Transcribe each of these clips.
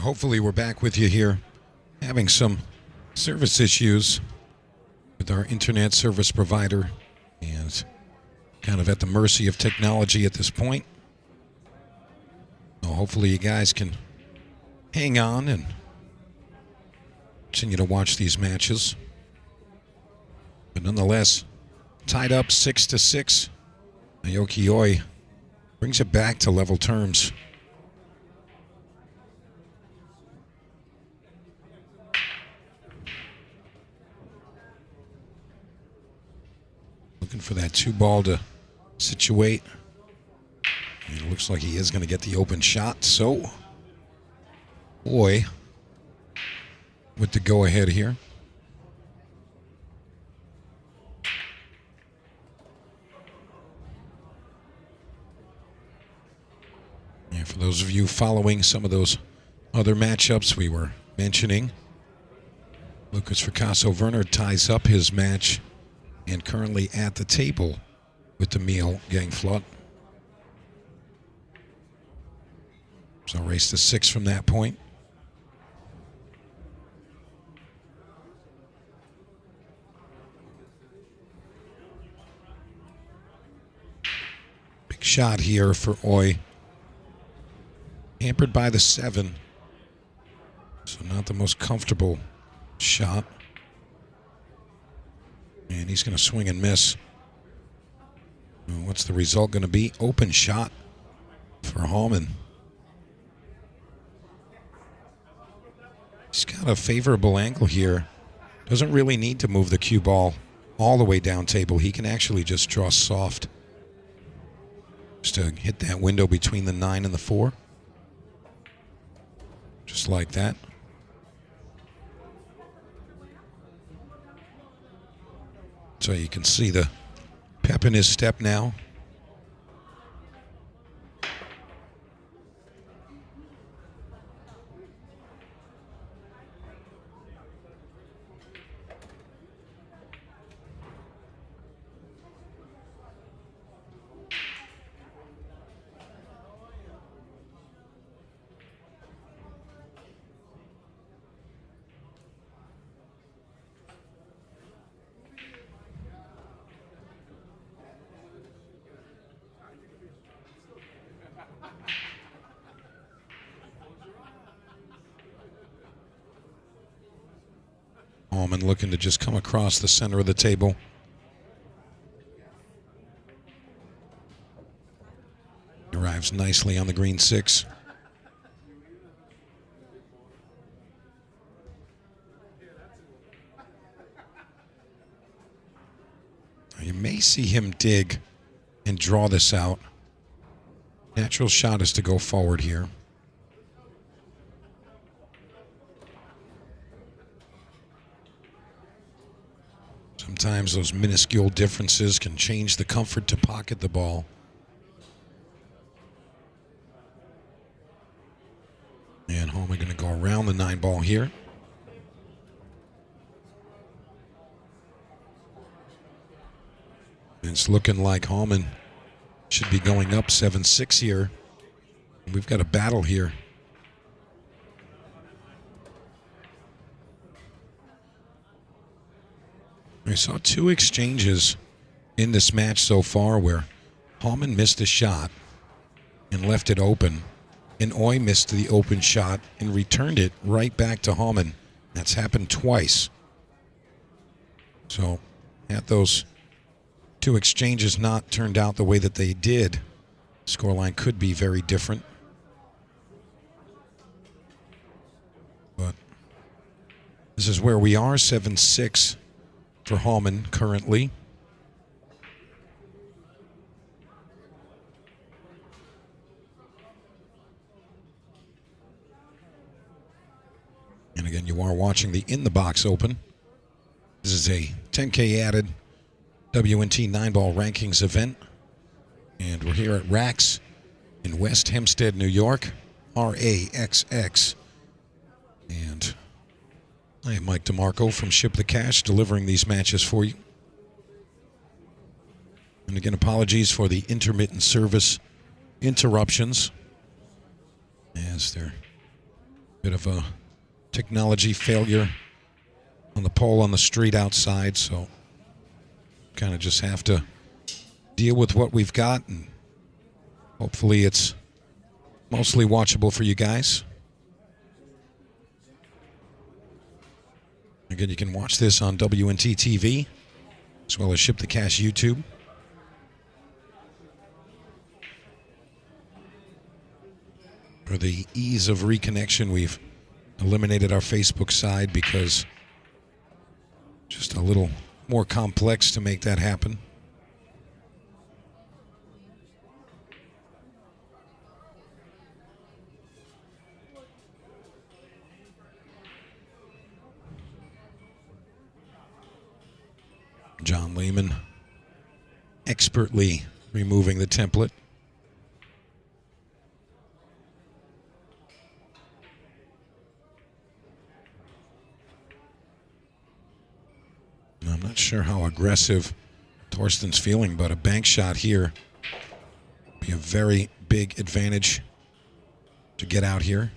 hopefully we're back with you here. Having some service issues with our internet service provider and kind of at the mercy of technology at this point. So hopefully you guys can hang on and continue to watch these matches. But nonetheless, tied up 6-6. Naoki Oi brings it back to level terms. Looking for that 2-ball to situate. And it looks like he is going to get the open shot. So, Oi with the go-ahead here. And for those of you following some of those other matchups we were mentioning, Lucas Fracasso-Werner ties up his match and currently at the table with the Meal Gangflut. So race to 6 from that point. Big shot here for Oi. Hampered by the 7. So not the most comfortable shot. And he's going to swing and miss. What's the result going to be? Open shot for Hallman. He's got a favorable angle here. Doesn't really need to move the cue ball all the way down table. He can actually just draw soft. Just to hit that window between the 9 and the 4. Just like that. So you can see the pep in his step now. Allman looking to just come across the center of the table. Arrives nicely on the green 6. You may see him dig and draw this out. Natural shot is to go forward here. Sometimes those minuscule differences can change the comfort to pocket the ball. And Hallman going to go around the 9 ball here. And it's looking like Hallman should be going up 7-6 here. We've got a battle here. I saw 2 exchanges in this match so far where Hallman missed a shot and left it open, and Oi missed the open shot and returned it right back to Hallman. That's happened twice. So, had those 2 exchanges not turned out the way that they did, scoreline could be very different. But this is where we are, 7-6. For Hallman currently. And again, you are watching the In the Box Open. This is a 10K added WNT 9-ball rankings event. And we're here at Raxx in West Hempstead, New York. RAXX. And I am Mike DeMarco from Ship the Cash, delivering these matches for you. And again, apologies for the intermittent service interruptions, as there Bit of a technology failure on the pole on the street outside, so kind of just have to deal with what we've got, and hopefully it's mostly watchable for you guys. Again, you can watch this on WNT TV, as well as Ship the Cash YouTube. For the ease of reconnection, we've eliminated our Facebook side because just a little more complex to make that happen. John Lehman expertly removing the template. I'm not sure how aggressive Torsten's feeling, but a bank shot here would be a very big advantage to get out here.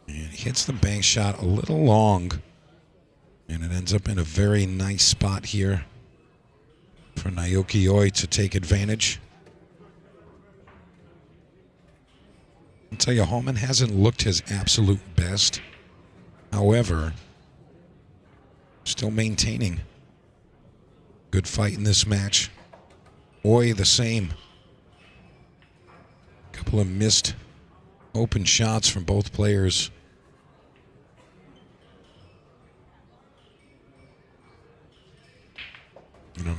And he hits the bank shot a little long, and it ends up in a very nice spot here for Naoki Oi to take advantage. I'll tell you, Hallman hasn't looked his absolute best. However, still maintaining good fight in this match. Oi the same. A couple of missed open shots from both players.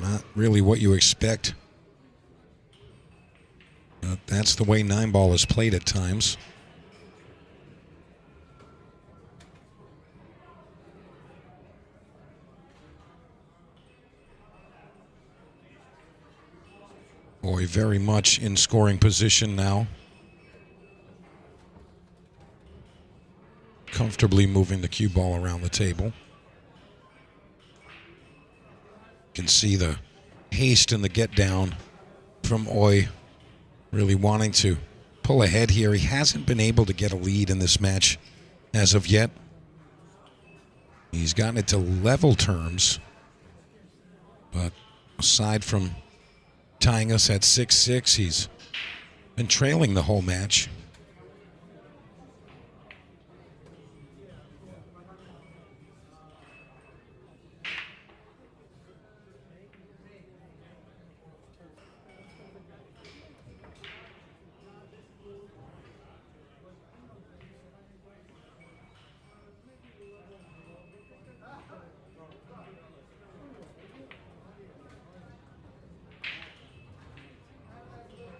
Not really what you expect. But that's the way 9-ball is played at times. Oi very much in scoring position now. Comfortably moving the cue ball around the table. You can see the haste and the get down from Oi, really wanting to pull ahead here. He hasn't been able to get a lead in this match as of yet. He's gotten it to level terms, but aside from tying us at 6-6, he's been trailing the whole match.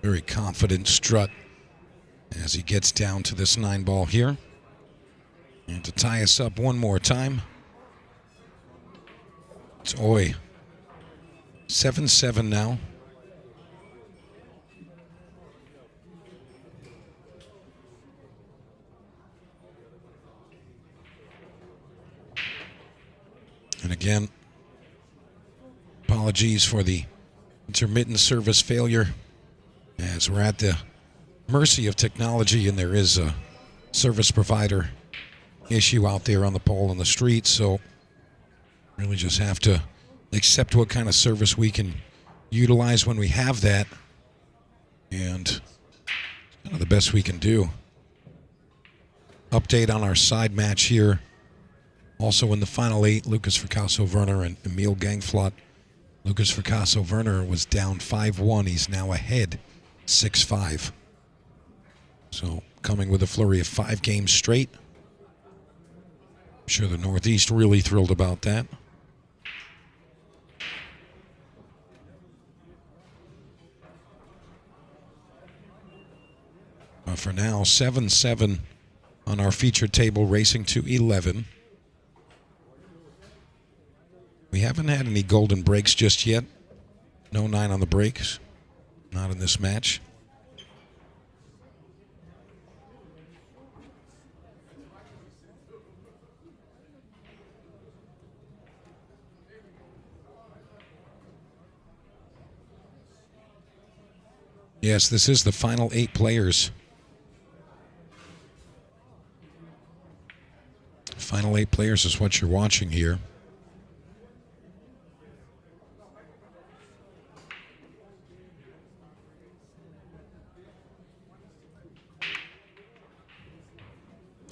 Very confident strut as he gets down to this 9-ball here. And to tie us up one more time, it's Oi. 7-7 now. And again, apologies for the intermittent service failure, as we're at the mercy of technology and there is a service provider issue out there on the pole in the street, so really just have to accept what kind of service we can utilize when we have that, and kind of the best we can do. Update on our side match here. Also in the final 8, Lucas Fracasso-Werner and Emil Gangflot. Lucas Fracasso-Werner was down 5-1. He's now ahead 6-5. So coming with a flurry of 5 games straight. I'm sure the Northeast really thrilled about that. For now, 7-7 on our feature table, racing to 11. We haven't had any golden breaks just yet. No 9 on the breaks. Not in this match. Yes, this is the final 8 players. Final 8 players is what you're watching here.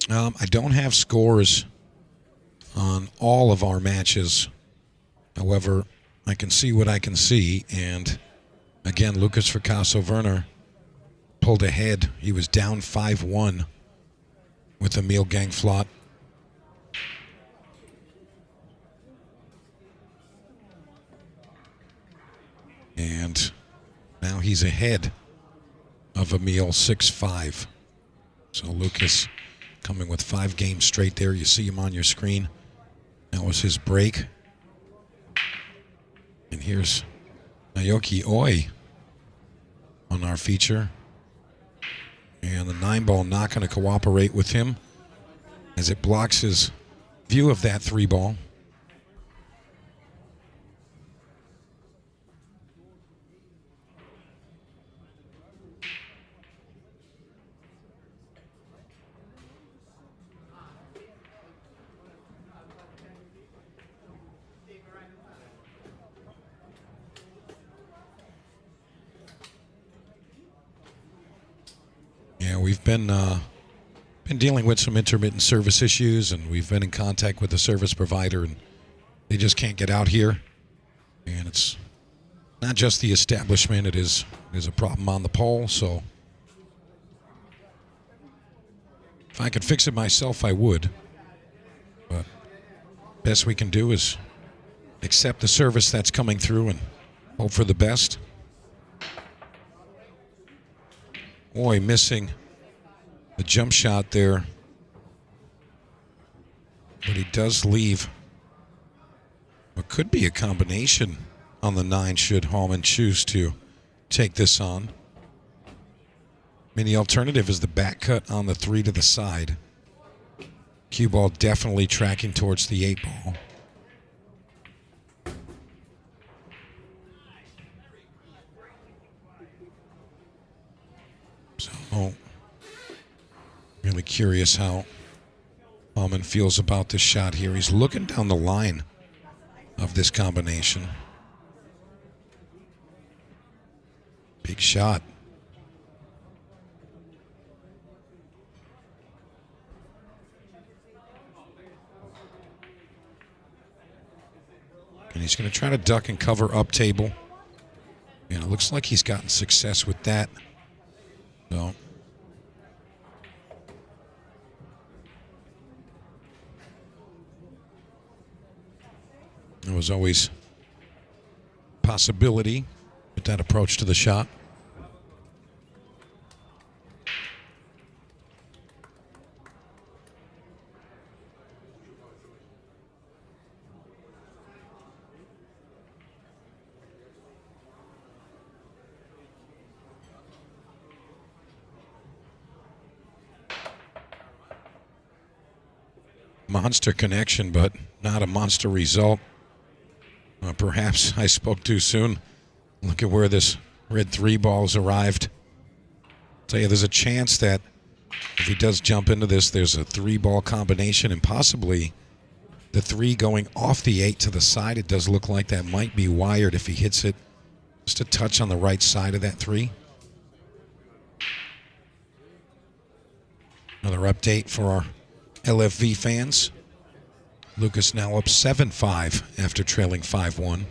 I don't have scores on all of our matches. However, I can see what I can see. And again, Lucas Fracasso-Werner pulled ahead. He was down 5-1 with Emil Gangflot. And now he's ahead of Emil 6-5. So Lucas coming with 5 games straight there. You see him on your screen. That was his break. And here's Naoki Oi on our feature. And the 9-ball not going to cooperate with him as it blocks his view of that 3-ball. Yeah, we've been dealing with some intermittent service issues, and we've been in contact with the service provider, and they just can't get out here. And it's not just the establishment; it is a problem on the pole. So, if I could fix it myself, I would. But best we can do is accept the service that's coming through and hope for the best. Oi missing the jump shot there. But he does leave what could be a combination on the 9 should Hallman choose to take this on. I mean, the alternative is the back cut on the 3 to the side. Cue ball definitely tracking towards the 8-ball. So, really curious how Hallman feels about this shot here. He's looking down the line of this combination. Big shot. And he's going to try to duck and cover up table. And it looks like he's gotten success with that. So there was always a possibility with that approach to the shot. Monster connection, but not a monster result. Perhaps I spoke too soon. Look at where this red 3-ball's arrived. Tell you, there's a chance that if he does jump into this, there's a 3-ball combination and possibly the 3 going off the 8 to the side. It does look like that might be wired if he hits it just a touch on the right side of that 3. Another update for our LFV fans. Lucas now up 7-5 after trailing 5-1.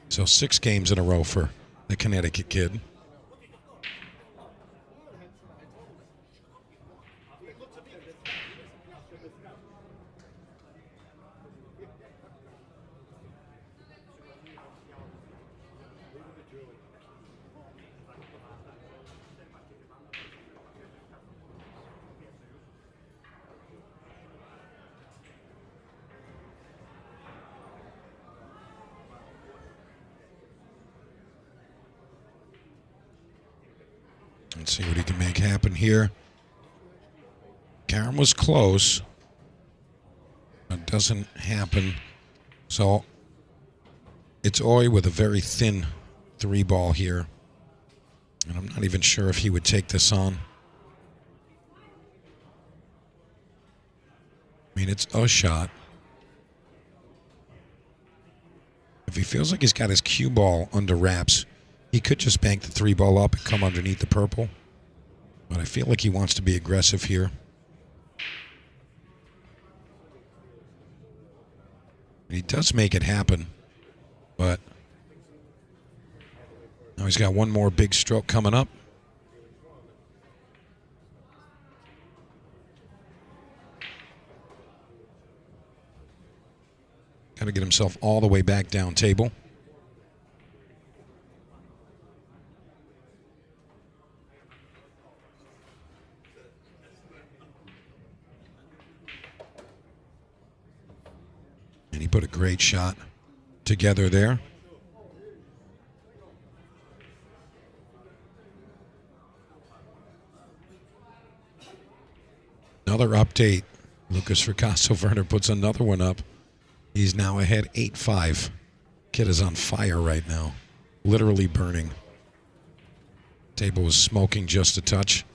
So 6 games in a row for the Connecticut kid. Let's see what he can make happen here. Karen was close. It doesn't happen. So it's Oi with a very thin 3-ball here. And I'm not even sure if he would take this on. I mean, it's a shot. If he feels like he's got his cue ball under wraps, he could just bank the 3-ball up and come underneath the purple. But I feel like he wants to be aggressive here. He does make it happen, but now he's got one more big stroke coming up. Got to get himself all the way back down table. And he put a great shot together there. Another update. Lucas Ricasso-Werner puts another one up. He's now ahead 8-5. Kid is on fire right now. Literally burning. Table was smoking just a touch.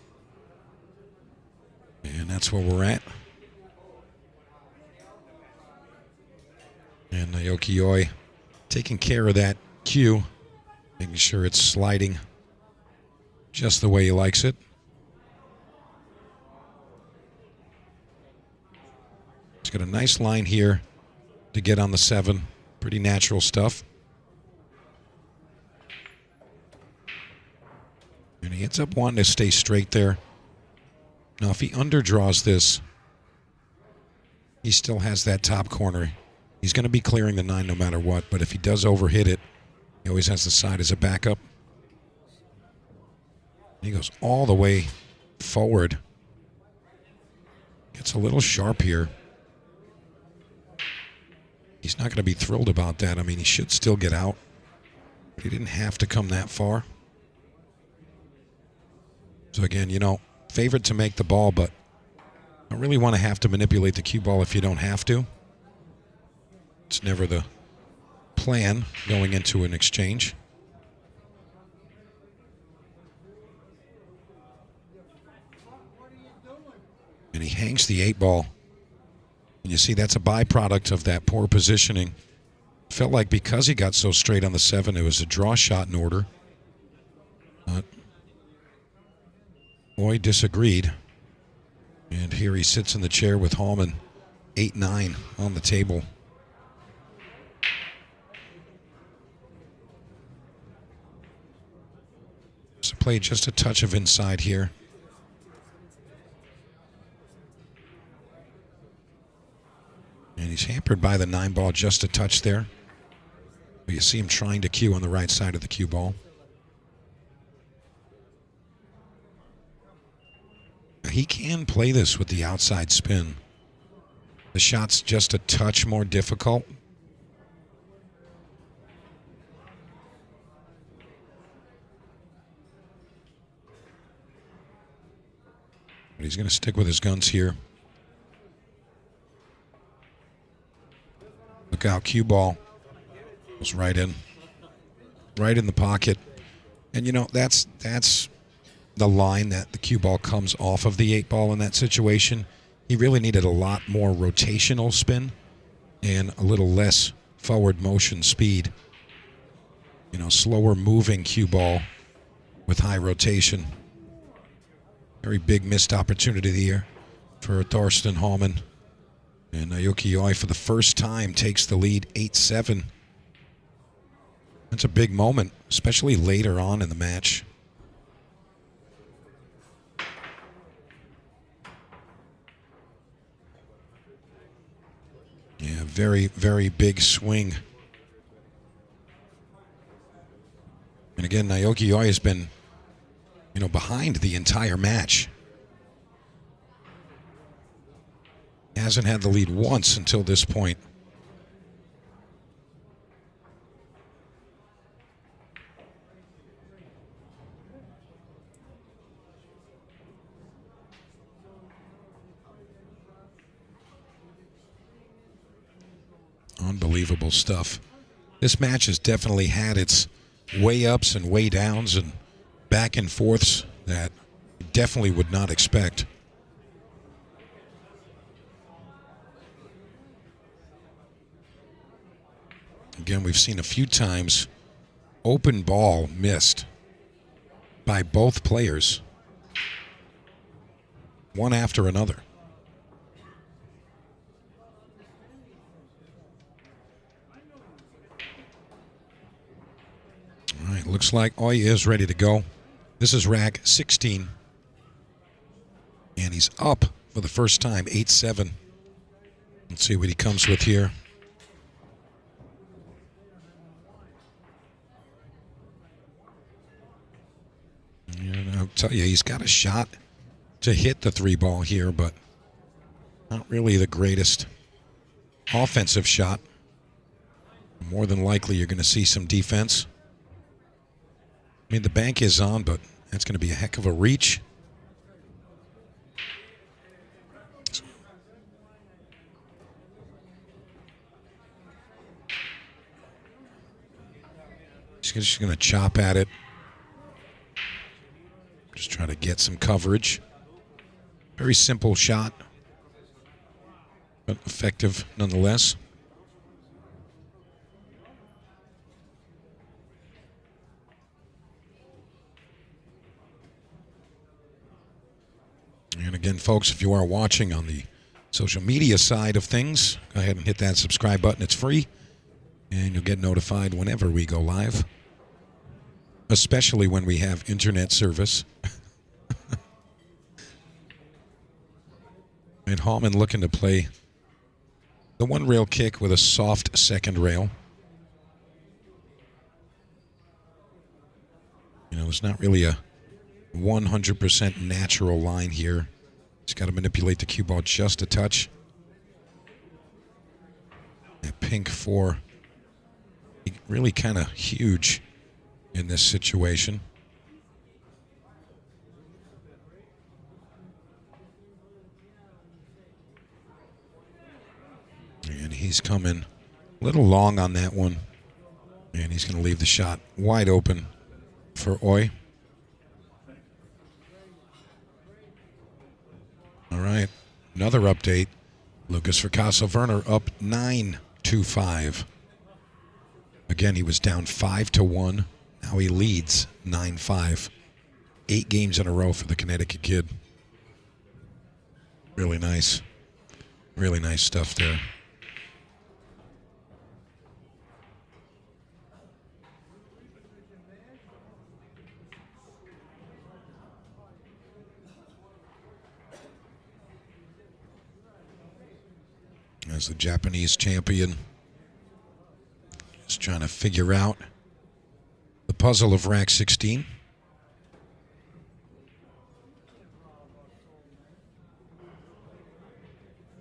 And that's where we're at. And Naoki Oi taking care of that cue, making sure it's sliding just the way he likes it. He's got a nice line here to get on the 7. Pretty natural stuff. And he ends up wanting to stay straight there. Now, if he underdraws this, he still has that top corner. He's going to be clearing the 9 no matter what, but if he does overhit it, he always has the side as a backup. He goes all the way forward. Gets a little sharp here. He's not going to be thrilled about that. I mean, he should still get out, but he didn't have to come that far. So again, you know, favorite to make the ball, but I don't really want to have to manipulate the cue ball if you don't have to. It's never the plan going into an exchange. And he hangs the 8-ball. And you see that's a byproduct of that poor positioning. Felt like because he got so straight on the 7, it was a draw shot in order. But Oi disagreed. And here he sits in the chair with Hallman. 8-9 on the table. So play just a touch of inside here. And he's hampered by the 9-ball just a touch there. But you see him trying to cue on the right side of the cue ball. He can play this with the outside spin. The shot's just a touch more difficult. But he's going to stick with his guns here. Look out, cue ball goes right in the pocket. And you know, that's the line that the cue ball comes off of the 8-ball in that situation. He really needed a lot more rotational spin and a little less forward motion speed. You know, slower moving cue ball with high rotation. Very big missed opportunity here for Thorsten Hallman. And Naoki Oi for the first time takes the lead 8-7. That's a big moment, especially later on in the match. Yeah, very, very big swing. And again, Naoki Oi has been, you know, behind the entire match. Hasn't had the lead once until this point. Unbelievable stuff. This match has definitely had its way ups and way downs, and back and forths that you definitely would not expect. Again, we've seen a few times open ball missed by both players, one after another. All right, looks like Oi is ready to go. This is rack 16. And he's up for the first time, 8-7. Let's see what he comes with here. And I'll tell you, he's got a shot to hit the 3-ball here, but not really the greatest offensive shot. More than likely, you're going to see some defense. I mean, the bank is on, but that's going to be a heck of a reach. He's just going to chop at it. Just try to get some coverage. Very simple shot, but effective nonetheless. And again, folks, if you are watching on the social media side of things, go ahead and hit that subscribe button. It's free, and you'll get notified whenever we go live, especially when we have internet service. And Hallman looking to play the one rail kick with a soft second rail. You know, it's not really a 100% natural line here. He's got to manipulate the cue ball just a touch. That pink 4, really kind of huge in this situation. And he's coming a little long on that one. And he's going to leave the shot wide open for Oi. All right, another update. Lucas Vercasso-Werner up 9-5. Again, he was down 5-1. Now he leads 9-5. 8 games in a row for the Connecticut kid. Really nice. Really nice stuff there. As the Japanese champion, just trying to figure out the puzzle of rack 16.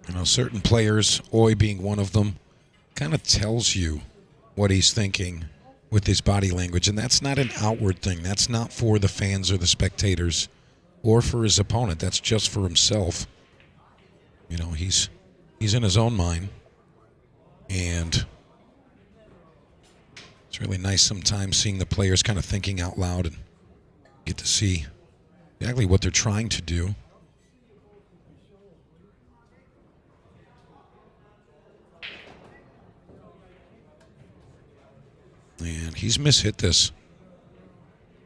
You know, certain players, Oi being one of them, kind of tells you what he's thinking with his body language, and that's not an outward thing. That's not for the fans or the spectators or for his opponent. That's just for himself. You know, he's in his own mind, and it's really nice sometimes seeing the players kind of thinking out loud and get to see exactly what they're trying to do. And he's mishit this.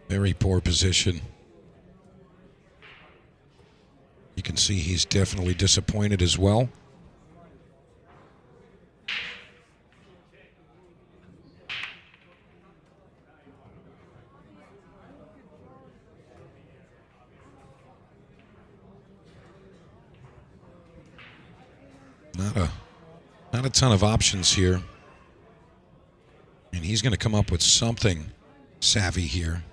Very poor position. You can see he's definitely disappointed as well. Not a ton of options here. And he's going to come up with something savvy here.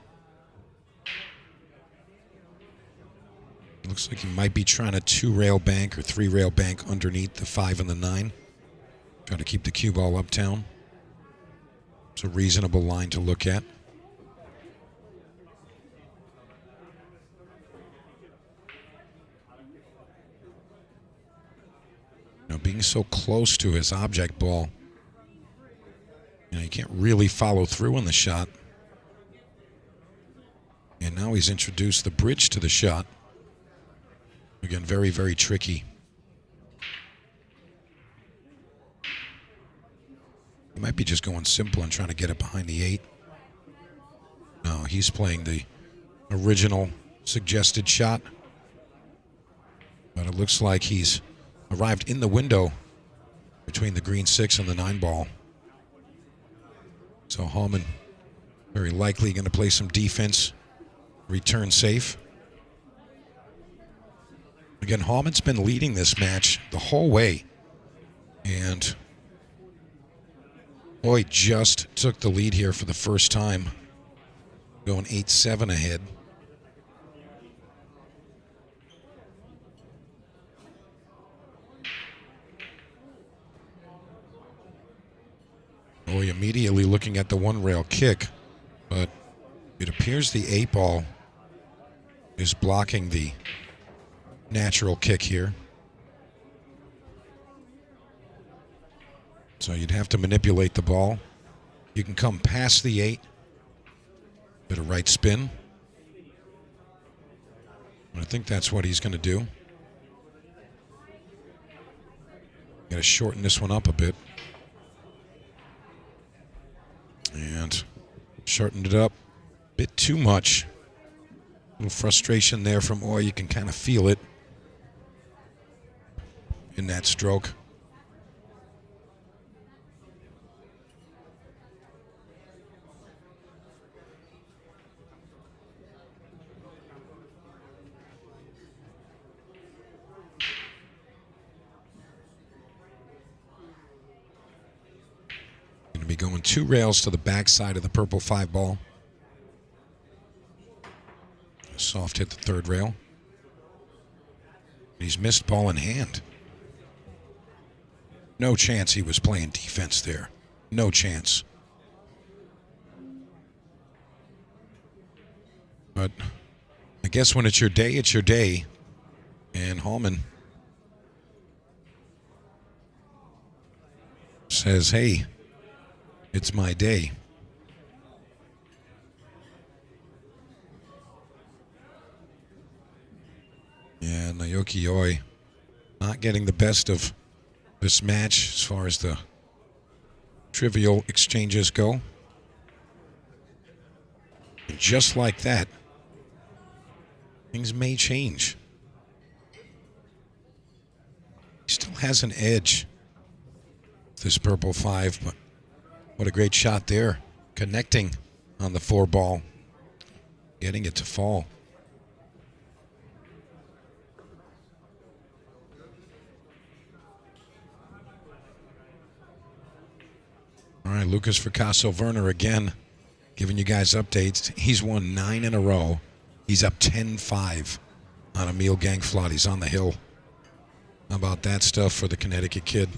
Looks like he might be trying a 2-rail bank or 3-rail bank underneath the 5 and the 9. Trying to keep the cue ball uptown. It's a reasonable line to look at. Now, being so close to his object ball, you know, you can't really follow through on the shot. And now he's introduced the bridge to the shot. Again, very, very tricky. He might be just going simple and trying to get it behind the 8. No, he's playing the original suggested shot. But it looks like he's arrived in the window between the green 6 and the 9 ball. So Hallman very likely going to play some defense, return safe. Again, Hallman's been leading this match the whole way. And Oi just took the lead here for the first time, going 8-7 ahead. Oi immediately looking at the one-rail kick, but it appears the 8 ball is blocking the natural kick here. So you'd have to manipulate the ball. You can come past the 8. Bit of right spin. I think that's what he's going to do. Got to shorten this one up a bit. And shortened it up a bit too much. A little frustration there from Oi. You can kind of feel it in that stroke. Going to be going 2 rails to the backside of the purple 5 ball. Soft hit the 3rd rail. He's missed ball in hand. No chance he was playing defense there. No chance. But I guess when it's your day, it's your day. And Hallman says, hey, it's my day. Yeah, Naoki Oi not getting the best of this match as far as the trivial exchanges go. And just like that, things may change. He still has an edge, this purple 5, but what a great shot there. Connecting on the 4 ball, getting it to fall. All right, Lucas Fracasso-Werner again, giving you guys updates. He's won 9 in a row. He's up 10-5 on Emil Gangflot. He's on the hill. How about that stuff for the Connecticut kid?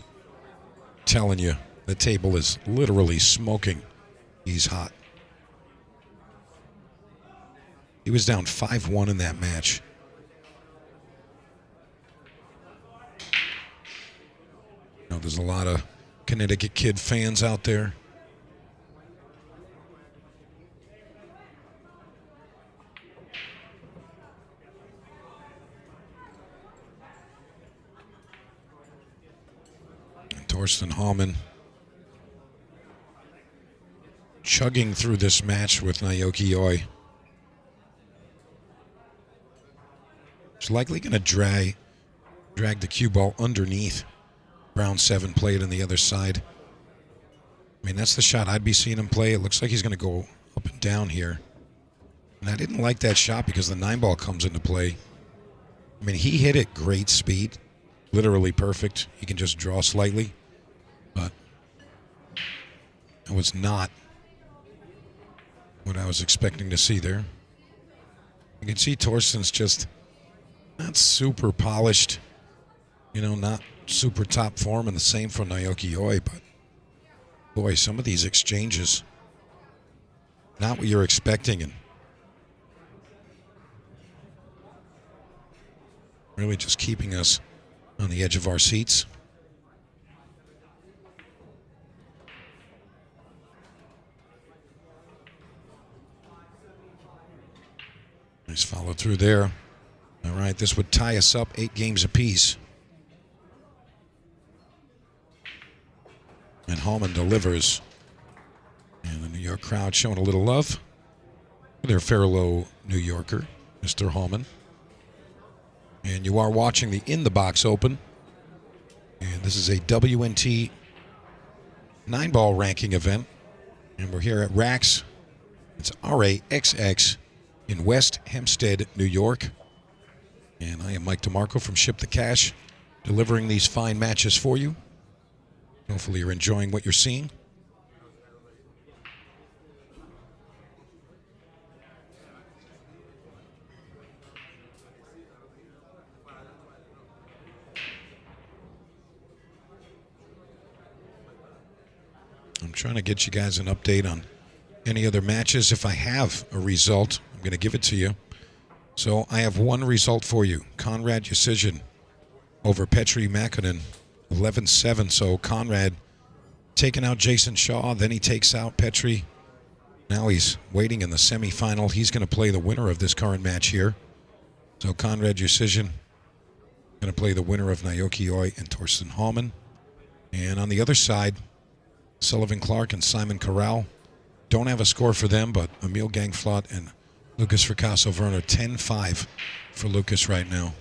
Telling you, the table is literally smoking. He's hot. He was down 5-1 in that match. Now, there's a lot of Connecticut kid fans out there. And Torsten Hallman chugging through this match with Naoki Oi. He's likely going to drag the cue ball underneath Brown 7 played on the other side. I mean, that's the shot I'd be seeing him play. It looks like he's going to go up and down here. And I didn't like that shot because the 9 ball comes into play. I mean, he hit it great speed. Literally perfect. He can just draw slightly. But it was not what I was expecting to see there. You can see Torsten's just not super polished. You know, not super top form, and the same for Naoki Oi, but boy, some of these exchanges, not what you're expecting, and really just keeping us on the edge of our seats. Nice follow through there. All right, this would tie us up 8 games apiece. And Hallman delivers. And the New York crowd showing a little love for their Fairlow New Yorker, Mr. Hallman. And you are watching the In the Box Open. And this is a WNT 9-ball ranking event. And we're here at Raxx. It's RAXX in West Hempstead, New York. And I am Mike DeMarco from Ship the Cash, delivering these fine matches for you. Hopefully you're enjoying what you're seeing. I'm trying to get you guys an update on any other matches. If I have a result, I'm going to give it to you. So I have one result for you. Conrad Decision over Petri Makinen, 11-7. So Conrad taking out Jason Shaw, then he takes out Petri. Now he's waiting in the semifinal. He's going to play the winner of this current match here. So Conrad Decision going to play the winner of Naoki Oi and Torsten Hallman. And on the other side, Sullivan Clark and Simon Corral. Don't have a score for them, but Emil Gangflot and Lucas Fracasso Werner, 10-5 for Lucas right now.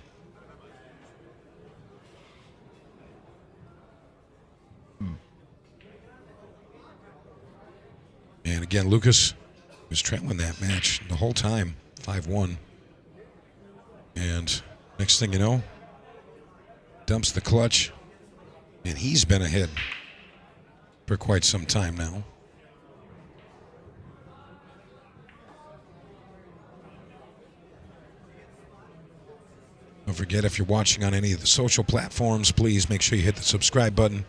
And again, Lucas was trailing that match the whole time, 5-1. And next thing you know, dumps the clutch, and he's been ahead for quite some time now. Don't forget, if you're watching on any of the social platforms, please make sure you hit the subscribe button.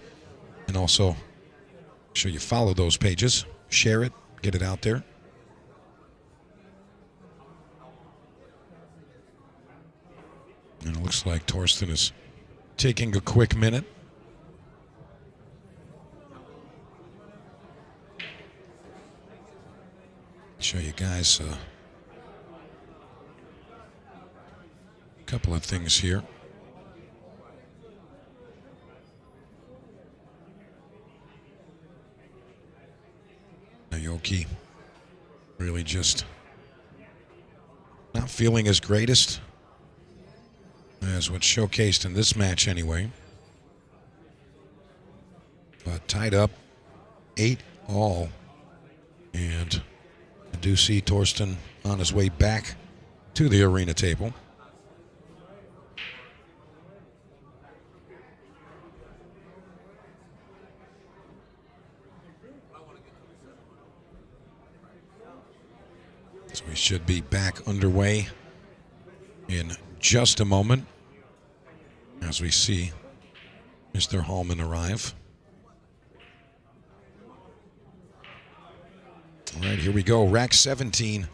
And also, make sure you follow those pages. Share it. Get it out there. And it looks like Torsten is taking a quick minute. Show you guys a couple of things here. Naoki really just not feeling his greatest, as what's showcased in this match anyway. But tied up 8-all, and I do see Torsten on his way back to the arena table. So we should be back underway in just a moment as we see Mr. Hallman arrive. All right, here we go. Rack 17.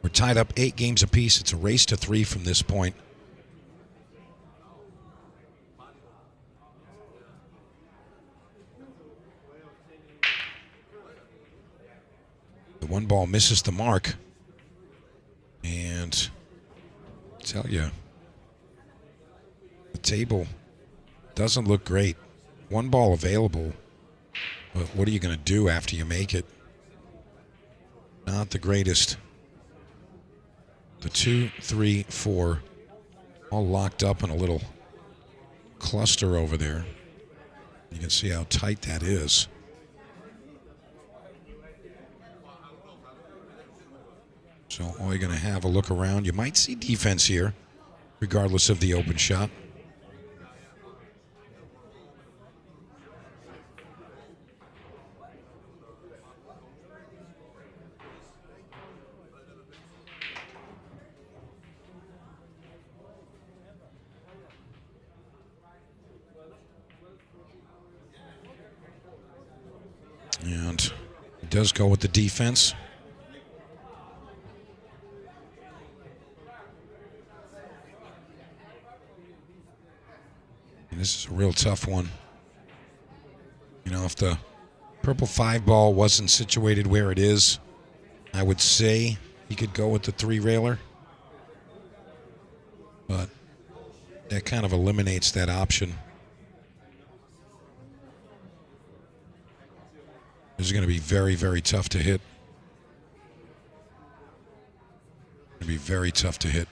We're tied up 8 games apiece. It's a race to 3 from this point. The one ball misses the mark. And I tell you, the table doesn't look great. One ball available, but what are you going to do after you make it? Not the greatest. The 2, 3, 4, all locked up in a little cluster over there. You can see how tight that is. So all you're going to have a look around. You might see defense here, regardless of the open shot. And it does go with the defense. And this is a real tough one. You know, if the purple 5 ball wasn't situated where it is, I would say he could go with the 3-railer. but that kind of eliminates that option. This is going to be very, very tough to hit. Going to be very tough to hit.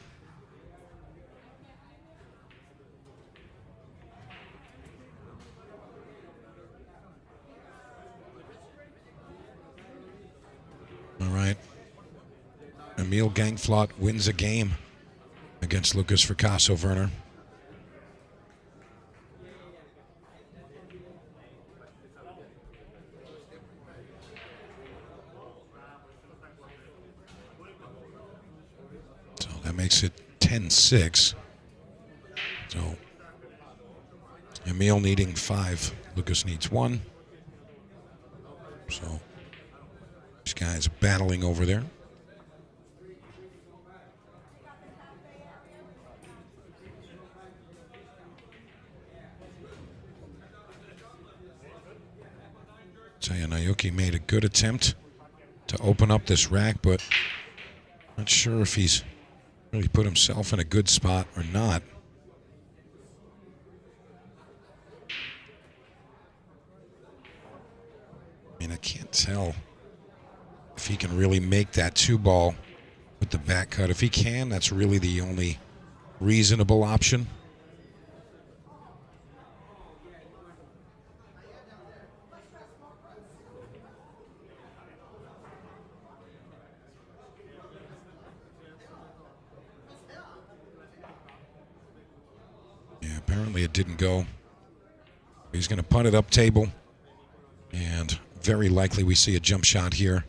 All right. Emil Gangflot wins a game against Lucas Fracasso Werner. So that makes it 10-6. So Emil needing 5. Lucas needs 1. So these guys battling over there. Tell you, Naoki made a good attempt to open up this rack, but not sure if he's really put himself in a good spot or not. I mean, I can't tell if he can really make that 2-ball with the back cut. If he can, that's really the only reasonable option. Yeah, apparently it didn't go. He's going to punt it up table, and very likely we see a jump shot here.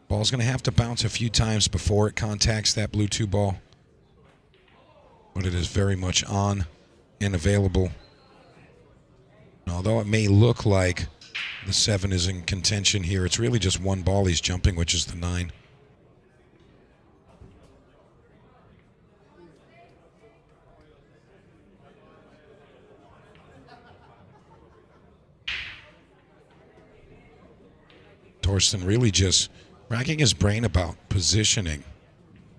Ball's going to have to bounce a few times before it contacts that blue 2-ball. But it is very much on and available. And although it may look like the 7 is in contention here, it's really just 1 ball he's jumping, which is the 9. Torsten really just racking his brain about positioning.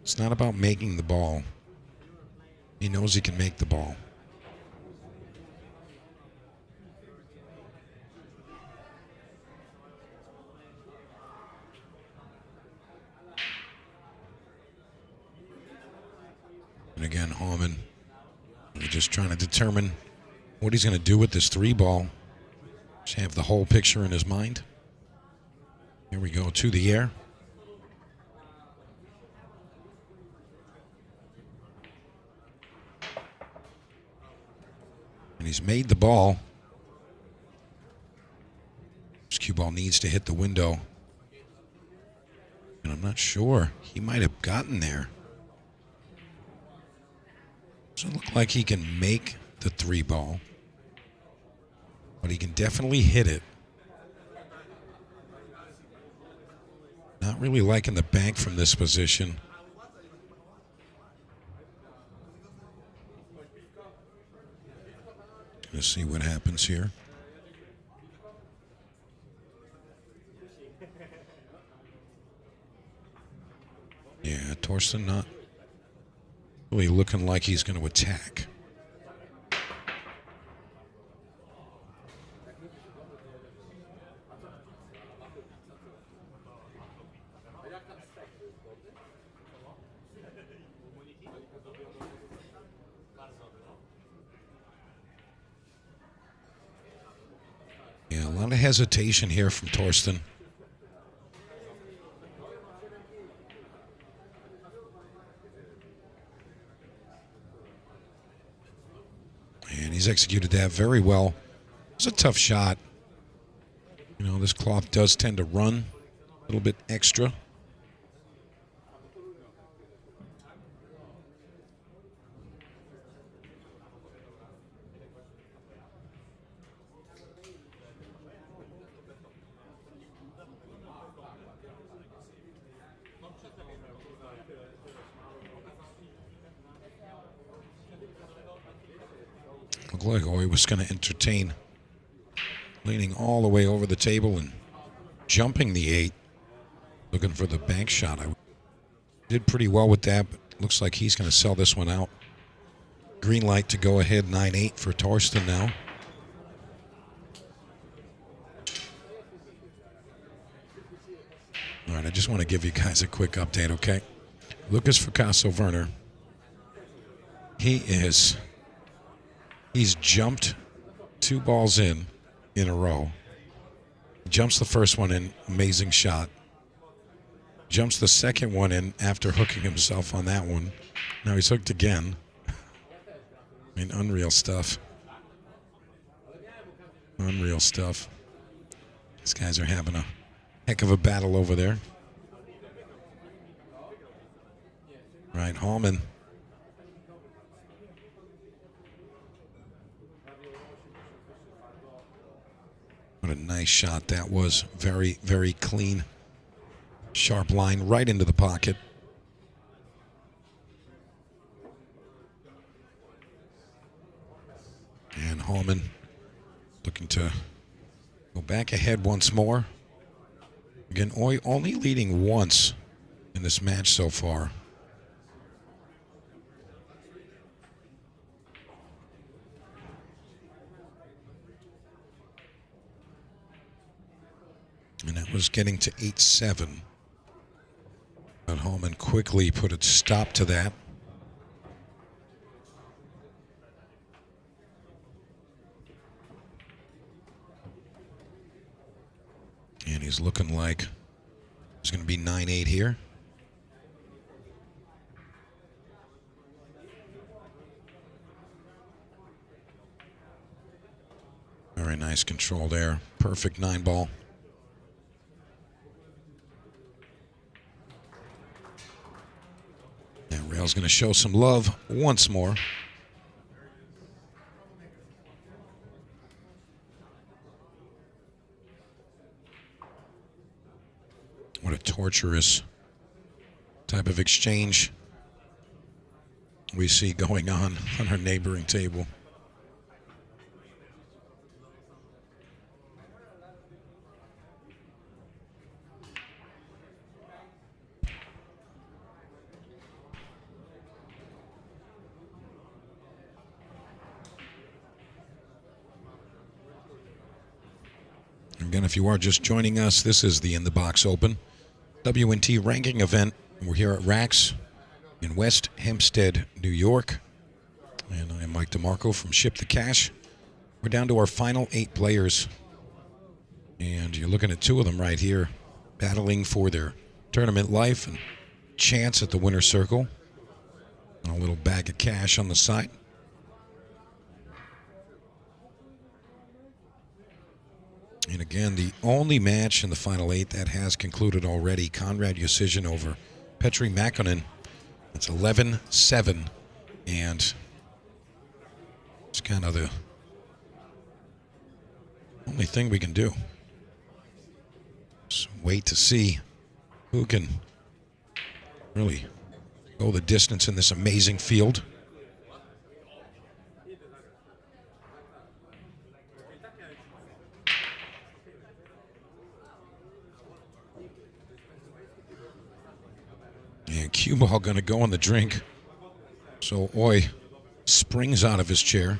It's not about making the ball. He knows he can make the ball. And again, Hallman just trying to determine what he's going to do with this 3-ball. Just have the whole picture in his mind. Here we go to the air. And he's made the ball. This cue ball needs to hit the window. And I'm not sure. He might have gotten there. Doesn't look like he can make the 3-ball. But he can definitely hit it. Not really liking the bank from this position. Let's see what happens here. Yeah, Torsten not really looking like he's going to attack. Yeah, a lot of hesitation here from Torsten. And he's executed that very well. It's a tough shot. You know, this cloth does tend to run a little bit extra. Looked like Oi was going to entertain, leaning all the way over the table and jumping the 8, looking for the bank shot. I did pretty well with that, but looks like he's going to sell this one out. Green light to go ahead 9-8 for Torsten now. All right, I just want to give you guys a quick update, okay? Lucas Fracasso-Werner, he's jumped 2 balls in a row. Jumps the first one in, amazing shot. Jumps the second one in after hooking himself on that one. Now he's hooked again. I mean, unreal stuff. Unreal stuff. These guys are having a heck of a battle over there. Right, Hallman. What a nice shot that was. Very, very clean. Sharp line right into the pocket. And Hallman looking to go back ahead once more. Again, Oi only leading once in this match so far. And that was getting to 8-7. But Hallman quickly put a stop to that. And he's looking like it's going to be 9-8 here. Very nice control there. Perfect 9-ball. That rail's going to show some love once more. What a torturous type of exchange we see going on our neighboring table. Again, if you are just joining us, this is the In the Box Open WNT ranking event. We're here at Raxx in West Hempstead, New York. And I am Mike DeMarco from Ship the Cash. We're down to our final 8 players. And you're looking at 2 of them right here, battling for their tournament life and chance at the winner's circle. And a little bag of cash on the side. And again, the only match in the final 8 that has concluded already, Conrad Yosizhin over Petri Makkonen. It's 11-7. And it's kind of the only thing we can do. Just wait to see who can really go the distance in this amazing field. And cue ball going to go on the drink. So Oi springs out of his chair.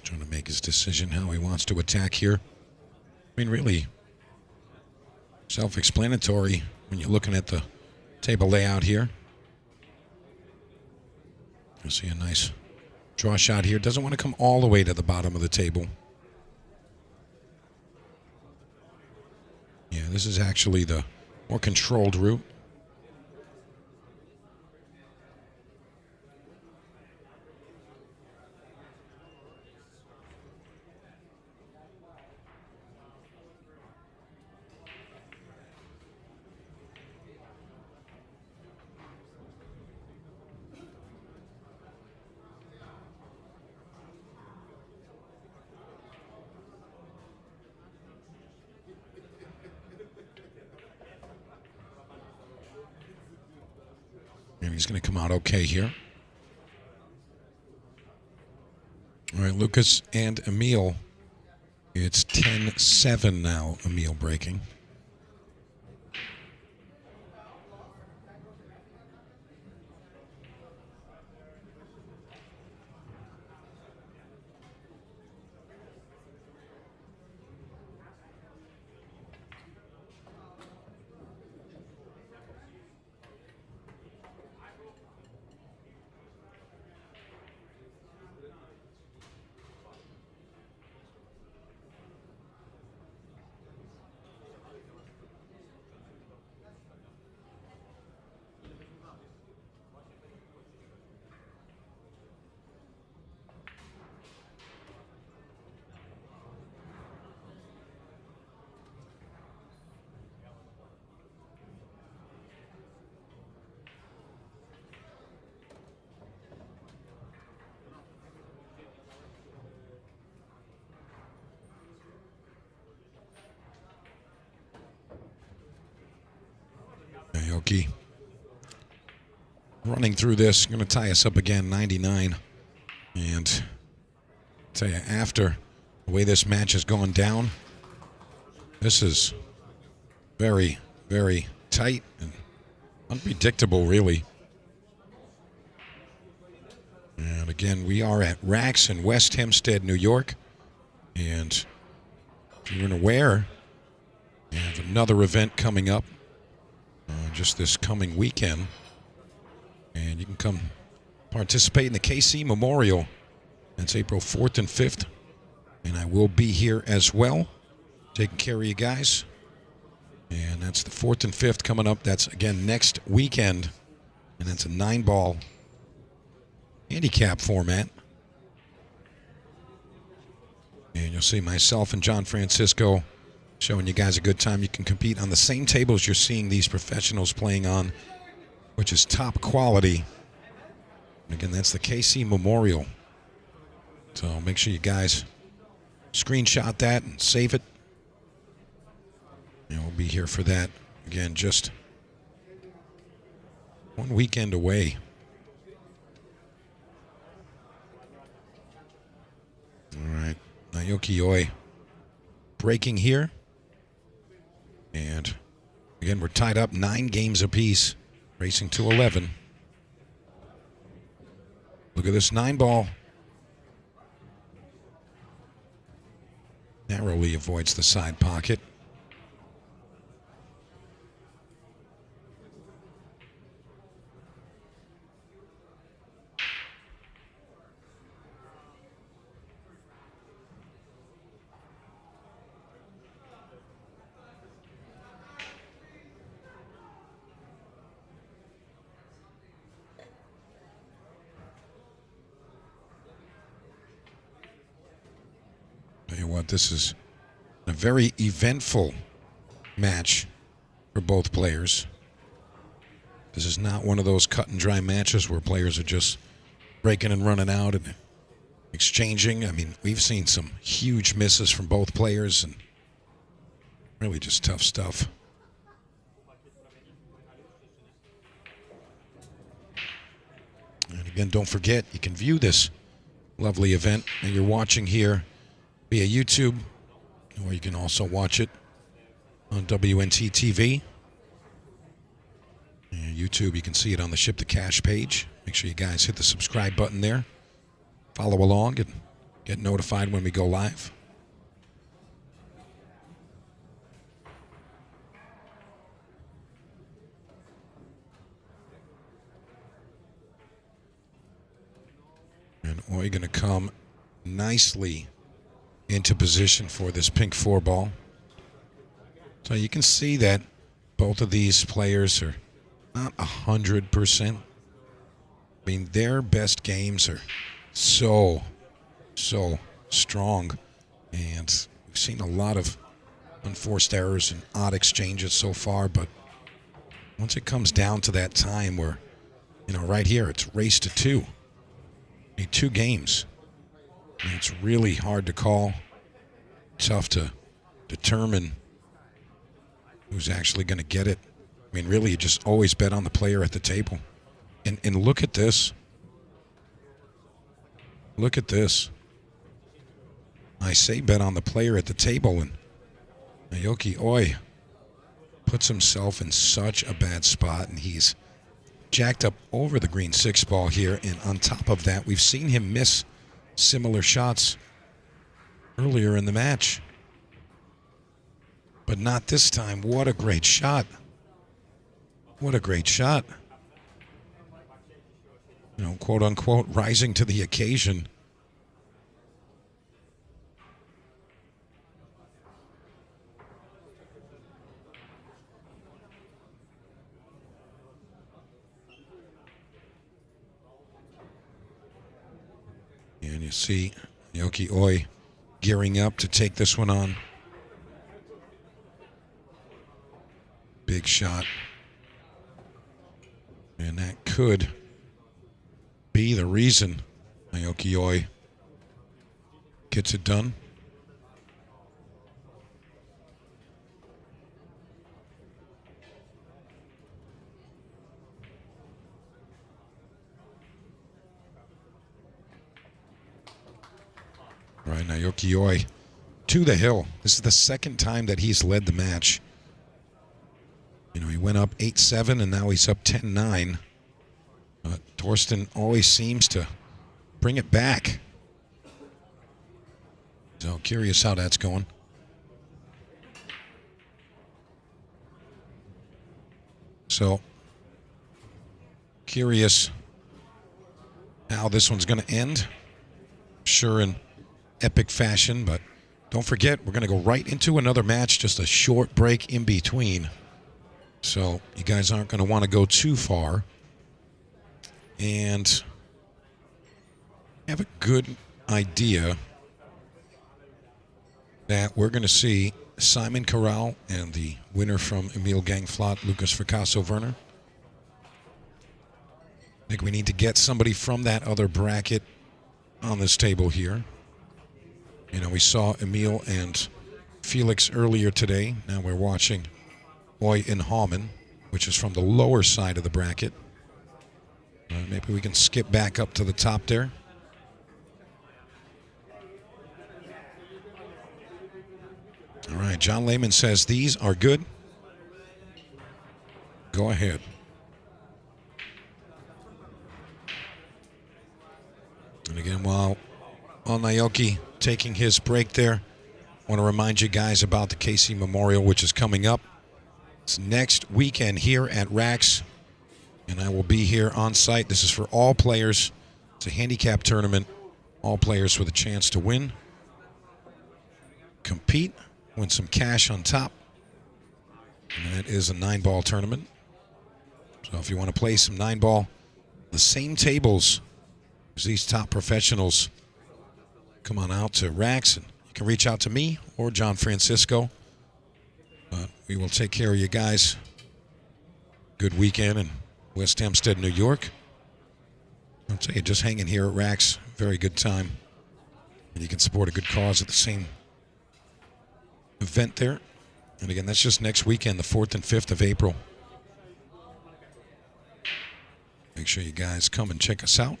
Trying to make his decision how he wants to attack here. I mean, really self-explanatory when you're looking at the table layout here. You see a nice draw shot here. Doesn't want to come all the way to the bottom of the table. Yeah, this is actually the more controlled route. He's going to come out okay here. All right, Lucas and Emil. It's 10-7 now, Emil breaking. Naoki running through this, going to tie us up again, 99. And I'll tell you, after the way this match has gone down, this is very, very tight and unpredictable, really. And again, we are at Raxx in West Hempstead, New York. And if you're aware, we have another event coming up just this coming weekend. And you can come participate in the KC Memorial. That's April 4th and 5th. And I will be here as well, taking care of you guys. And that's the 4th and 5th coming up. That's, again, next weekend. And that's a 9-ball handicap format. And you'll see myself and John Francisco showing you guys a good time. You can compete on the same tables you're seeing these professionals playing on, which is top quality. And again, that's the KC Memorial. So make sure you guys screenshot that and save it. And we'll be here for that. Again, just one weekend away. All right, Naoki Oi breaking here. And again, we're tied up 9 games apiece, racing to 11. Look at this 9-ball. Narrowly avoids the side pocket. Tell you what, this is a very eventful match for both players. This is not one of those cut and dry matches where players are just breaking and running out and exchanging. I mean, we've seen some huge misses from both players and really just tough stuff. And again, don't forget, you can view this lovely event that you're watching here via YouTube, or you can also watch it on WNT TV. And YouTube, you can see it on the Ship to Cash page. Make sure you guys hit the subscribe button there. Follow along and get notified when we go live. And Oi going to come nicely into position for this pink 4-ball. So you can see that both of these players are not 100%. I mean, their best games are so strong. And we've seen a lot of unforced errors and odd exchanges so far. But once it comes down to that time where, you know, right here, it's race to 2. Need 2 games. And it's really hard to call. Tough to determine who's actually going to get it. I mean, really, you just always bet on the player at the table. And look at this. Look at this. I say bet on the player at the table, and Naoki Oi puts himself in such a bad spot, and he's jacked up over the green 6 ball here. And on top of that, we've seen him miss similar shots earlier in the match. But not this time. What a great shot. What a great shot. You know, quote unquote, rising to the occasion. And you see Naoki Oi gearing up to take this one on. Big shot. And that could be the reason Naoki Oi gets it done. All right, Naoki Oi to the hill. This is the second time that he's led the match. You know, he went up 8-7 and now he's up 10-9. Torsten always seems to bring it back. So curious how that's going. So curious how this one's going to end. Sure, in epic fashion, but don't forget, we're going to go right into another match, just a short break in between. So you guys aren't going to want to go too far. And have a good idea that we're going to see Simon Corral and the winner from Emil Gangflot, Lucas Fracasso-Werner. I think we need to get somebody from that other bracket on this table here. You know, we saw Emil and Felix earlier today. Now we're watching Oi and Hallman, which is from the lower side of the bracket. Maybe we can skip back up to the top there. All right, John Lehman says these are good. Go ahead. And again, while Naoki taking his break there, I want to remind you guys about the Casey Memorial, which is coming up. It's next weekend here at Raxx, and I will be here on site. This is for all players. It's a handicap tournament. All players with a chance to win, compete, win some cash on top. And that is a 9-ball tournament. So if you want to play some 9-ball, the same tables as these top professionals, come on out to Raxx, and you can reach out to me or John Francisco. But we will take care of you guys. Good weekend in West Hempstead, New York. I'll tell you, just hanging here at Raxx, very good time. And you can support a good cause at the same event there. And again, that's just next weekend, the 4th and 5th of April. Make sure you guys come and check us out.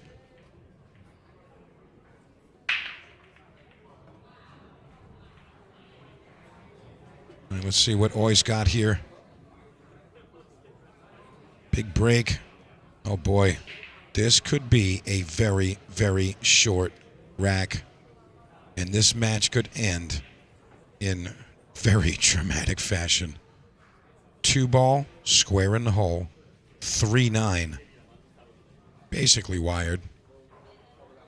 All right, let's see what Oi's got here. Big break. Oh boy, this could be a very, very short rack. And this match could end in very dramatic fashion. 2-ball, square in the hole, 3-9. Basically wired.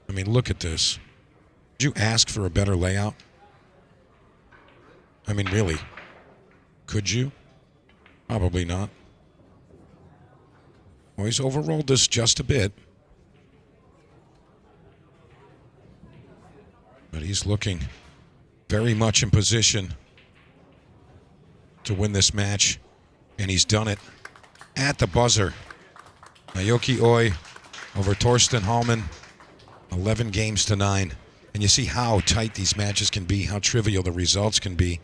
I mean, look at this. Did you ask for a better layout? I mean, really? Could you? Probably not. Well, he's overrolled this just a bit. But he's looking very much in position to win this match. And he's done it at the buzzer. Naoki Oi over Torsten Hallman, 11 games to 9. And you see how tight these matches can be, how trivial the results can be.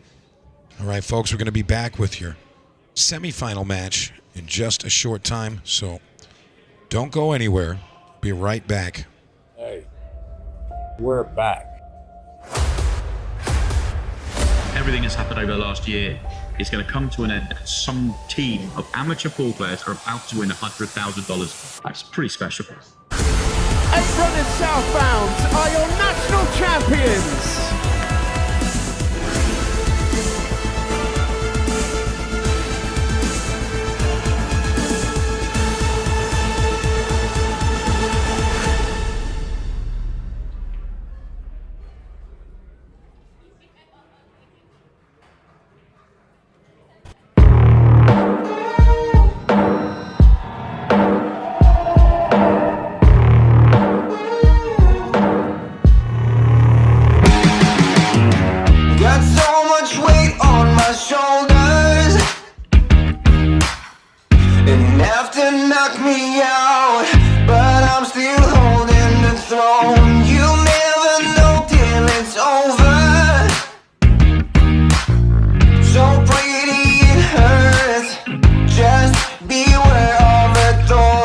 All right, folks, we're going to be back with your semifinal match in just a short time. So Don't go anywhere. Be right back. Hey, we're back. Everything that's happened over the last year is going to come to an end. Some team of amateur pool players are about to win $100,000. That's pretty special. 8 runners southbound are your national champions. Got so much weight on my shoulders, enough to knock me out, but I'm still holding the throne. You never know till it's over. So pretty it hurts, just beware of a thorn.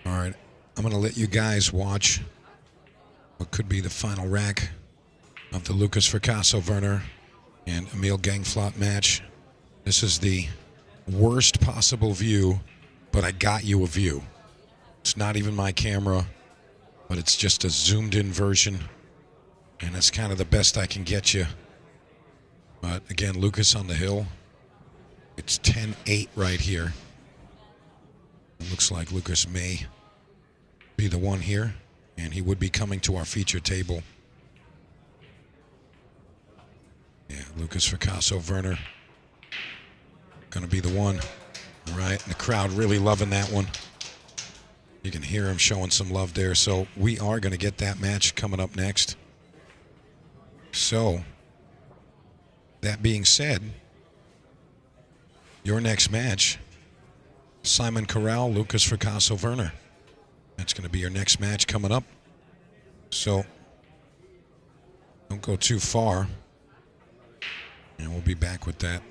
All right, I'm going to let you guys watch what could be the final rack of the Lucas Fracasso Werner and Emil Gangflot match. This is the worst possible view, but I got you a view. It's not even my camera, but it's just a zoomed-in version, and it's kind of the best I can get you. But again, Lucas on the hill. It's 10-8 right here. It looks like Lucas may be the one here, and he would be coming to our feature table. Yeah, Lucas Fracasso Werner going to be the one. All right, and the crowd really loving that one. You can hear him showing some love there. So we are going to get that match coming up next. So, that being said, your next match, Simon Corral, Lucas Fracasso Werner. That's going to be your next match coming up. So, don't go too far. And we'll be back with that.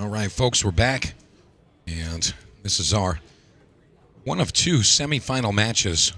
All right, folks, we're back. And this is our one of two semifinal matches.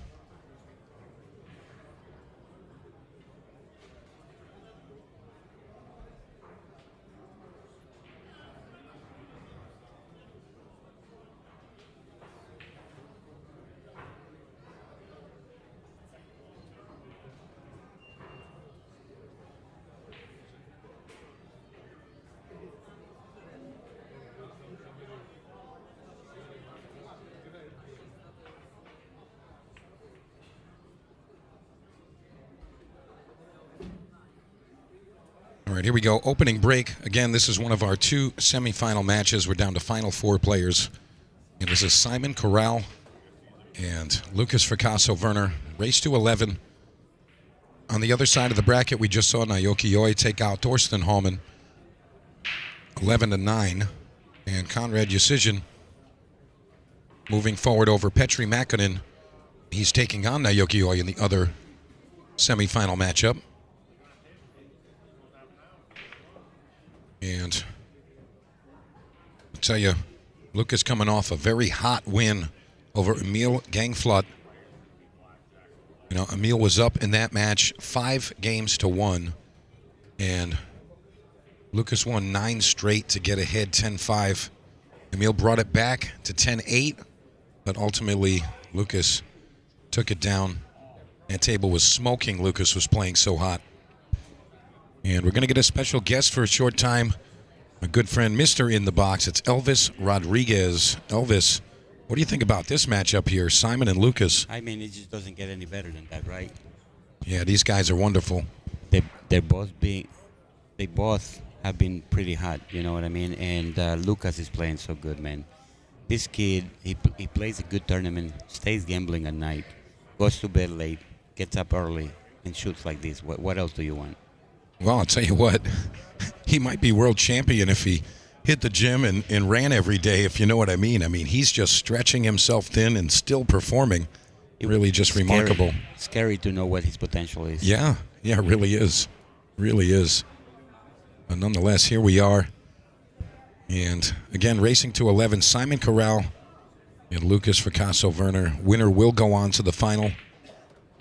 All right, here we go. Opening break. Again, this is one of our two semifinal matches. We're down to final four players. And this is Simon Corral and Lucas Fracasso-Werner. Race to 11. On the other side of the bracket, we just saw Naoki Oi take out Thorsten Hallman 11-9. And Conrad Yusizhin moving forward over Petri Makkonen. He's taking on Naoki Oi in the other semifinal matchup. And I'll tell you, Lucas coming off a very hot win over Emil Gangflut. You know, Emil was up in that match 5-1, and Lucas won 9 straight to get ahead 10-5. Emil brought it back to 10-8, but ultimately Lucas took it down. That table was smoking. Lucas was playing so hot. And we're going to get a special guest for a short time. My good friend, Mr. In the Box. It's Elvis Rodriguez. Elvis, what do you think about this matchup here, Simon and Lucas? I mean, it just doesn't get any better than that, right? Yeah, these guys are wonderful. They both have been pretty hot, you know what I mean? And Lucas is playing so good, man. This kid, he plays a good tournament, stays gambling at night, goes to bed late, gets up early, and shoots like this. What else do you want? Well, I'll tell you what, he might be world champion if he hit the gym and ran every day, if you know what I mean. I mean, he's just stretching himself thin and still performing. Really just remarkable. Scary to know what his potential is. Yeah, it really is. Really is. But nonetheless, here we are. And again, racing to 11, Simon Corral and Lucas Fracasso-Werner. Winner will go on to the final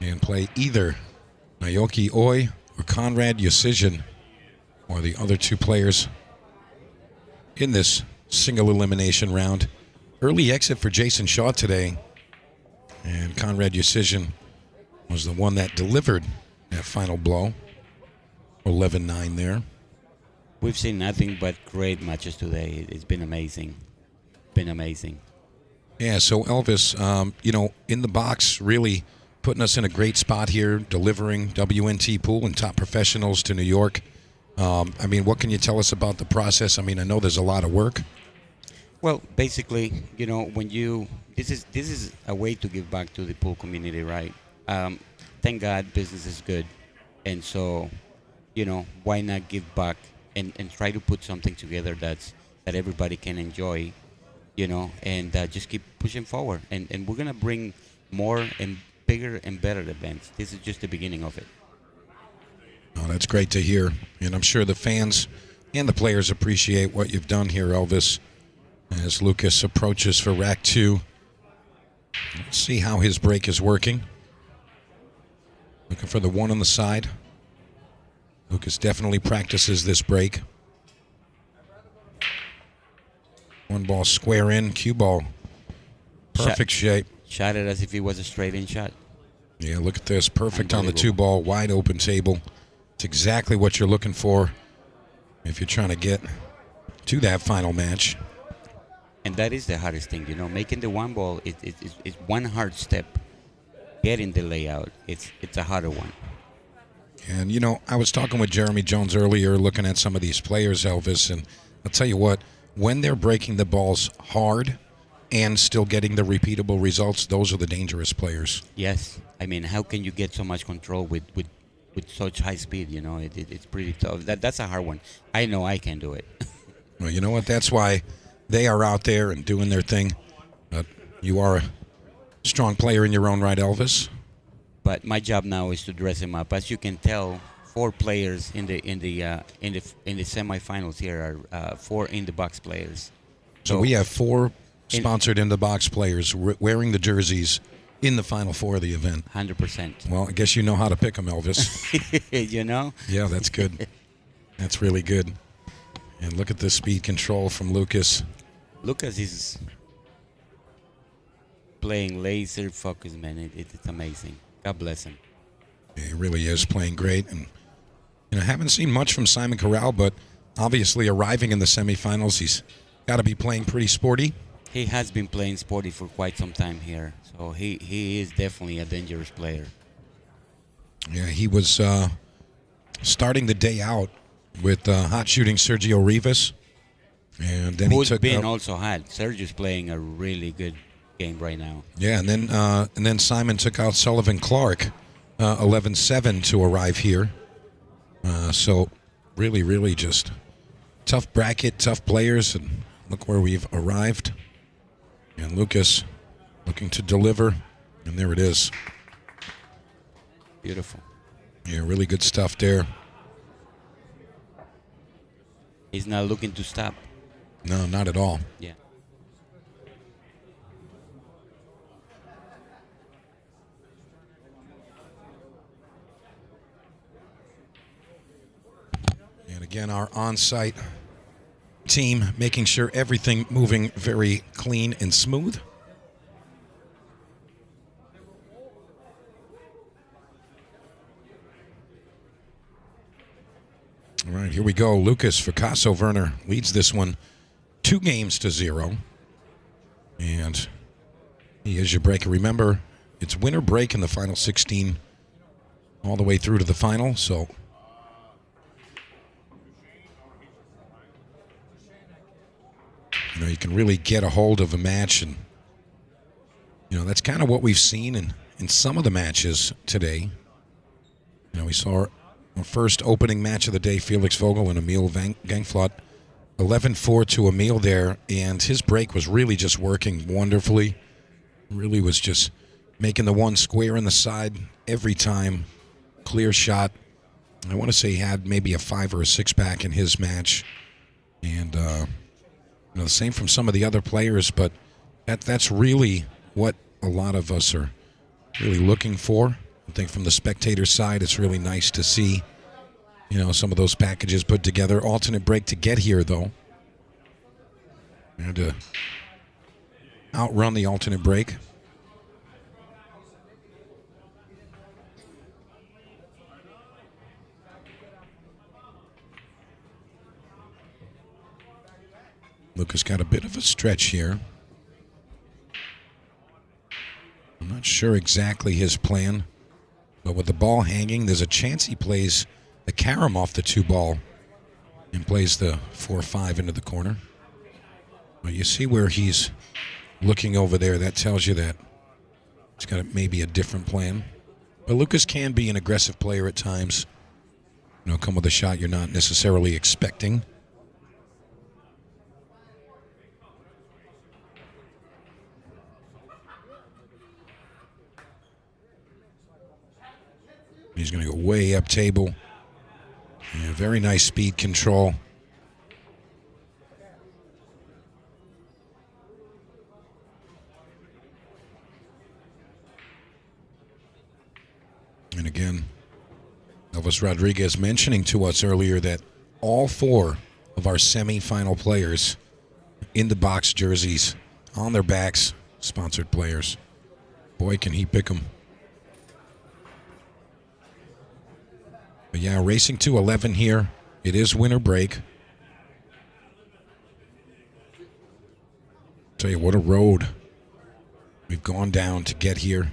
and play either Naoki Oi or Conrad Yusizhin, or the other two players in this single elimination round. Early exit for Jason Shaw today, and Conrad Yusizhin was the one that delivered that final blow. 11-9 there. We've seen nothing but great matches today. It's been amazing. Been amazing. Yeah, so Elvis, in the box, really putting us in a great spot here, delivering WNT pool and top professionals to New York. I mean, what can you tell us about the process? I mean, I know there's a lot of work. Well, basically, this is a way to give back to the pool community, right? Thank God business is good, and so, why not give back and try to put something together that everybody can enjoy, and just keep pushing forward. And we're gonna bring more and bigger and better events. This is just the beginning of it. Oh, that's great to hear. And I'm sure the fans and the players appreciate what you've done here, Elvis, as Lucas approaches for rack 2. Let's see how his break is working. Looking for the one on the side. Lucas definitely practices this break. One ball square in, cue ball. Perfect shape. Shot it as if it was a straight-in shot. Yeah, look at this. Perfect on the 2-ball, wide open table. It's exactly what you're looking for if you're trying to get to that final match. And that is the hardest thing, Making the 1 ball is one hard step. Getting the layout, it's a harder one. And, I was talking with Jeremy Jones earlier, looking at some of these players, Elvis, and I'll tell you what, when they're breaking the balls hard and still getting the repeatable results, those are the dangerous players. Yes. I mean, how can you get so much control with such high speed, It's pretty tough. That's a hard one. I know I can do it. Well, you know what? That's why they are out there and doing their thing. But you are a strong player in your own right, Elvis. But my job now is to dress him up. As you can tell 4 players in the semifinals here are 4 in the box players. So we have 4 sponsored in the box players wearing the jerseys in the final 4 of the event. 100%. Well, I guess you know how to pick them, Elvis. You know? Yeah, that's good. That's really good. And look at the speed control from Lucas. Lucas is playing laser focus, man. It's amazing. God bless him. Yeah, he really is playing great. And haven't seen much from Simon Corral, but obviously arriving in the semifinals, he's got to be playing pretty sporty. He has been playing sporty for quite some time here, so he is definitely a dangerous player. Yeah, he was starting the day out with hot shooting Sergio Rivas, and then Who's he took been also hot. Sergio's playing a really good game right now. Yeah, and then Simon took out Sullivan Clark, 11-7 to arrive here. So really just tough bracket, tough players, and look where we've arrived. And Lucas looking to deliver, and there it is. Beautiful. Yeah, really good stuff there. He's not looking to stop. No, not at all. Yeah. And again, our on-site team making sure everything moving very clean and smooth. All right, here we go. Lucas Ficasso Werner leads this one 2-0. And he is your breaker. Remember, it's winner break in the final 16 all the way through to the final, so you can really get a hold of a match, and that's kind of what we've seen in some of the matches today. We saw our first opening match of the day, Felix Vogel and Emil Gangflot, 11-4 to Emil there, and his break was really just working wonderfully. Really was just making the one square in the side every time, clear shot. I want to say he had maybe a 5 or a 6 pack in his match, and the same from some of the other players, but that's really what a lot of us are really looking for. I think from the spectator side, it's really nice to see, some of those packages put together. Alternate break to get here, though. We had to outrun the alternate break. Lucas got a bit of a stretch here. I'm not sure exactly his plan, but with the ball hanging, there's a chance he plays the carom off the 2-ball and plays the 4-5 into the corner. But you see where he's looking over there. That tells you that he's got maybe a different plan. But Lucas can be an aggressive player at times. Come with a shot you're not necessarily expecting. He's going to go way up table. Yeah, very nice speed control. And again, Elvis Rodriguez mentioning to us earlier that all 4 of our semifinal players in the box jerseys on their backs, sponsored players. Boy, can he pick them. But yeah, racing to 11 here. It is winter break. Tell you what a road we've gone down to get here.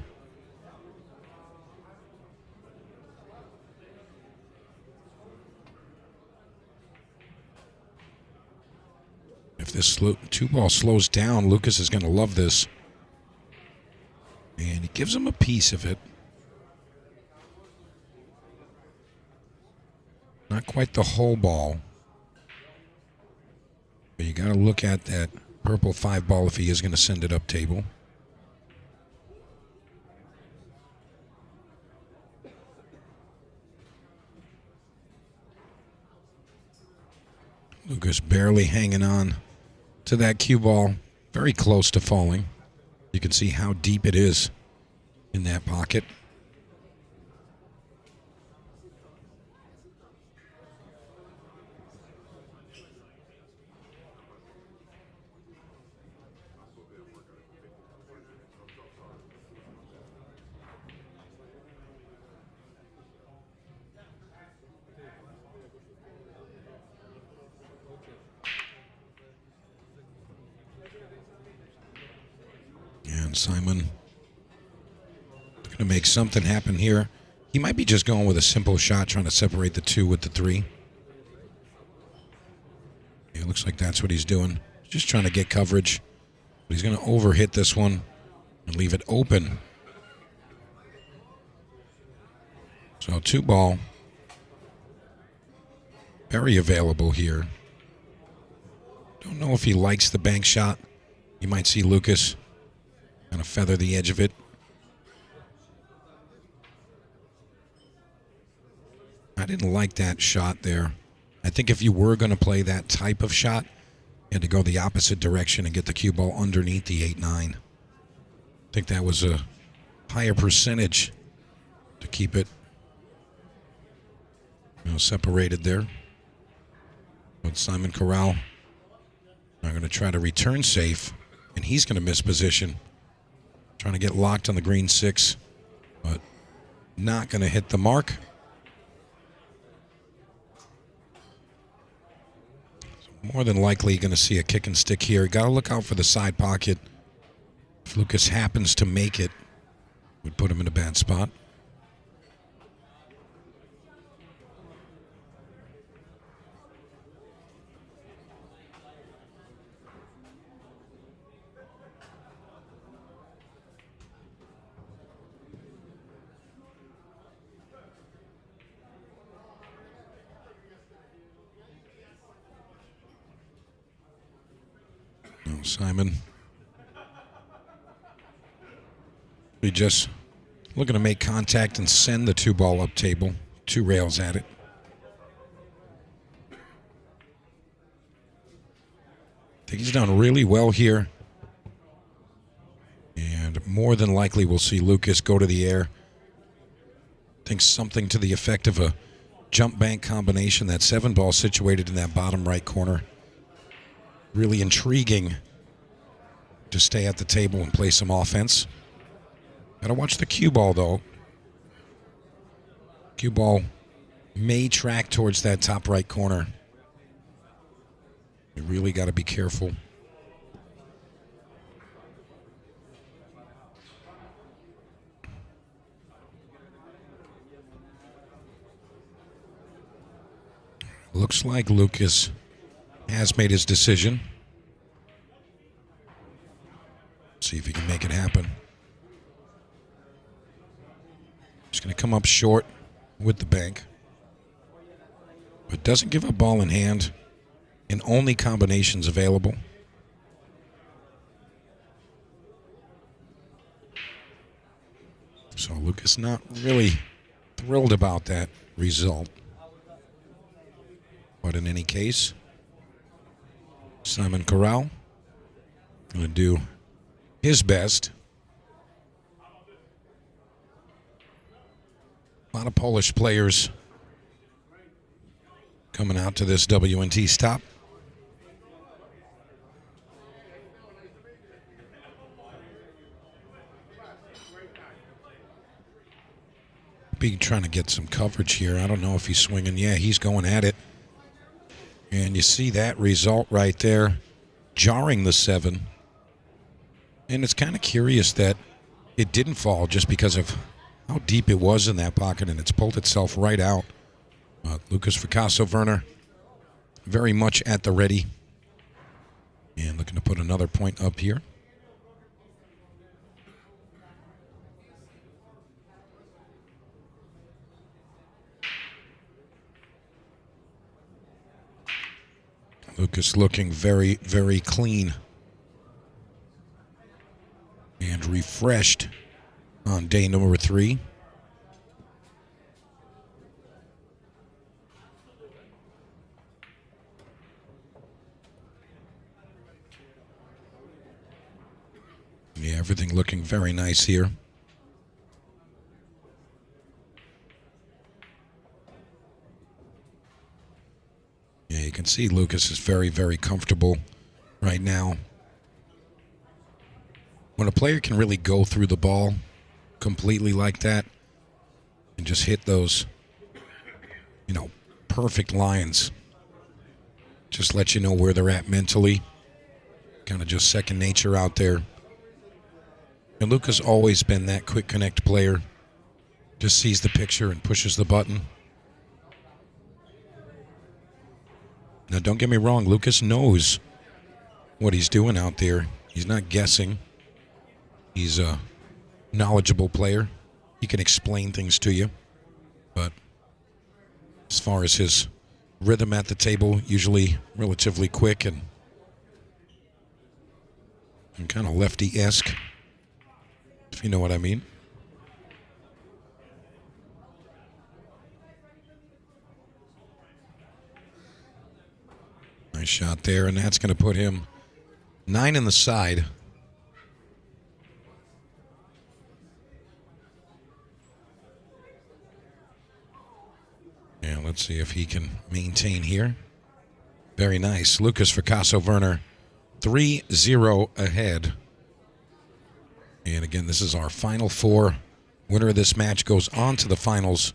If this 2-ball slows down, Lucas is going to love this. And he gives him a piece of it. Not quite the whole ball. But you got to look at that purple 5-ball if he is going to send it up table. Lucas barely hanging on to that cue ball, very close to falling. You can see how deep it is in that pocket. And Simon going to make something happen here. He might be just going with a simple shot, trying to separate the 2 with the 3. It looks like that's what he's doing. Just trying to get coverage. But he's going to overhit this one and leave it open. So 2 ball. Very available here. Don't know if he likes the bank shot. You might see Lucas kind of feather the edge of it. I didn't like that shot there. I think if you were going to play that type of shot, you had to go the opposite direction and get the cue ball underneath the 8-9. I think that was a higher percentage to keep it, separated there. But Simon Corral are going to try to return safe, and he's going to miss position. Trying to get locked on the green 6, but not going to hit the mark. So more than likely going to see a kick and stick here. Got to look out for the side pocket. If Lucas happens to make it, would put him in a bad spot. Simon. We just looking to make contact and send the 2 ball up table. 2 rails at it. I think he's done really well here. And more than likely we'll see Lucas go to the air. I think something to the effect of a jump bank combination. That 7 ball situated in that bottom right corner. Really intriguing to stay at the table and play some offense. Got to watch the cue ball, though. Cue ball may track towards that top right corner. You really got to be careful. Looks like Lucas has made his decision. See if he can make it happen. Just going to come up short with the bank. But doesn't give a ball in hand. And only combinations available. So Lucas not really thrilled about that result. But in any case, Simon Corral going to do his best. A lot of Polish players coming out to this WNT stop. Be trying to get some coverage here. I don't know if he's swinging. Yeah, he's going at it. And you see that result right there, jarring the 7. And it's kind of curious that it didn't fall just because of how deep it was in that pocket, and it's pulled itself right out. Lucas Picasso-Werner very much at the ready. And looking to put another point up here. Lucas looking very, very clean and refreshed on day number 3. Yeah, everything looking very nice here. Yeah, you can see Lucas is very, very comfortable right now. When a player can really go through the ball completely like that and just hit those, perfect lines, just let you know where they're at mentally. Kind of just second nature out there. And Lucas always been that quick connect player. Just sees the picture and pushes the button. Now, don't get me wrong, Lucas knows what he's doing out there. He's not guessing. He's a knowledgeable player. He can explain things to you. But as far as his rhythm at the table, usually relatively quick and kind of lefty-esque, if you know what I mean. Nice shot there, and that's going to put him 9 in the side. Yeah, let's see if he can maintain here. Very nice. Lucas Fracasso-Werner, 3-0 ahead. And again, this is our Final Four. Winner of this match goes on to the finals.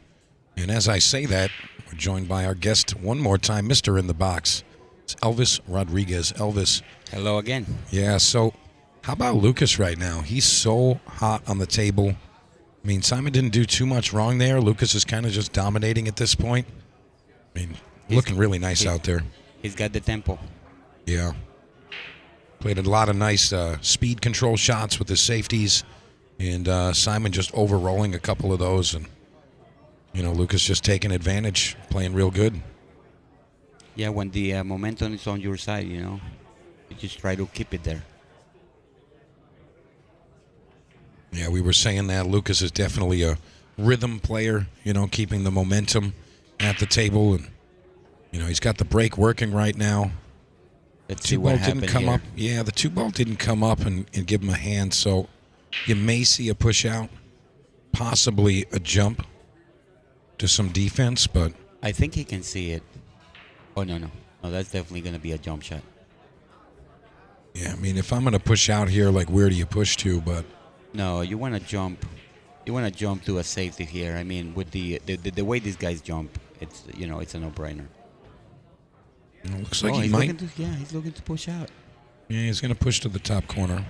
And as I say that, we're joined by our guest one more time, Mr. In the Box. It's Elvis Rodriguez. Elvis. Hello again. Yeah, so how about Lucas right now? He's so hot on the table. I mean, Simon didn't do too much wrong there. Lucas is kind of just dominating at this point. I mean, looking really nice out there. He's got the tempo. Yeah. Played a lot of nice speed control shots with his safeties. And Simon just overrolling a couple of those. And, Lucas just taking advantage, playing real good. Yeah, when the momentum is on your side, you just try to keep it there. Yeah, we were saying that Lucas is definitely a rhythm player, keeping the momentum at the table. And, he's got the break working right now. Let's see what happened didn't come here. up. Yeah, the 2-ball didn't come up and give him a hand. So you may see a push out, possibly a jump to some defense. But I think he can see it. Oh, no. No, that's definitely going to be a jump shot. yeah, I mean, if I'm going to push out here, like, where do you push to? But No, you want to jump. You want to jump to a safety here. I mean, with the way these guys jump, it's it's a no-brainer. it looks like he he's might. he's looking to push out. Yeah, he's going to push to the top corner.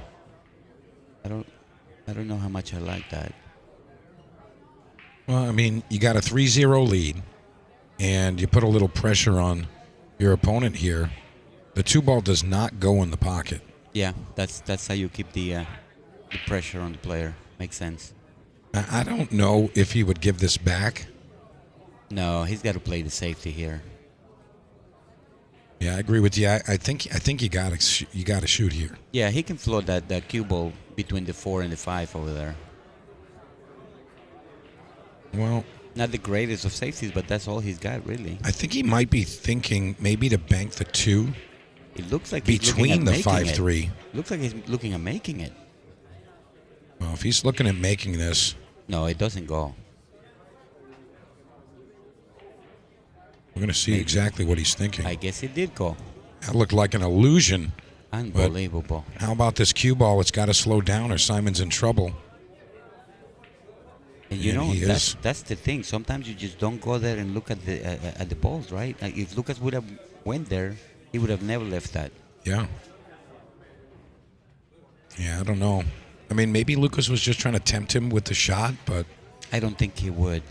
I don't know how much I like that. Well, I mean, you got a 3-0 lead, and you put a little pressure on your opponent here. The 2-ball does not go in the pocket. Yeah, that's how you keep the pressure on the player. Makes sense. I don't know if he would give this back. No, he's got to play the safety here. Yeah, I agree with you. I think you got to shoot here. Yeah, he can float that cue ball between the 4 and the 5 over there. Well, Not the greatest of safeties, but that's all he's got, really. I think he might be thinking maybe to bank the 2 It looks like he's between the looking at making 5-3. it. Looks like he's looking at making it. Well, if he's looking at making this, No, it doesn't go. we're going to see exactly what he's thinking. I guess it did go. That looked like an illusion. Unbelievable. How about this cue ball? It's got to slow down or Simon's in trouble. And you And know, he is. that's the thing. Sometimes you just don't go there and look at the balls, right? Like if Lucas would have went there, he would have never left that. Yeah. Yeah, I don't know. I mean, maybe Lucas was just trying to tempt him with the shot, but I don't think he would.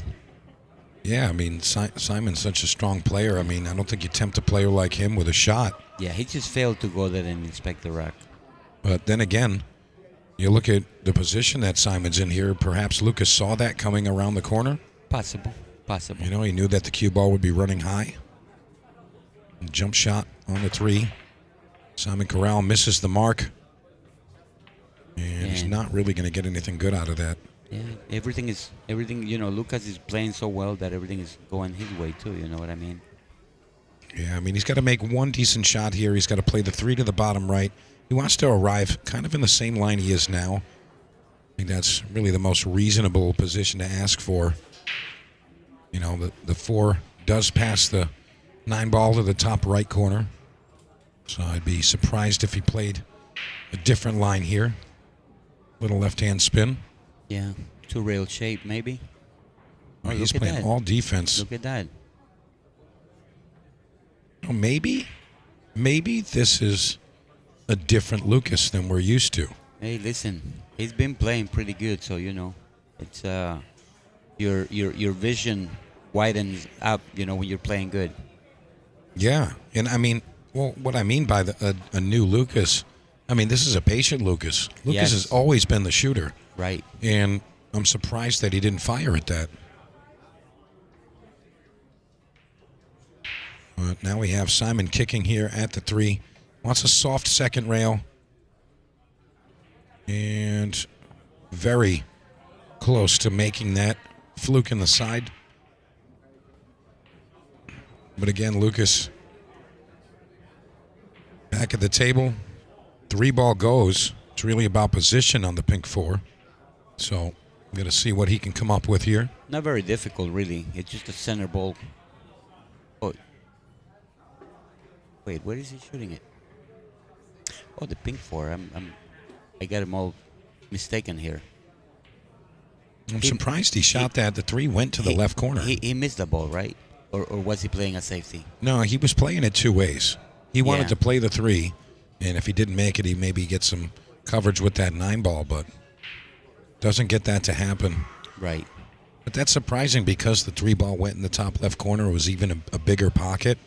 yeah, I mean, Simon's such a strong player. I mean, I don't think you tempt a player like him with a shot. Yeah, he just failed to go there and inspect the rack. But then again, you look at the position that Simon's in here. Perhaps Lucas saw that coming around the corner. Possible. You know, he knew that the cue ball would be running high. Jump shot on the 3. Simon Corral misses the mark. And he's not really going to get anything good out of that. Yeah, everything. You know, Lucas is playing so well that everything is going his way too. You know what I mean? Yeah, I mean, he's got to make one decent shot here. He's got to play the 3 to the bottom right, he wants to arrive kind of in the same line he is now. I think that's really the most reasonable position to ask for. You know, the 4 does pass the 9 ball to the top right corner. So I'd be surprised if he played a different line here. Little left-hand spin. Yeah, 2-rail shape maybe. Oh, he's look at playing that. all defense. Look at that. Oh, maybe this is a different Lucas than we're used to. Hey, listen, he's been playing pretty good, so it's your vision widens up, when you're playing good. Yeah, and I mean, well, what I mean by a new Lucas, I mean this is a patient Lucas. Lucas Yes. has always been the shooter, Right. and I'm surprised that he didn't fire at that. But now we have Simon kicking here at the 3. Wants a soft second rail. And very close to making that. Fluke in the side. But again, Lucas back at the table. 3 ball goes. It's really about position on the pink 4. So I'm going to see what he can come up with here. Not very difficult, really. It's just a center ball. Oh. Wait, where is he shooting it? Oh, the pink 4. I got him all mistaken here. I'm surprised he shot that. The 3 went to the left corner. He missed the ball, right? Or was he playing a safety? No, he was playing it 2 ways. He wanted Yeah. to play the 3, and if he didn't make it, he maybe get some coverage with that 9 ball, but doesn't get that to happen. Right. But that's surprising because the 3 ball went in the top left corner. It was even a bigger pocket.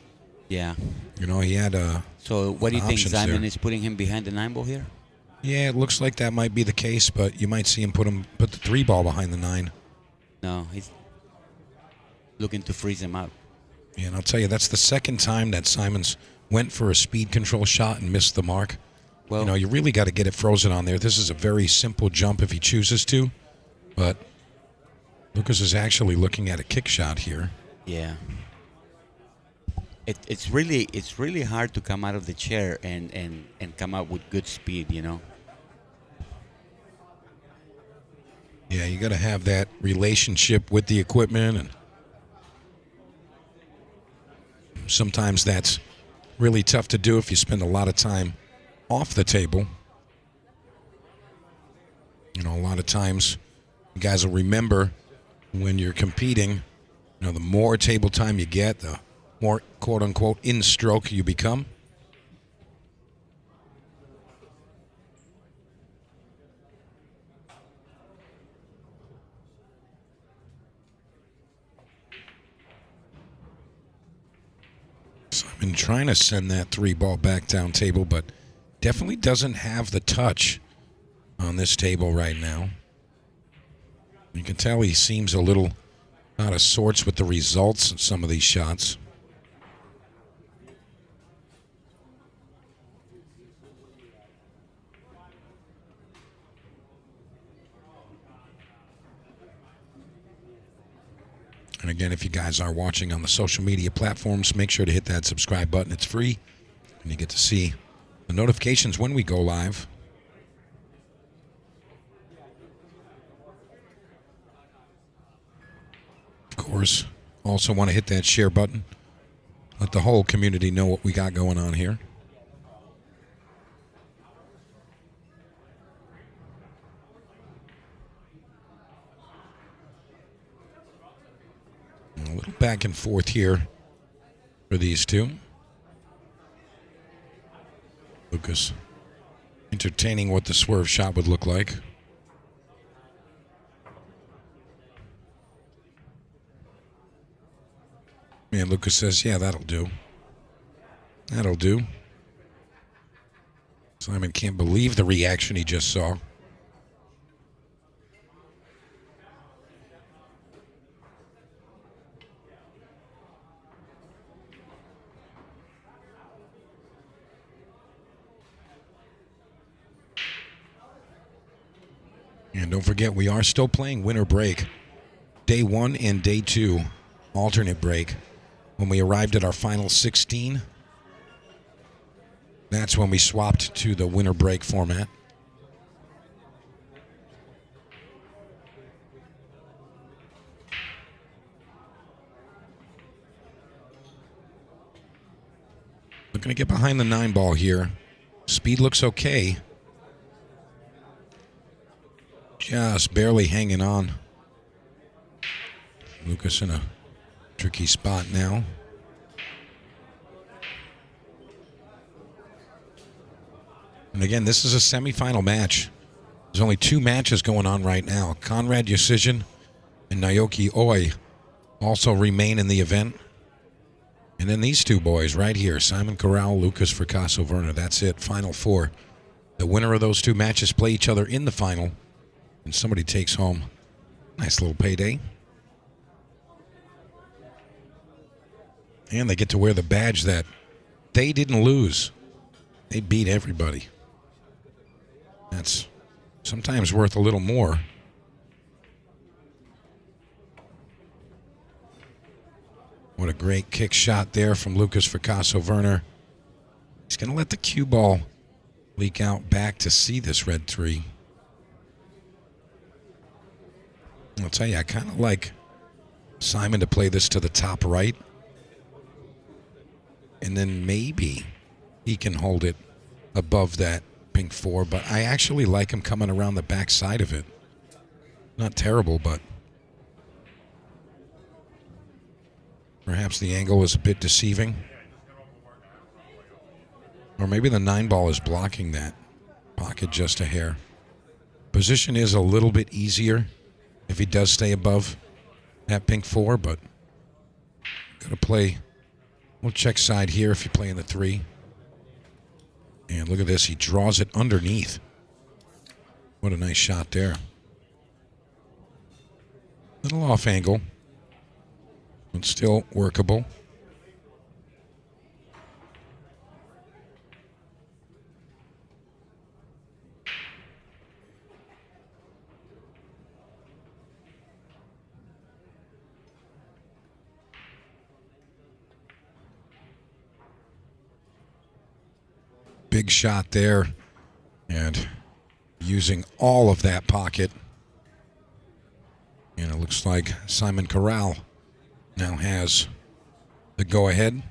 Yeah. He had So what do you think, options Simon there. is putting him behind the 9 ball here? Yeah, it looks like that might be the case, but you might see him put the 3 ball behind the 9. No, he's looking to freeze him up. Yeah, and I'll tell you, that's the second time that Simons went for a speed control shot and missed the mark. Well, You really got to get it frozen on there. This is a very simple jump if he chooses to, but Lucas is actually looking at a kick shot here. yeah. It's really hard to come out of the chair and come out with good speed, Yeah, you got to have that relationship with the equipment, and sometimes that's really tough to do if you spend a lot of time off the table. A lot of times you guys will remember when you're competing, the more table time you get, the more quote-unquote in stroke you become. So I've been trying to send that 3 ball back down table, but definitely doesn't have the touch on this table right now. You can tell he seems a little out of sorts with the results of some of these shots. And again, if you guys are watching on the social media platforms, make sure to hit that subscribe button. It's free, and you get to see the notifications when we go live. Of course, also want to hit that share button. Let the whole community know what we got going on here. A little back and forth here for these two. Lucas entertaining what the swerve shot would look like. And Lucas says, yeah, that'll do. That'll do. Simon can't believe the reaction he just saw. And don't forget, we are still playing winter break. Day 1 and day 2, alternate break. When we arrived at our final 16, That's when we swapped to the winner break format. Looking to get behind the 9-ball here. Speed looks okay. Just barely hanging on. Lucas in a tricky spot now. And again, this is a semifinal match. There's only 2 matches going on right now. Conrad Decision and Naoki Oi also remain in the event. And then these 2 boys right here, Simon Corral, Lucas Fracasso-Werner. That's it, final 4. The winner of those 2 matches play each other in the final. And somebody takes home a nice little payday. And they get to wear the badge that they didn't lose. They beat everybody. That's sometimes worth a little more. What a great kick shot there from Lucas Fracasso-Werner. He's going to let the cue ball leak out back to see this red 3. I'll tell you, I kind of like Simon to play this to the top right. And then maybe he can hold it above that pink 4. But I actually like him coming around the back side of it. Not terrible, but perhaps the angle is a bit deceiving. Or maybe the 9-ball is blocking that pocket just a hair. Position is a little bit easier if he does stay above that pink 4, but got to play. We'll check side here if you play in the 3. And look at this. He draws it underneath. What a nice shot there. Little off angle, but still workable. Big shot there, and using all of that pocket. And it looks like Simon Corral now has the go-ahead.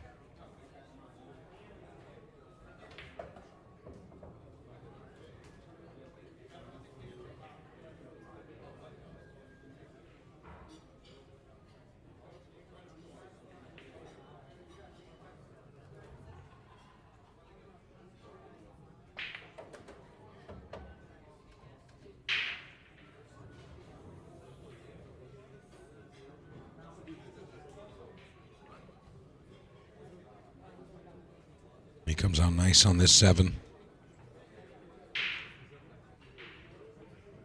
He comes out nice on this 7.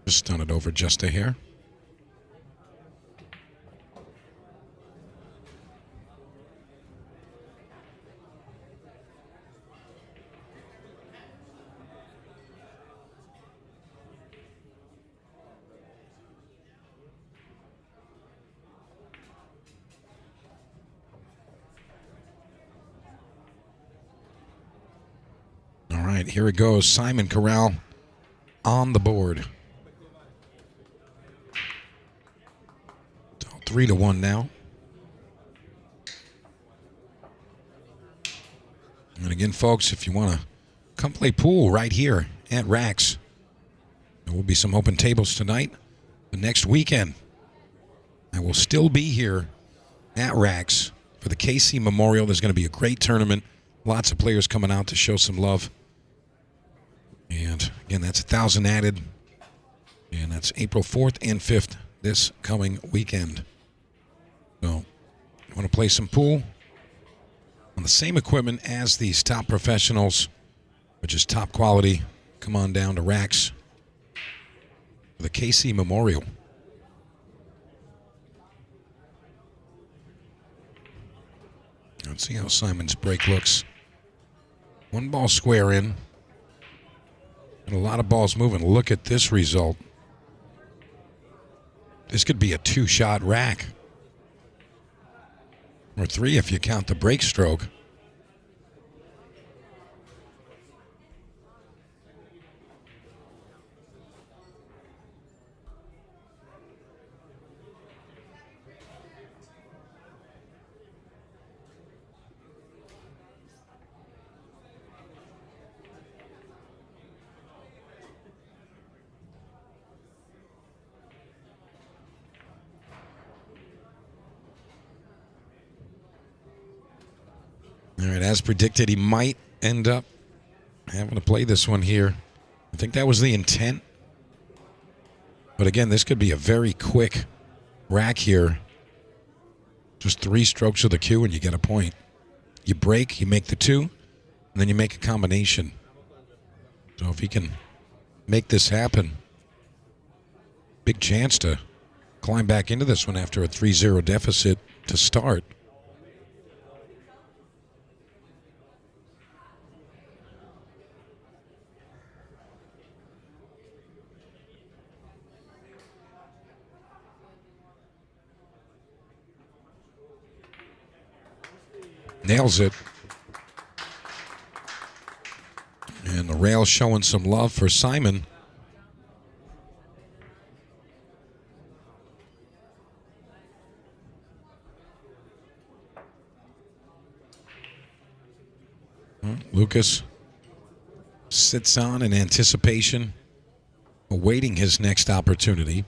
Just done it over just a hair. All right, here it goes. Simon Corral on the board. 3-1 now. And again, folks, if you want to come play pool right here at Raxx, there will be some open tables tonight. The next weekend, I will still be here at Raxx for the KC Memorial. There's going to be a great tournament. Lots of players coming out to show some love. And again, that's 1,000 added. And that's April 4th and 5th this coming weekend. So, you want to play some pool on the same equipment as these top professionals, which is top quality. Come on down to Raxx for the KC Memorial. Let's see how Simon's break looks. 1 ball square in. And a lot of balls moving. Look at this result. This could be a 2-shot rack. Or 3 if you count the break stroke. All right, as predicted, he might end up having to play this one here. I think that was the intent. But again, this could be a very quick rack here. Just 3 strokes of the cue and you get a point. You break, you make the 2, and then you make a combination. So if he can make this happen, big chance to climb back into this one after a 3-0 deficit to start. Nails it. And the rail showing some love for Simon. Lucas sits on in anticipation, awaiting his next opportunity.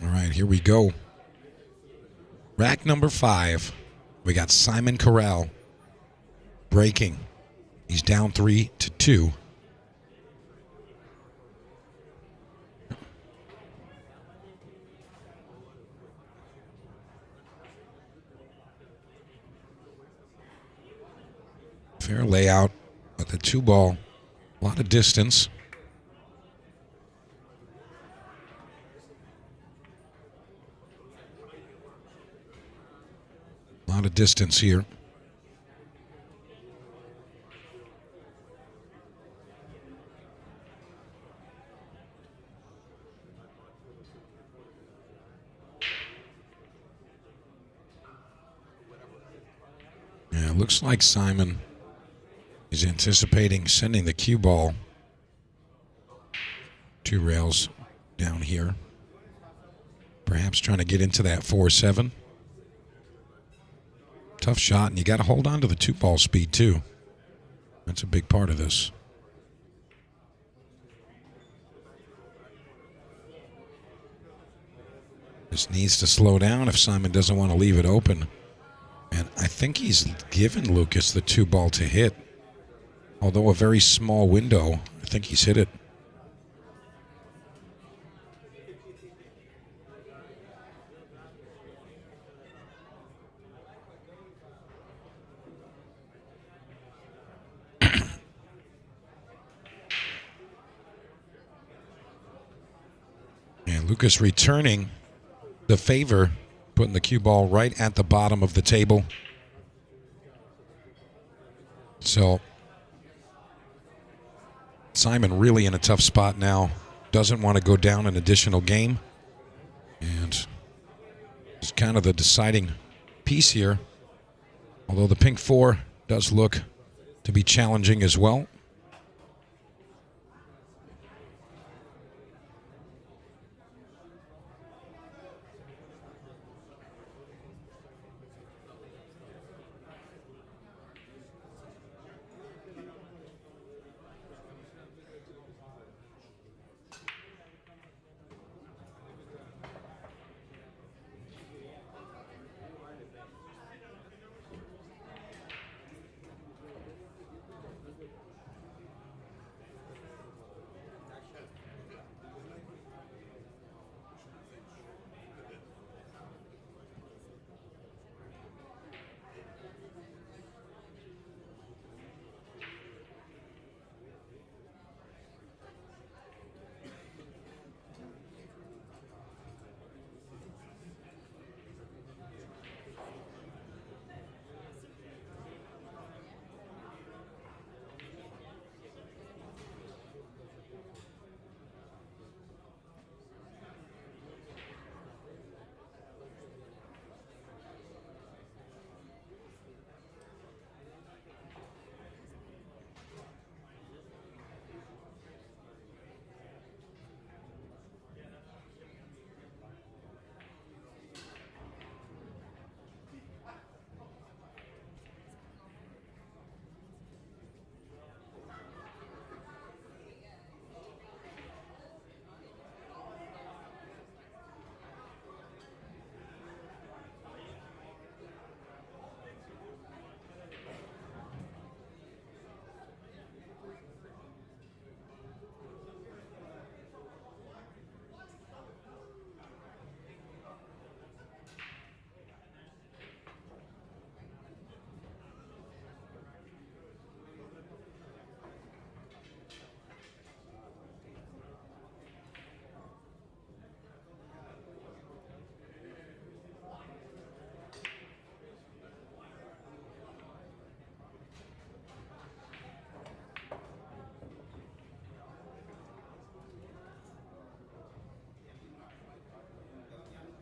All right, here we go. Rack number 5. We got Simon Corral breaking. He's down 3-2. Fair layout, but the 2 ball, a lot of distance. A lot of distance here. Yeah, it looks like Simon is anticipating sending the cue ball 2 rails down here. Perhaps trying to get into that 4-7. Tough shot, and you got to hold on to the 2 ball speed too. That's a big part of this. This needs to slow down if Simon doesn't want to leave it open. And I think he's given Lucas the 2 ball to hit. Although a very small window, I think he's hit it. And Lucas returning the favor, putting the cue ball right at the bottom of the table. So Simon really in a tough spot now. Doesn't want to go down an additional game. And it's kind of the deciding piece here. Although the pink 4 does look to be challenging as well.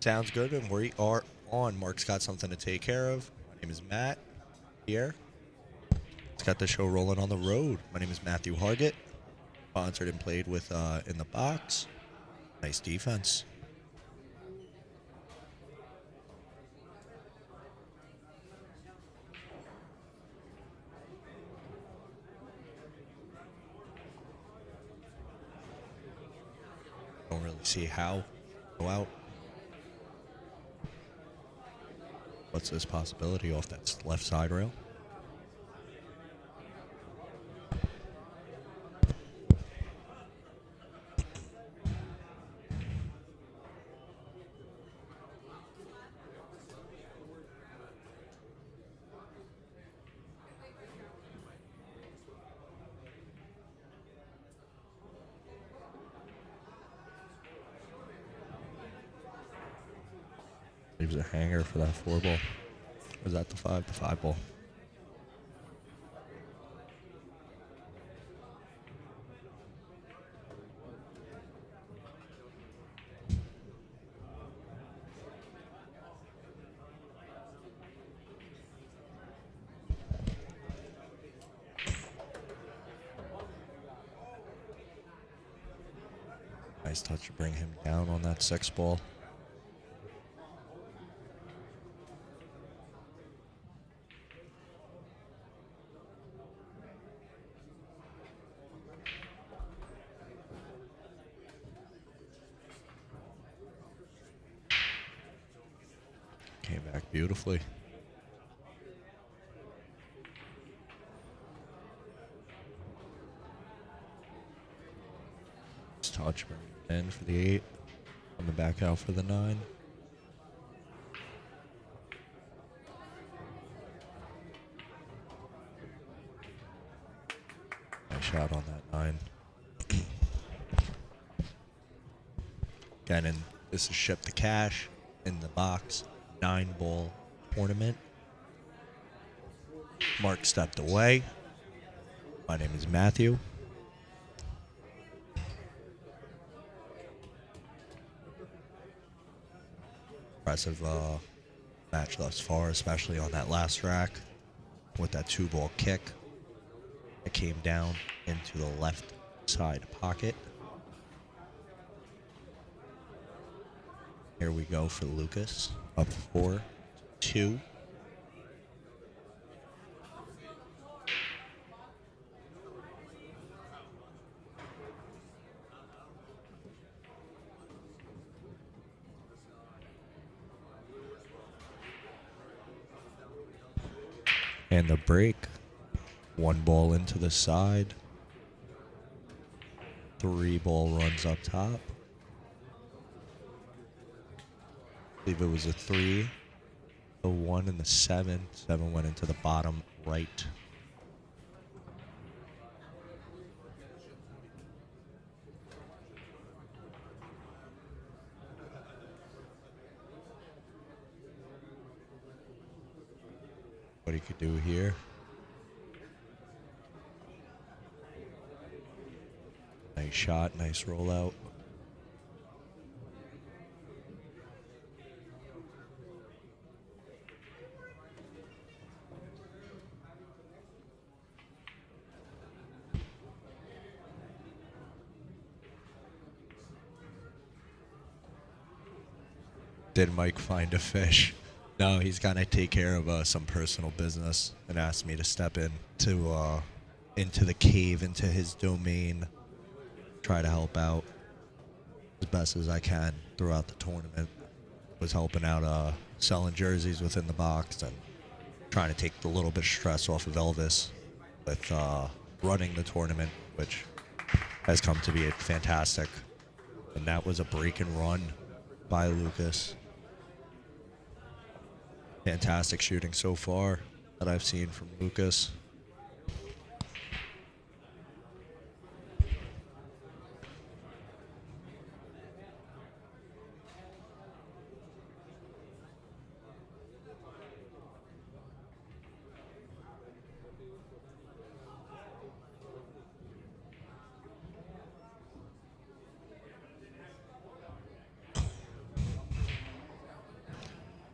Sounds good, and we are on. Mark's got something to take care of. My name is Matt here. Let's got the show rolling on the road. My name is Matthew Hargett. Sponsored and played with In the Box. Nice defense. Don't really see how go out. What's this possibility off that left side rail? Leaves a hanger for that 4 ball. Or is that the 5? The 5 ball. Nice touch to bring him down on that 6 ball. Came back beautifully. Touch, bring it in for the 8. Coming back out for the 9. Nice shot on that 9. Again, and this is Ship the Cash in the Box 9-ball tournament. Mark stepped away. My name is Matthew. Impressive match thus far, especially on that last rack with that 2-ball kick. It came down into the left side pocket. Here we go for Lucas, up 4-2. And the break. 1 ball into the side. 3 ball runs up top. I believe it was a 3, the 1, and the 7. 7 went into the bottom right. What he could do here. Nice shot, nice rollout. Did Mike find a fish? No, he's got to take care of some personal business and asked me to step in to into the cave, into his domain, try to help out as best as I can throughout the tournament. Was helping out selling jerseys within the box and trying to take the little bit of stress off of Elvis with running the tournament, which has come to be fantastic. And that was a break and run by Lucas. Fantastic shooting so far that I've seen from Lucas.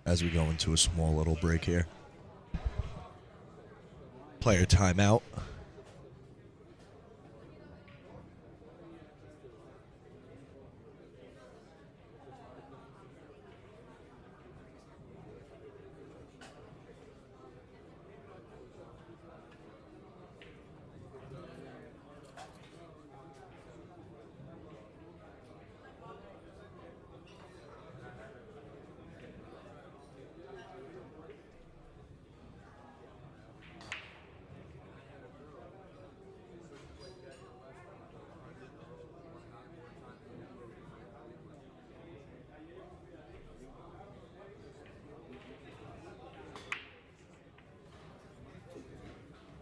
as we go into a small little break here. Player timeout.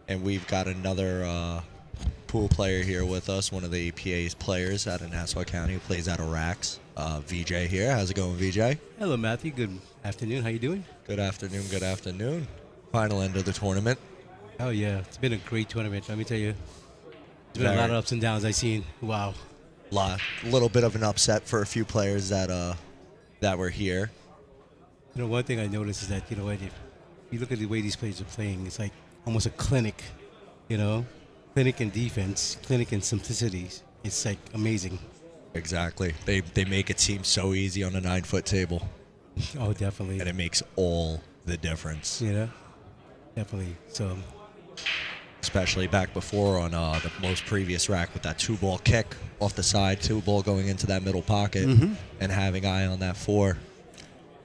And we've got another pool player here with us, one of the APA's players out of Nassau County who plays out of Raxx. VJ here. How's it going, VJ? Hello, Matthew. Good afternoon. How you doing? Good afternoon, good afternoon. Final end of the tournament. Oh, yeah. It's been a great tournament. Let me tell you. There's been a lot of ups and downs I've seen. Wow. A little bit of an upset for a few players that were here. You know, one thing I noticed is that, you know what, if you look at the way these players are playing, it's like almost a clinic, you know? Clinic in defense, clinic in simplicities. It's like amazing. Exactly. They make it seem so easy on a 9-foot table. Oh, definitely. And it makes all the difference. You know? Definitely. So, especially back before on the most previous rack with that 2-ball kick off the side, 2-ball going into that middle pocket, and having eye on that 4.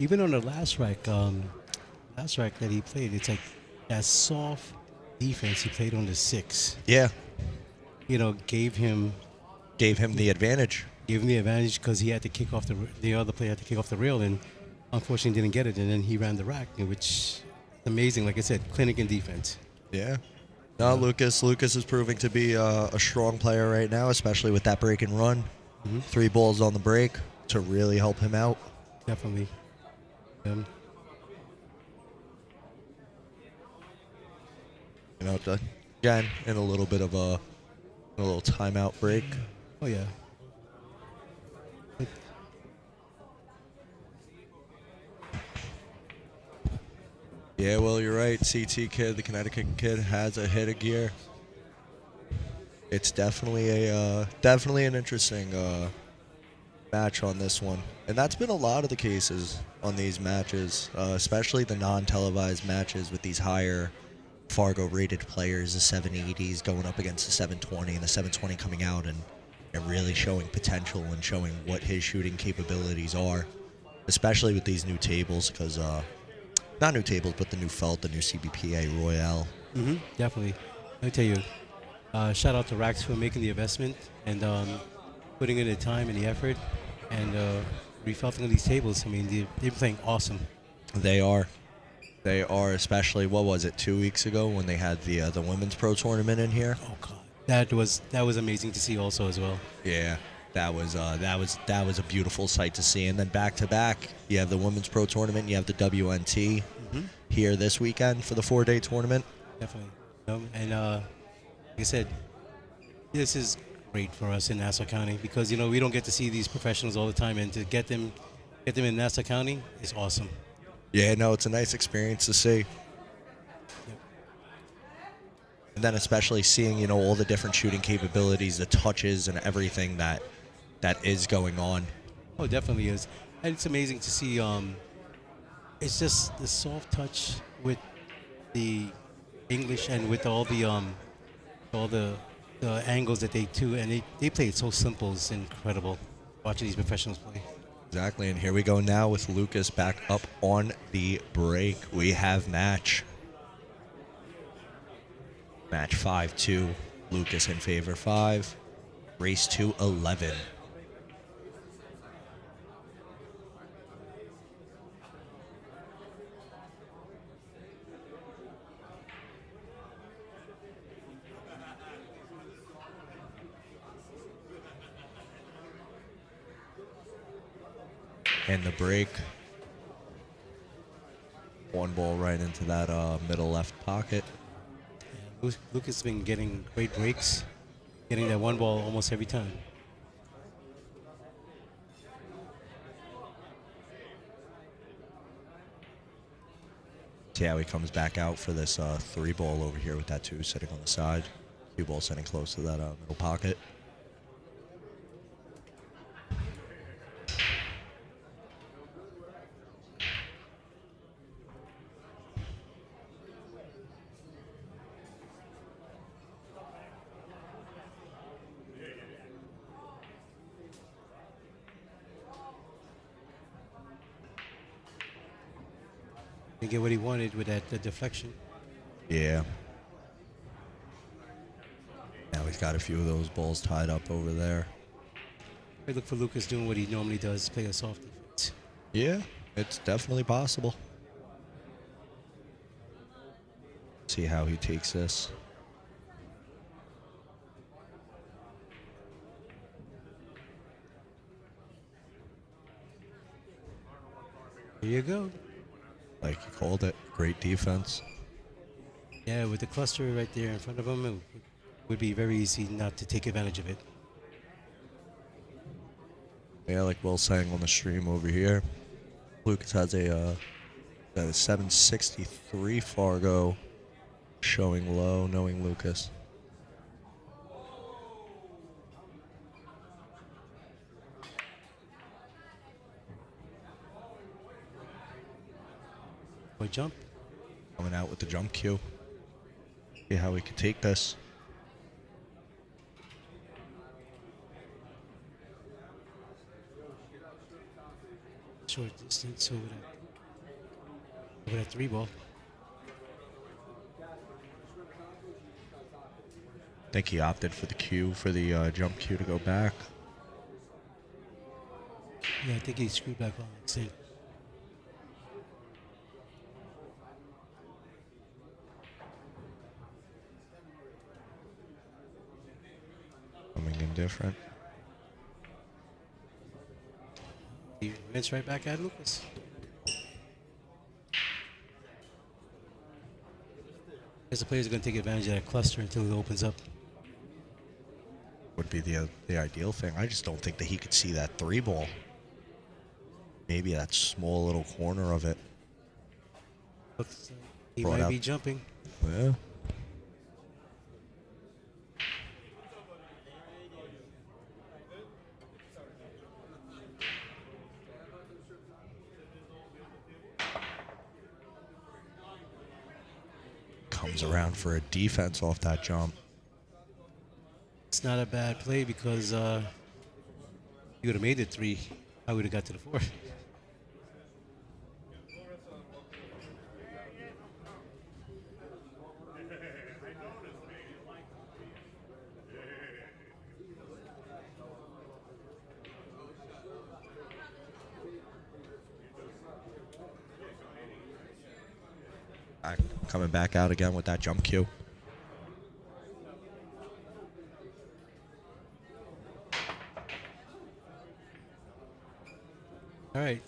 even on the last rack that he played, it's like that soft defense he played on the 6. Yeah. You know, gave him the advantage. Gave him the advantage because he had to kick off the other player had to kick off the rail, and unfortunately didn't get it, and then he ran the rack, which is amazing. Like I said, clinic in defense. Yeah. No, Lucas is proving to be a strong player right now, especially with that break and run. 3 balls on the break to really help him out. Definitely. You know, again, in a little bit of a little timeout break. Oh, yeah. Yeah, well, you're right. CT kid, the Connecticut kid, has a hit of gear. It's definitely an interesting match on this one, and that's been a lot of the cases on these matches, especially the non-televised matches with these higher Fargo-rated players, the 780s going up against the 720, and the 720 coming out and really showing potential and showing what his shooting capabilities are, especially with these new tables, because not new tables, but the new felt, the new CBPA Royale. Definitely. Let me tell you, shout out to Raxx for making the investment and putting in the time and the effort and refelting these tables. I mean, they're playing awesome. They are, especially, what was it, 2 weeks ago when they had the women's pro tournament in here? Oh God, that was amazing to see also as well. Yeah, that was a beautiful sight to see. And then back to back, you have the women's pro tournament, you have the WNT here this weekend for the 4-day tournament. Definitely, and like I said, this is great for us in Nassau County because we don't get to see these professionals all the time, and to get them in Nassau County is awesome. Yeah, no, it's a nice experience to see. And then especially seeing, all the different shooting capabilities, the touches and everything that is going on. Oh, it definitely is. And it's amazing to see, it's just the soft touch with the English and with all the angles that they do, and they play it so simple. It's incredible watching these professionals play. Exactly, and here we go now with Lucas back up on the break. We have match 5-2. Lucas in favor 5. Race to 11. And the break. 1 ball right into that middle left pocket. Lucas has been getting great breaks, getting that 1 ball almost every time. See how he comes back out for this 3-ball over here with that 2 sitting on the side. 2-ball sitting close to that middle pocket. Didn't get what he wanted with that the deflection. Yeah. Now he's got a few of those balls tied up over there. I look for Lucas doing what he normally does, play a soft defense. Yeah, it's definitely possible. See how he takes this. Here you go. Like you called it, great defense. Yeah, with the cluster right there in front of him, it would be very easy not to take advantage of it. Yeah, like Will saying on the stream over here, Lucas has a 763 Fargo showing low, knowing Lucas. Boy, jump. Coming out with the jump cue. See how we could take this. Short distance over that 3-ball. I think he opted for the cue, for the jump cue to go back. Yeah, I think he screwed back on. See. Coming in different. He went right back at Lucas. As the players are going to take advantage of that cluster until it opens up. Would be the ideal thing. I just don't think that he could see that 3-ball. Maybe that small little corner of it. Looks like he Brought might out. be jumping. Yeah. Comes around for a defense off that jump. It's not a bad play because you would have made it 3. I would have got to the 4. Coming back out again with that jump cue. All right.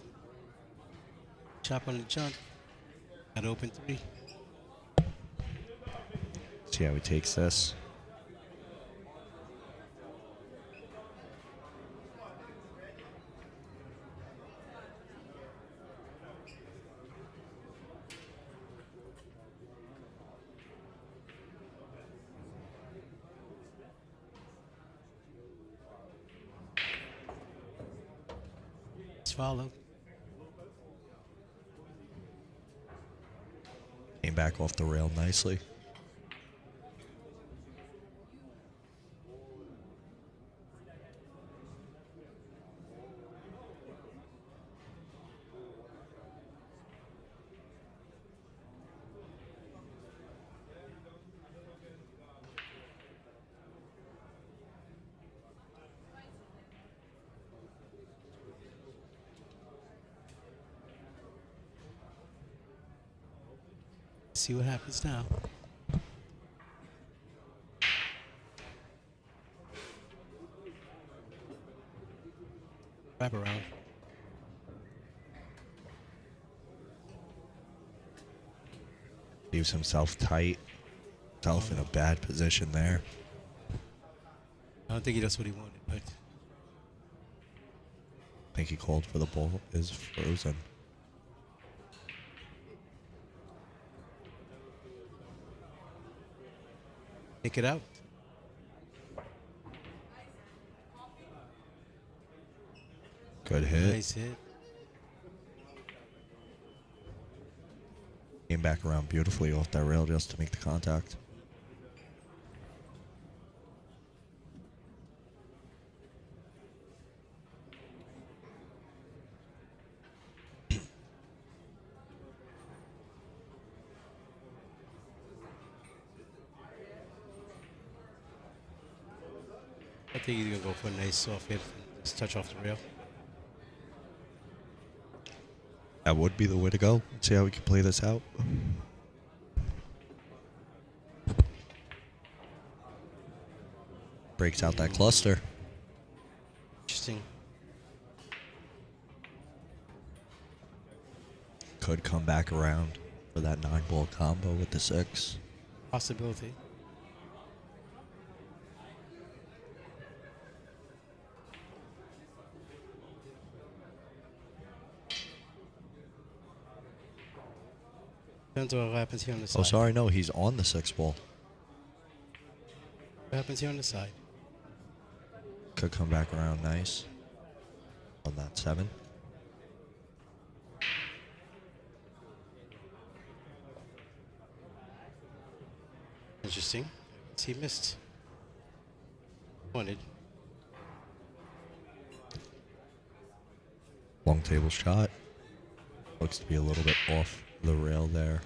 Chop on the jump. Got to open 3. See how he takes this. Follow. Came back off the rail nicely. See what happens now. Wrap around. Leaves himself tight. Himself in a bad position there. I don't think that's what he wanted, but I think he called for the ball is frozen. Take it out. Good hit. Nice hit. Came back around beautifully off that rail just to make the contact. I think he's gonna go for a nice soft hit and just touch off the rail. That would be the way to go. Let's see how we can play this out. Breaks out that cluster. Interesting. Could come back around for that 9-ball combo with the 6. Possibility. Depends on what happens here on the side. Oh, sorry, no, he's on the 6-ball. What happens here on the side? Could come back around nice on that 7. Interesting. He missed. Wanted. Long table shot. Looks to be a little bit off the rail there.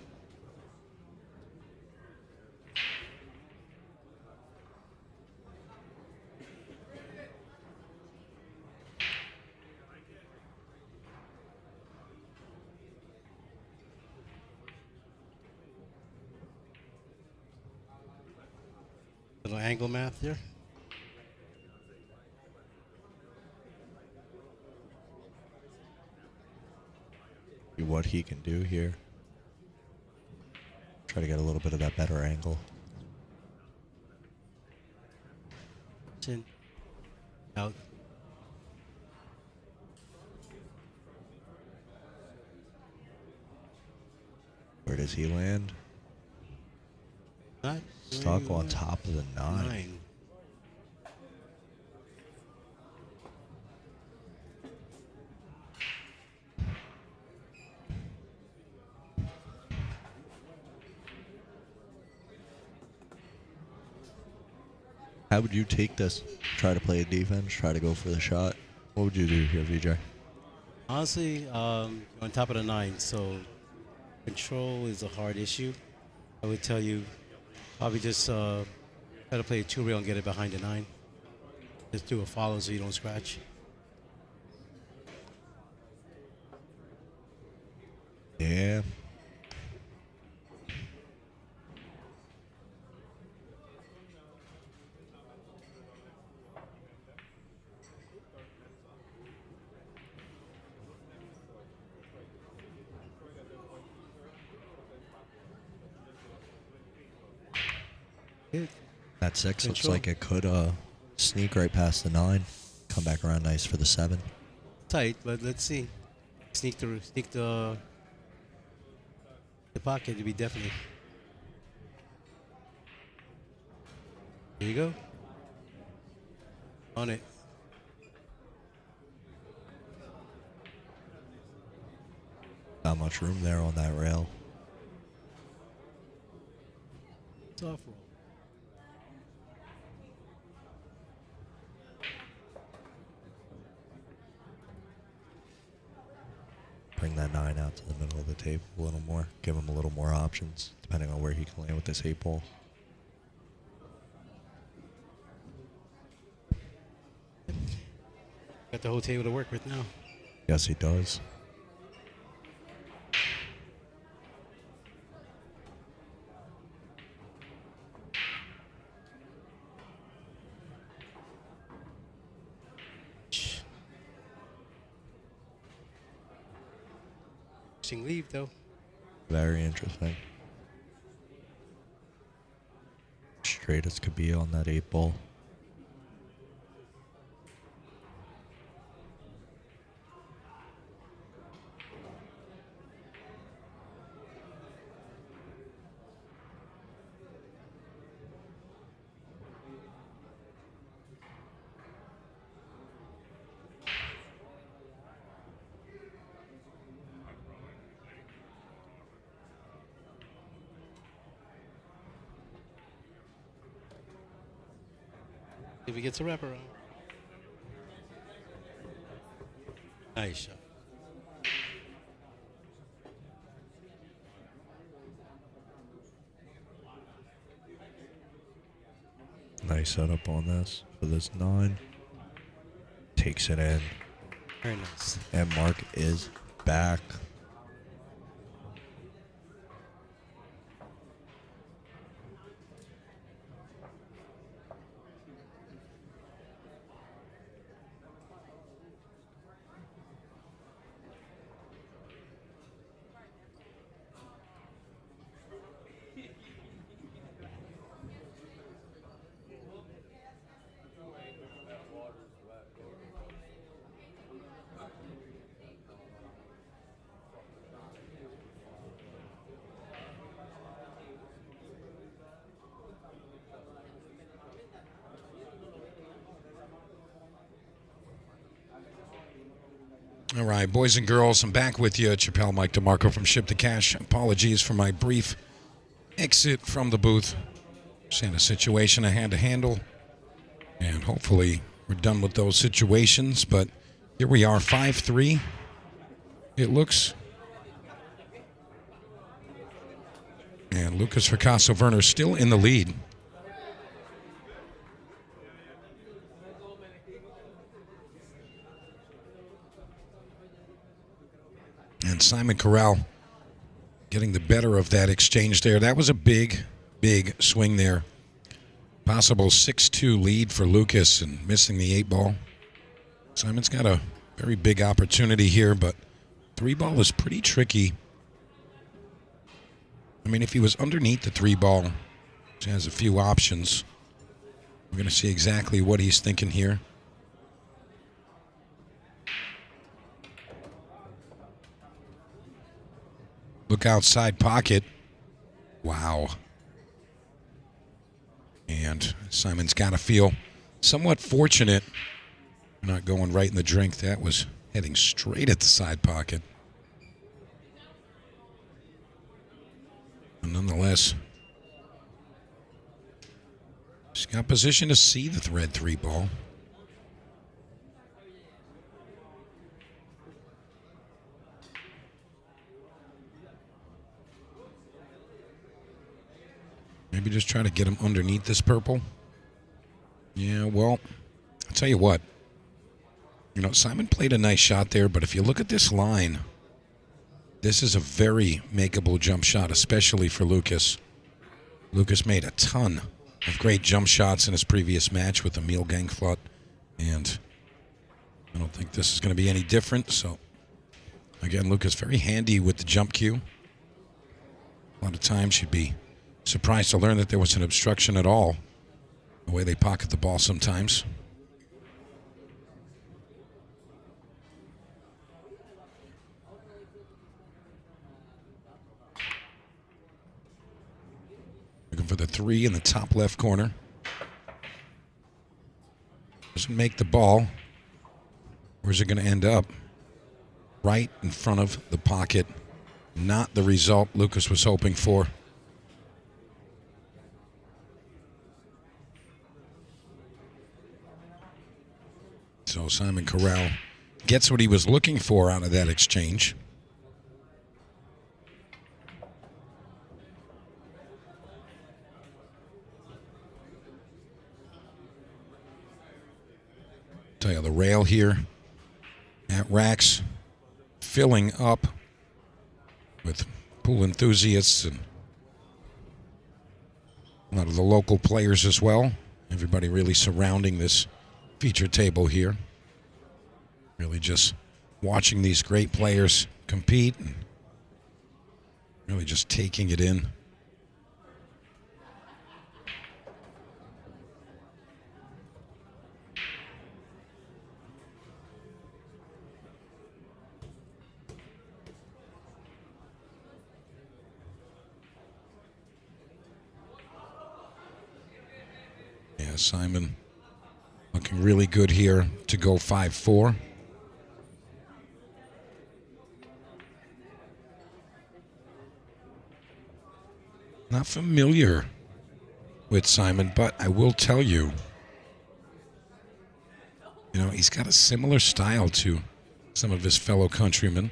Little angle math there. See what he can do here. Try to get a little bit of that better angle. Chin. Out. Where does he land? Not Stuck really on top of the 9. 9. How would you take this? Try to play a defense? Try to go for the shot? What would you do here, VJ? Honestly, on top of the 9, so control is a hard issue. I would tell you probably just try to play a 2-rail and get it behind the 9. Just do a follow so you don't scratch. Yeah. Good. That 6 looks Control. like it could sneak right past the 9. Come back around nice for the 7. Tight, but let's see. Sneak the pocket to be definitely. There you go. On it. Not much room there on that rail. Soft roll. Bring that 9 out to the middle of the table a little more. Give him a little more options, depending on where he can land with this 8-ball. Got the whole table to work with now. Yes, he does. Interesting leave though. Very interesting. Straight as could be on that 8-ball. If he gets a wraparound. Nice shot. Nice setup on this for this 9. Takes it in. Very nice. And Mark is back. All right, boys and girls, I'm back with you. Chappelle Mike DeMarco from Ship to Cash. Apologies for my brief exit from the booth. Just had a situation I had to handle, and hopefully we're done with those situations. But here we are, 5-3. It looks. And Lucas Picasso-Werner still in the lead. And Simon Corral getting the better of that exchange there. That was a big, big swing there. Possible 6-2 lead for Lucas and missing the 8-ball. Simon's got a very big opportunity here, but 3-ball is pretty tricky. I mean, if he was underneath the 3-ball, he has a few options. We're going to see exactly what he's thinking here. Look outside pocket. Wow. And Simon's got to feel somewhat fortunate not going right in the drink. That was heading straight at the side pocket. And nonetheless, he's got position to see the red 3-ball. Maybe just try to get him underneath this purple. Yeah, well, I'll tell you what. You know, Simon played a nice shot there, but if you look at this line, this is a very makeable jump shot, especially for Lucas. Lucas made a ton of great jump shots in his previous match with Emil Gangflot, and I don't think this is going to be any different. So, again, Lucas very handy with the jump cue. A lot of times you'd be surprised to learn that there was an obstruction at all, the way they pocket the ball sometimes. Looking for the 3 in the top left corner. Doesn't make the ball. Where's it going to end up? Right in front of the pocket. Not the result Lucas was hoping for. So Simon Corral gets what he was looking for out of that exchange. Tell you, the rail here at Raxx filling up with pool enthusiasts and a lot of the local players as well. Everybody really surrounding this feature table here. Really just watching these great players compete and really just taking it in. Yeah, Simon looking really good here to go 5-4. Not familiar with Simon, but I will tell you, You know, he's got a similar style to some of his fellow countrymen.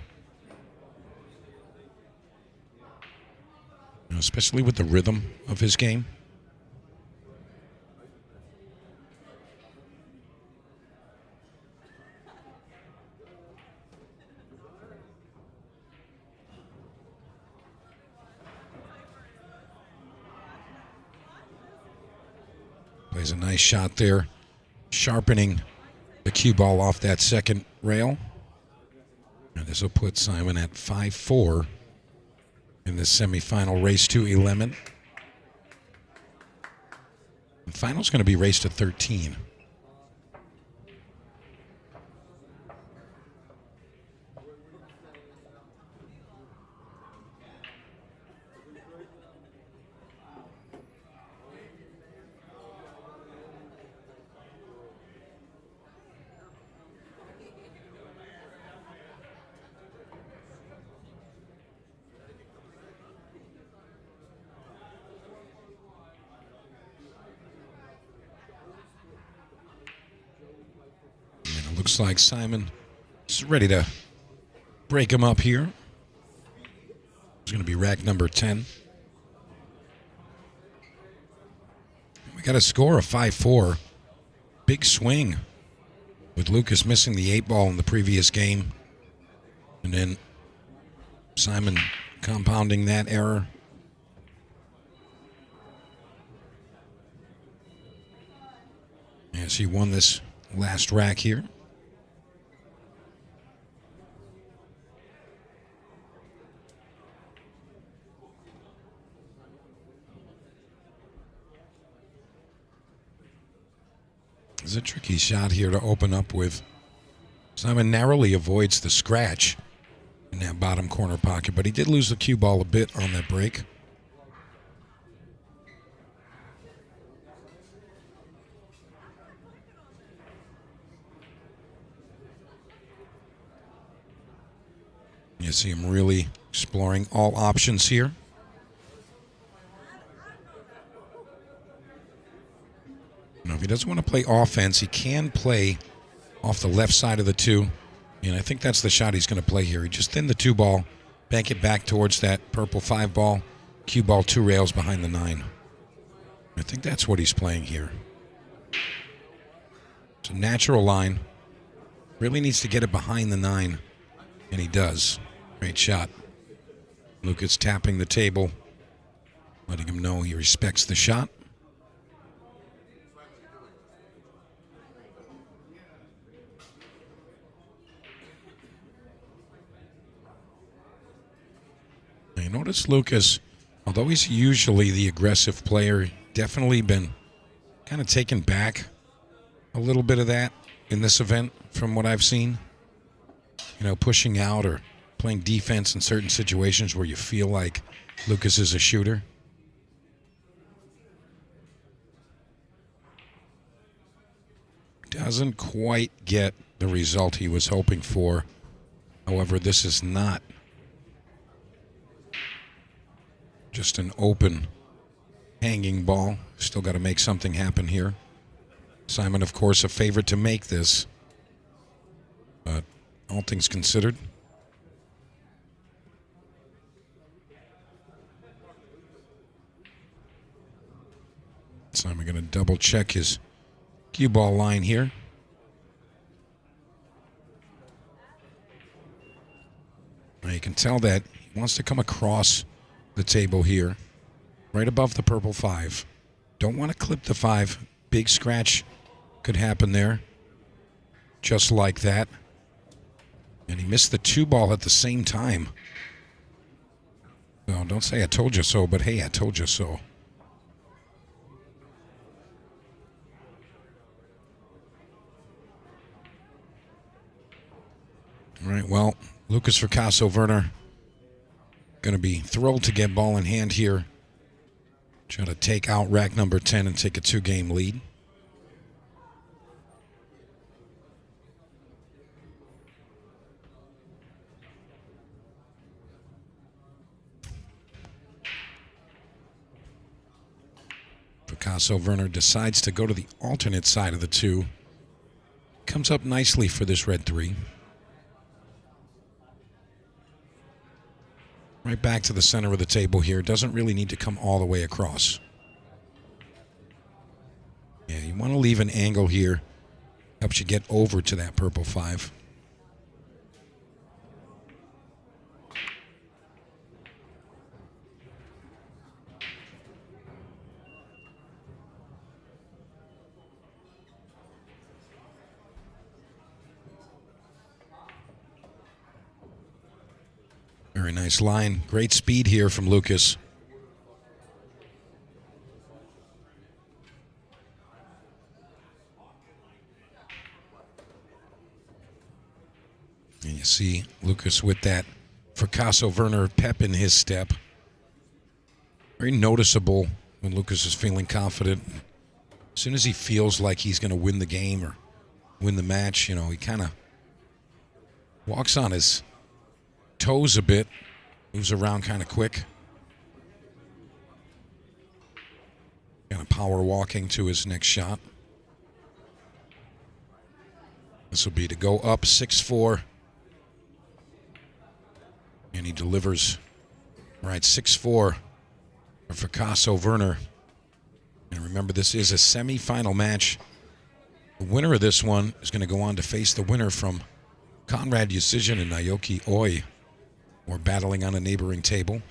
You know, especially with the rhythm of his game. Plays a nice shot there, sharpening the cue ball off that second rail. And this will put Simon at 5-4 in this semifinal race to 11. The final's going to be raced to 13. Looks like Simon is ready to break him up here. It's going to be rack number 10. We got a score of 5-4. Big swing with Lucas missing the 8 ball in the previous game. And then Simon compounding that error. As he won this last rack here. It's a tricky shot here to open up with. Simon narrowly avoids the scratch in that bottom corner pocket, but he did lose the cue ball a bit on that break. You see him really exploring all options here. Now, if he doesn't want to play offense, he can play off the left side of the 2. And I think that's the shot he's going to play here. He just thin the 2 ball, bank it back towards that purple 5 ball, cue ball 2 rails behind the 9. I think that's what he's playing here. It's a natural line. Really needs to get it behind the 9, and he does. Great shot. Lucas tapping the table, letting him know he respects the shot. You notice Lucas, although he's usually the aggressive player, definitely been kind of taken back a little bit of that in this event from what I've seen. You know, pushing out or playing defense in certain situations where you feel like Lucas is a shooter. Doesn't quite get the result he was hoping for. However, this is not just an open hanging ball. Still got to make something happen here. Simon, of course, a favorite to make this. But all things considered, Simon going to double check his cue ball line here. Now you can tell that he wants to come across the table here, right above the purple 5. Don't want to clip the 5. Big scratch could happen there, just like that. And he missed the 2 ball at the same time. So don't say I told you so, but hey, I told you so. All right, well, Lucas Fracasso-Werner going to be thrilled to get ball in hand here. Try to take out rack number 10 and take a 2-game lead. Fracasso-Werner decides to go to the alternate side of the 2. comes up nicely for this red 3. Right back to the center of the table here. Doesn't really need to come all the way across. Yeah, you want to leave an angle here. Helps you get over to that purple 5. Very nice line. Great speed here from Lucas. And you see Lucas with that Fracasso Werner pep in his step. Very noticeable when Lucas is feeling confident. As soon as he feels like he's going to win the game or win the match, you know, he kind of walks on his toes a bit, moves around kind of quick. Kind of power walking to his next shot. This will be to go up 6-4. And he delivers right 6-4 for Fracasso Werner. And remember, this is a semifinal match. The winner of this one is going to go on to face the winner from Conrad Decision and Naoki Oi. We're battling on a neighboring table.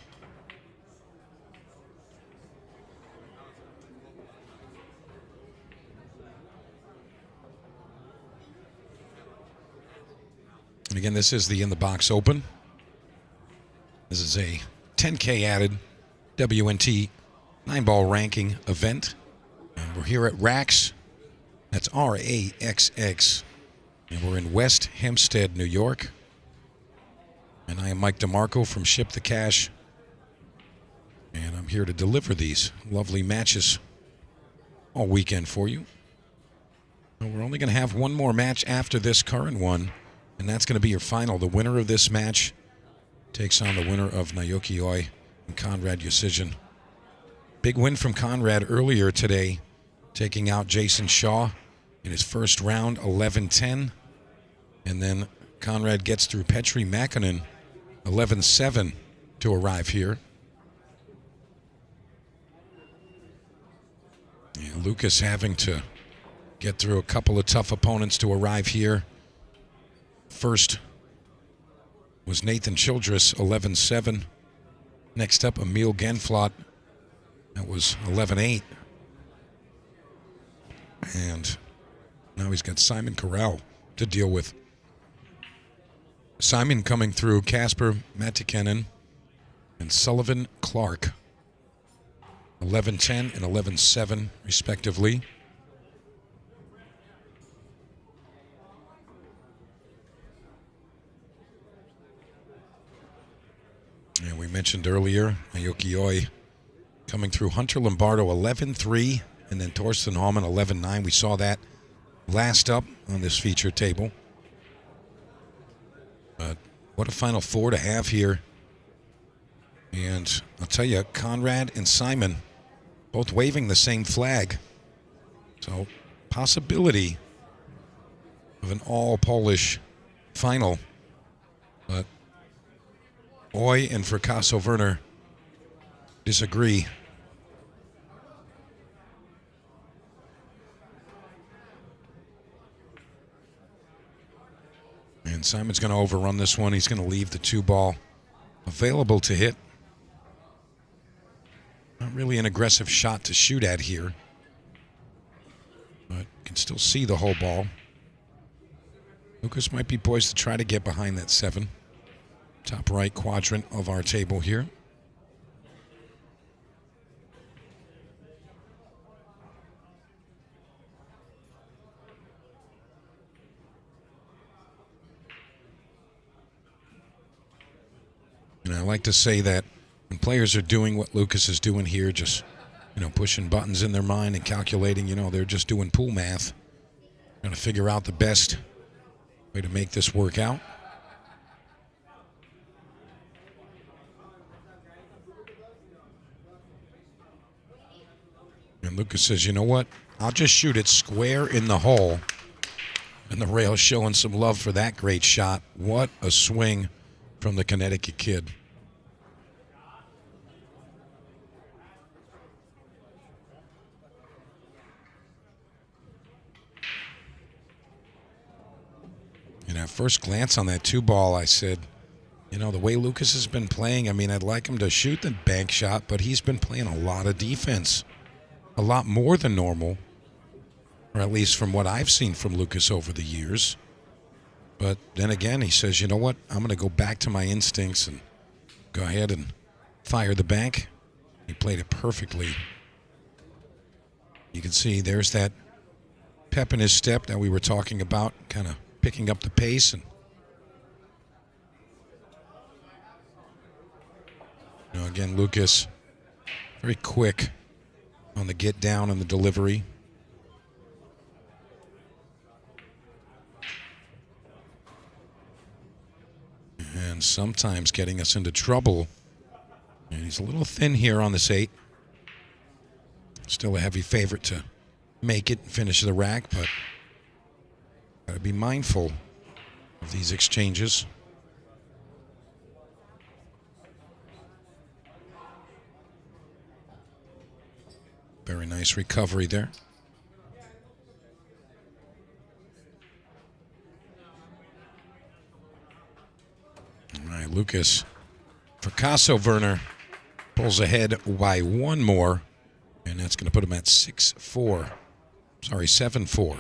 And again, this is the In the Box Open. This is a 10K added WNT 9-ball ranking event. And we're here at Raxx. That's RAXX. And we're in West Hempstead, New York. And I am Mike DeMarco from Ship the Cash. And I'm here to deliver these lovely matches all weekend for you. And we're only going to have one more match after this current one, and that's going to be your final. The winner of this match takes on the winner of Naoki Oi and Conrad Decision. Big win from Conrad earlier today, taking out Jason Shaw in his first round, 11-10. And then Conrad gets through Petri Makinen, 11-7 to arrive here. Yeah, Lucas having to get through a couple of tough opponents to arrive here. First was Nathan Childress, 11-7. Next up, Emil Genflot. That was 11-8. And now he's got Simon Corral to deal with. Simon coming through Casper Matikainen and Sullivan Clark. 11-10 and 11-7, respectively. And we mentioned earlier, Naoki Oi coming through Hunter Lombardo, 11-3, and then Torsten Hallman, 11-9. We saw that last up on this feature table. What a final four to have here. And I'll tell you, Conrad and Simon both waving the same flag. So, possibility of an all-Polish final. But Oi and Fracasso Werner disagree. And Simon's going to overrun this one. He's going to leave the 2-ball available to hit. Not really an aggressive shot to shoot at here, but you can still see the whole ball. Lucas might be poised to try to get behind that 7. Top right quadrant of our table here. And I like to say that when players are doing what Lucas is doing here, just, pushing buttons in their mind and calculating, they're just doing pool math, trying to figure out the best way to make this work out. And Lucas says, you know what? I'll just shoot it square in the hole. And the rail showing some love for that great shot. What a swing from the Connecticut kid. And at first glance on that 2-ball, I said, you know, the way Lucas has been playing, I mean, I'd like him to shoot the bank shot, but he's been playing a lot of defense. A lot more than normal, or at least from what I've seen from Lucas over the years. But then again, he says, you know what, I'm going to go back to my instincts and go ahead and fire the bank. He played it perfectly. You can see there's that pep in his step that we were talking about, kind of picking up the pace. And you know, again, Lucas, very quick on the get down and the delivery. And sometimes getting us into trouble. And he's a little thin here on this 8. Still a heavy favorite to make it and finish the rack, but gotta be mindful of these exchanges. Very nice recovery there. All right, Lucas Picasso Werner pulls ahead by one more, and that's going to put him at 6-4. Sorry, 7-4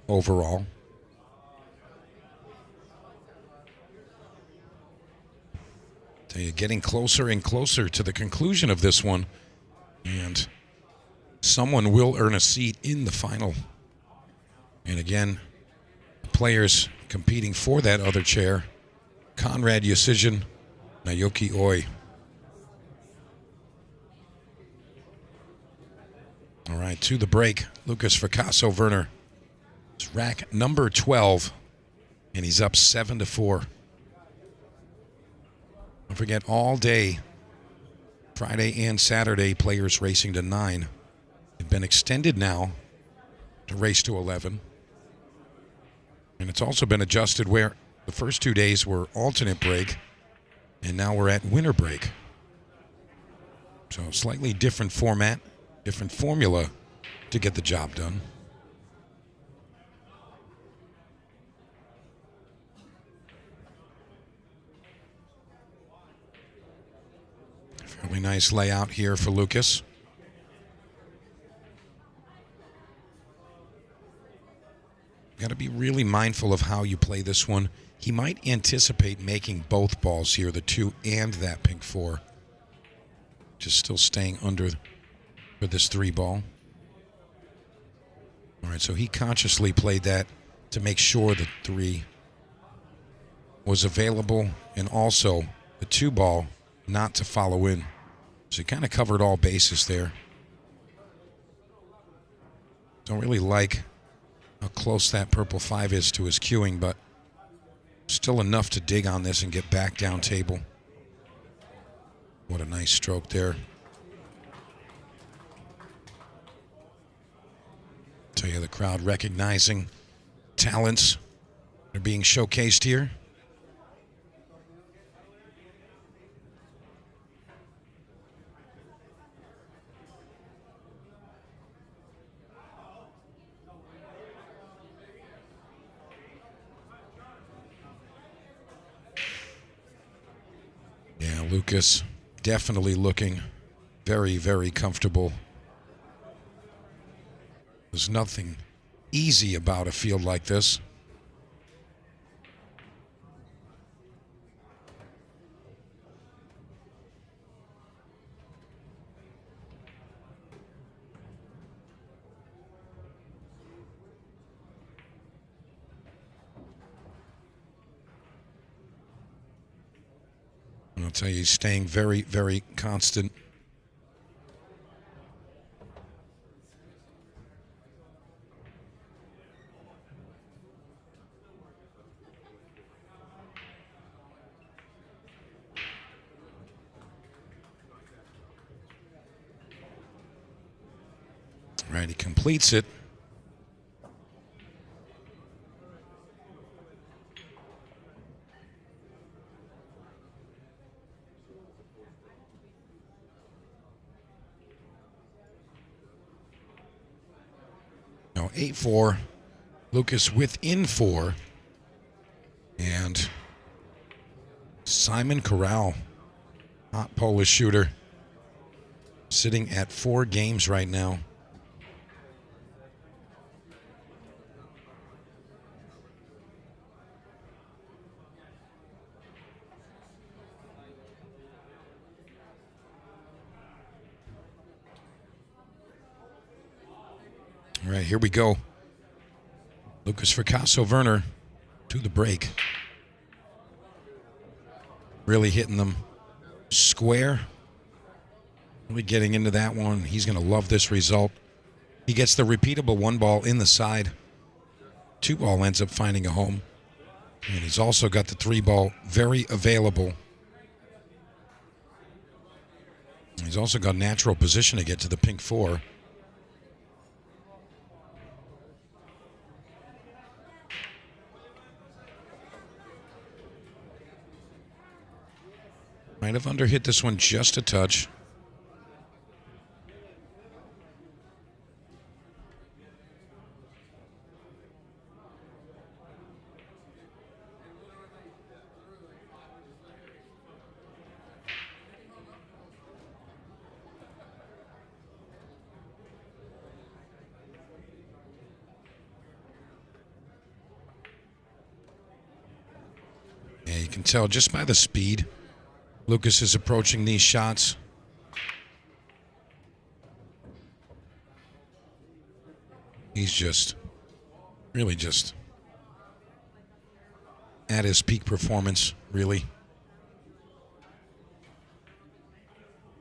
overall. Tell you, getting closer and closer to the conclusion of this one, and someone will earn a seat in the final. And again, players competing for that other chair: Conrad Yusijin, Naoki Oi. All right, to the break, Lucas Picasso Werner. It's rack number 12, and he's up 7-4. Don't forget, all day, Friday and Saturday, players racing to 9. It's been extended now to race to 11. And it's also been adjusted where the first 2 days were alternate break, and now we're at winter break. So slightly different format, different formula to get the job done. Fairly nice layout here for Lucas. Got to be really mindful of how you play this one. He might anticipate making both balls here, the 2 and that pink 4. Just still staying under for this 3-ball. All right, so he consciously played that to make sure the 3 was available, and also the 2-ball not to follow in. So he kind of covered all bases there. Don't really like how close that purple 5 is to his cueing, but still enough to dig on this and get back down table. What a nice stroke there. Tell you, the crowd recognizing talents that are being showcased here. Yeah, Lucas definitely looking very, very comfortable. There's nothing easy about a field like this. And I'll tell you, he's staying very, very constant. Right, he completes it. Now 8-4. Lucas within 4. And Simon Corral, hot Polish shooter, sitting at 4 games right now. All right, here we go. Lucas Fricasso-Werner to the break. Really hitting them square. Really getting into that one. He's going to love this result. He gets the repeatable 1 ball in the side. 2 ball ends up finding a home. And he's also got the 3 ball very available. He's also got natural position to get to the pink 4. Might have underhit this one just a touch. Yeah, you can tell just by the speed Lucas is approaching these shots. He's just, really just at his peak performance, really.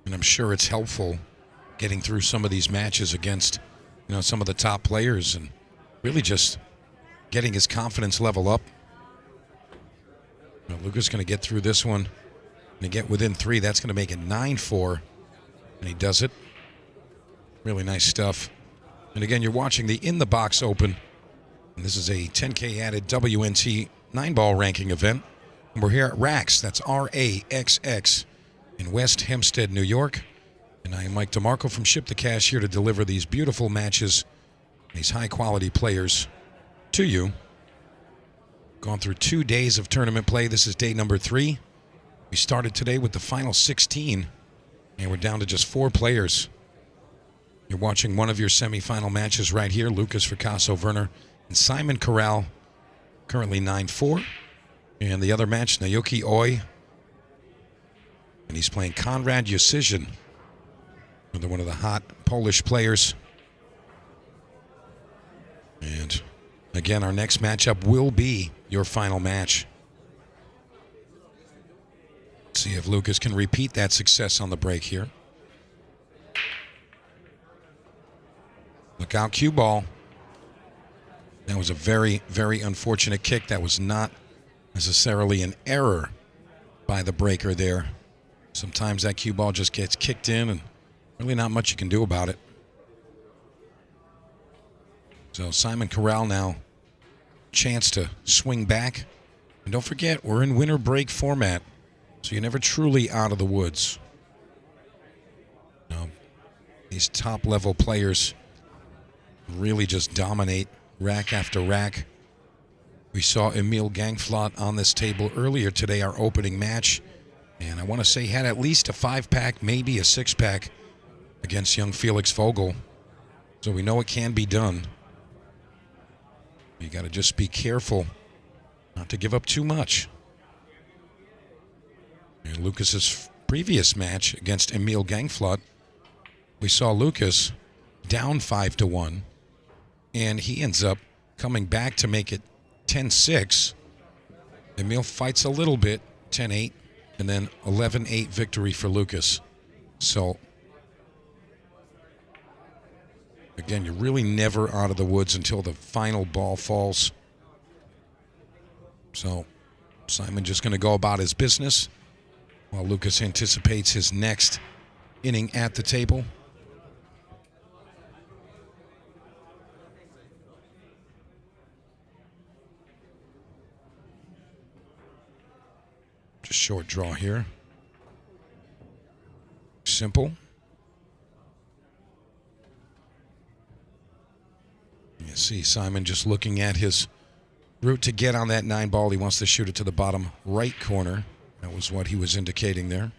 And I'm sure it's helpful getting through some of these matches against, some of the top players and really just getting his confidence level up. Lucas is going to get through this one. And get within 3, that's going to make it 9-4. And he does it. Really nice stuff. And again, you're watching the In the Box Open. And this is a 10K added WNT 9-ball ranking event. And we're here at Raxx, that's RAXX, in West Hempstead, New York. And I am Mike DeMarco from Ship the Cash, here to deliver these beautiful matches, these high-quality players to you. Gone through 2 days of tournament play. This is day number 3. We started today with the final 16, and we're down to just 4 players. You're watching one of your semifinal matches right here, Lucas Fricasso-Werner and Simon Corral, currently 9-4. And the other match, Naoki Oi, and he's playing Konrad Yusizhin, another one of the hot Polish players. And again, our next matchup will be your final match. See if Lucas can repeat that success on the break here. Look out, cue ball. That was a very, very unfortunate kick. That was not necessarily an error by the breaker there. Sometimes that cue ball just gets kicked in and really not much you can do about it. So Simon Corral now, chance to swing back. And don't forget, we're in winter break format. So you're never truly out of the woods. Now, these top-level players really just dominate rack after rack. We saw Emil Gangflot on this table earlier today, our opening match. And I want to say he had at least a 5-pack, maybe a 6-pack against young Felix Vogel. So we know it can be done. You got to just be careful not to give up too much. In Lucas's previous match against Emil Gangflot, we saw Lucas down 5-1, and he ends up coming back to make it 10-6. Emil fights a little bit, 10-8, and then 11-8 victory for Lucas. So, again, you're really never out of the woods until the final ball falls. So, Simon just going to go about his business while Lucas anticipates his next inning at the table. Just short draw here. Simple. See Simon just looking at his route to get on that 9 ball. He wants to shoot it to the bottom right corner. That was what he was indicating there.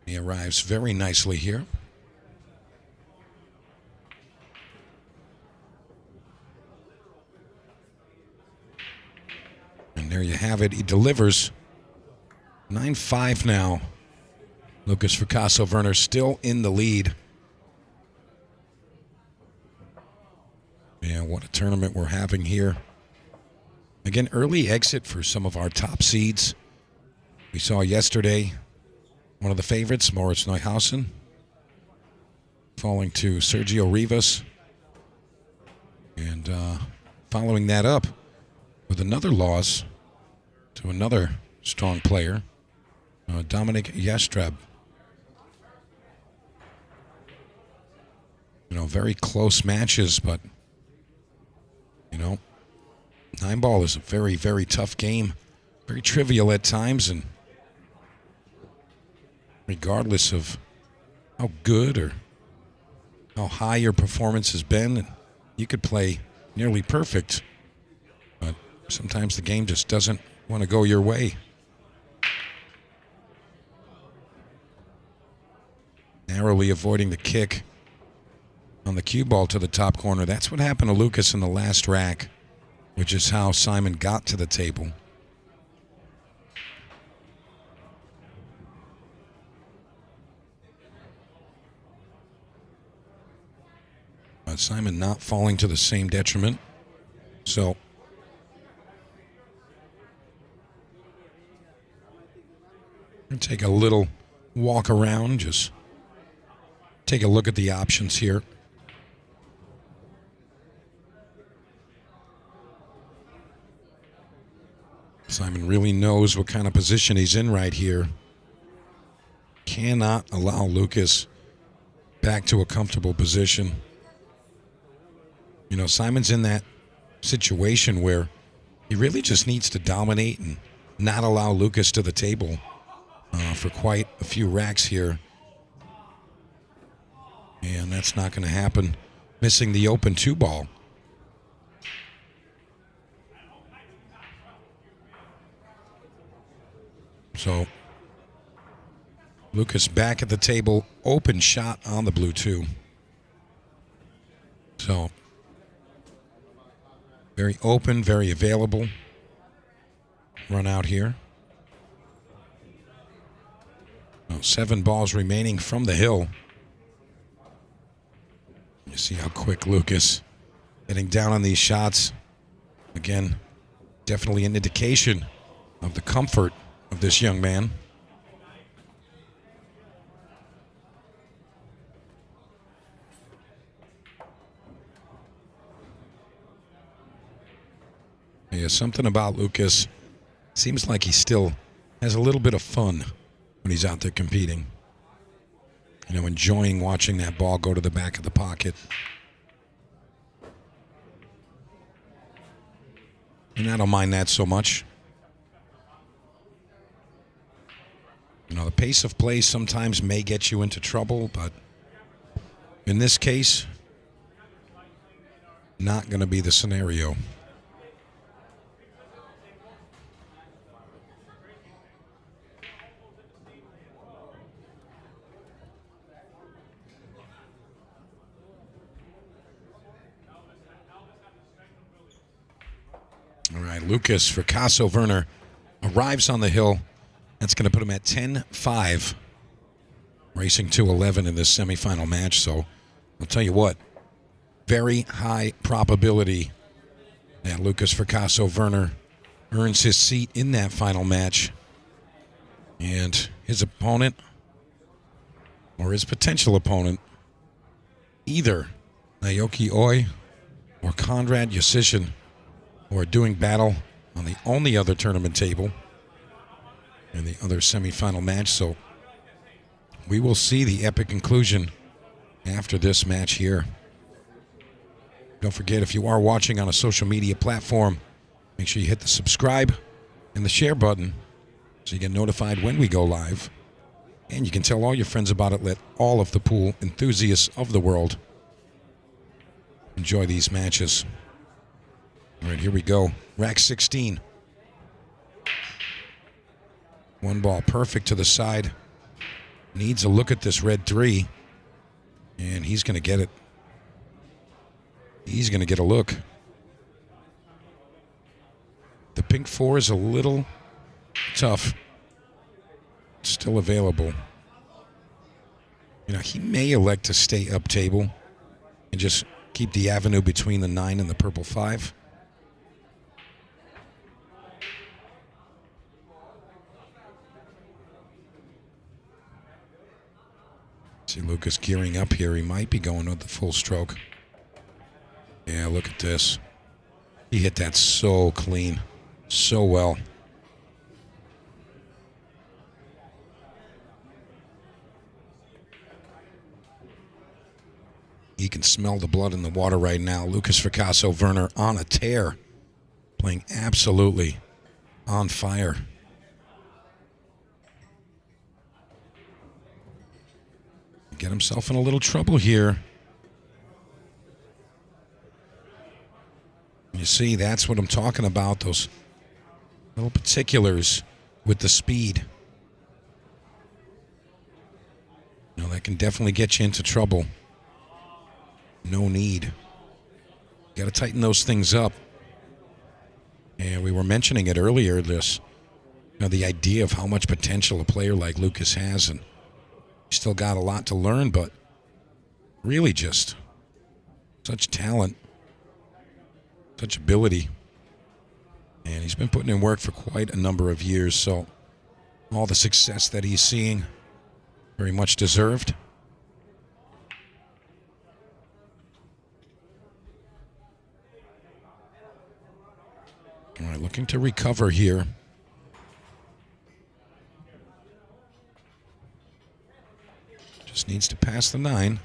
He arrives very nicely here. And there you have it. He delivers 9-5 now. Lucas Fricasso-Werner still in the lead. Yeah, what a tournament we're having here. Again, early exit for some of our top seeds. We saw yesterday one of the favorites, Moritz Neuhausen, falling to Sergio Rivas. And following that up with another loss to another strong player, Dominic Yastreb. Very close matches, but, 9 ball is a very, very tough game. Very trivial at times, and regardless of how good or how high your performance has been, you could play nearly perfect, but sometimes the game just doesn't want to go your way. Narrowly avoiding the kick on the cue ball to the top corner. That's what happened to Lucas in the last rack, which is how Simon got to the table. But Simon not falling to the same detriment. So take a little walk around, just take a look at the options here. Simon really knows what kind of position he's in right here. Cannot allow Lucas back to a comfortable position. Simon's in that situation where he really just needs to dominate and not allow Lucas to the table for quite a few racks here. And that's not going to happen. Missing the open 2 ball. So Lucas back at the table, open shot on the blue 2. So very open, very available. Run out here. 7 balls remaining from the hill. You see how quick Lucas getting down on these shots. Again, definitely an indication of the comfort of this young man. Yeah, something about Lucas. Seems like he still has a little bit of fun when he's out there competing. Enjoying watching that ball go to the back of the pocket. And I don't mind that so much. The pace of play sometimes may get you into trouble, but in this case, not going to be the scenario. All right, Lucas Fricasso-Werner arrives on the hill. That's going to put him at 10-5, racing to 11 in this semifinal match. So I'll tell you what, very high probability that Lucas Fricasso-Werner earns his seat in that final match. And his opponent, or his potential opponent, either Naoki Oi or Konrad Yasishin, who are doing battle on the only other tournament table in the other semifinal match. So we will see the epic conclusion after this match here. Don't forget, if you are watching on a social media platform, make sure you hit the subscribe and the share button so you get notified when we go live. And you can tell all your friends about it. Let all of the pool enthusiasts of the world enjoy these matches. All right, here we go. Rack 16. One ball perfect to the side. Needs a look at this red 3. And he's going to get it. He's going to get a look. The pink 4 is a little tough. Still available. You know, he may elect to stay up table and just keep the avenue between the 9 and the purple 5. See Lucas gearing up here. He might be going with the full stroke. Yeah, look at this. He hit that so clean, so well. You can smell the blood in the water right now. Lucas Fracasso Werner on a tear, playing absolutely on fire. Get himself in a little trouble here. You see, that's what I'm talking about, those little particulars with the speed. You know, that can definitely get you into trouble. No need. Got to tighten those things up. And we were mentioning it earlier, this, you know, the idea of how much potential a player like Lucas has, and he's still got a lot to learn, but really just such talent, such ability. And he's been putting in work for quite a number of years, so all the success that he's seeing, very much deserved. All right, looking to recover here. Just needs to pass the 9.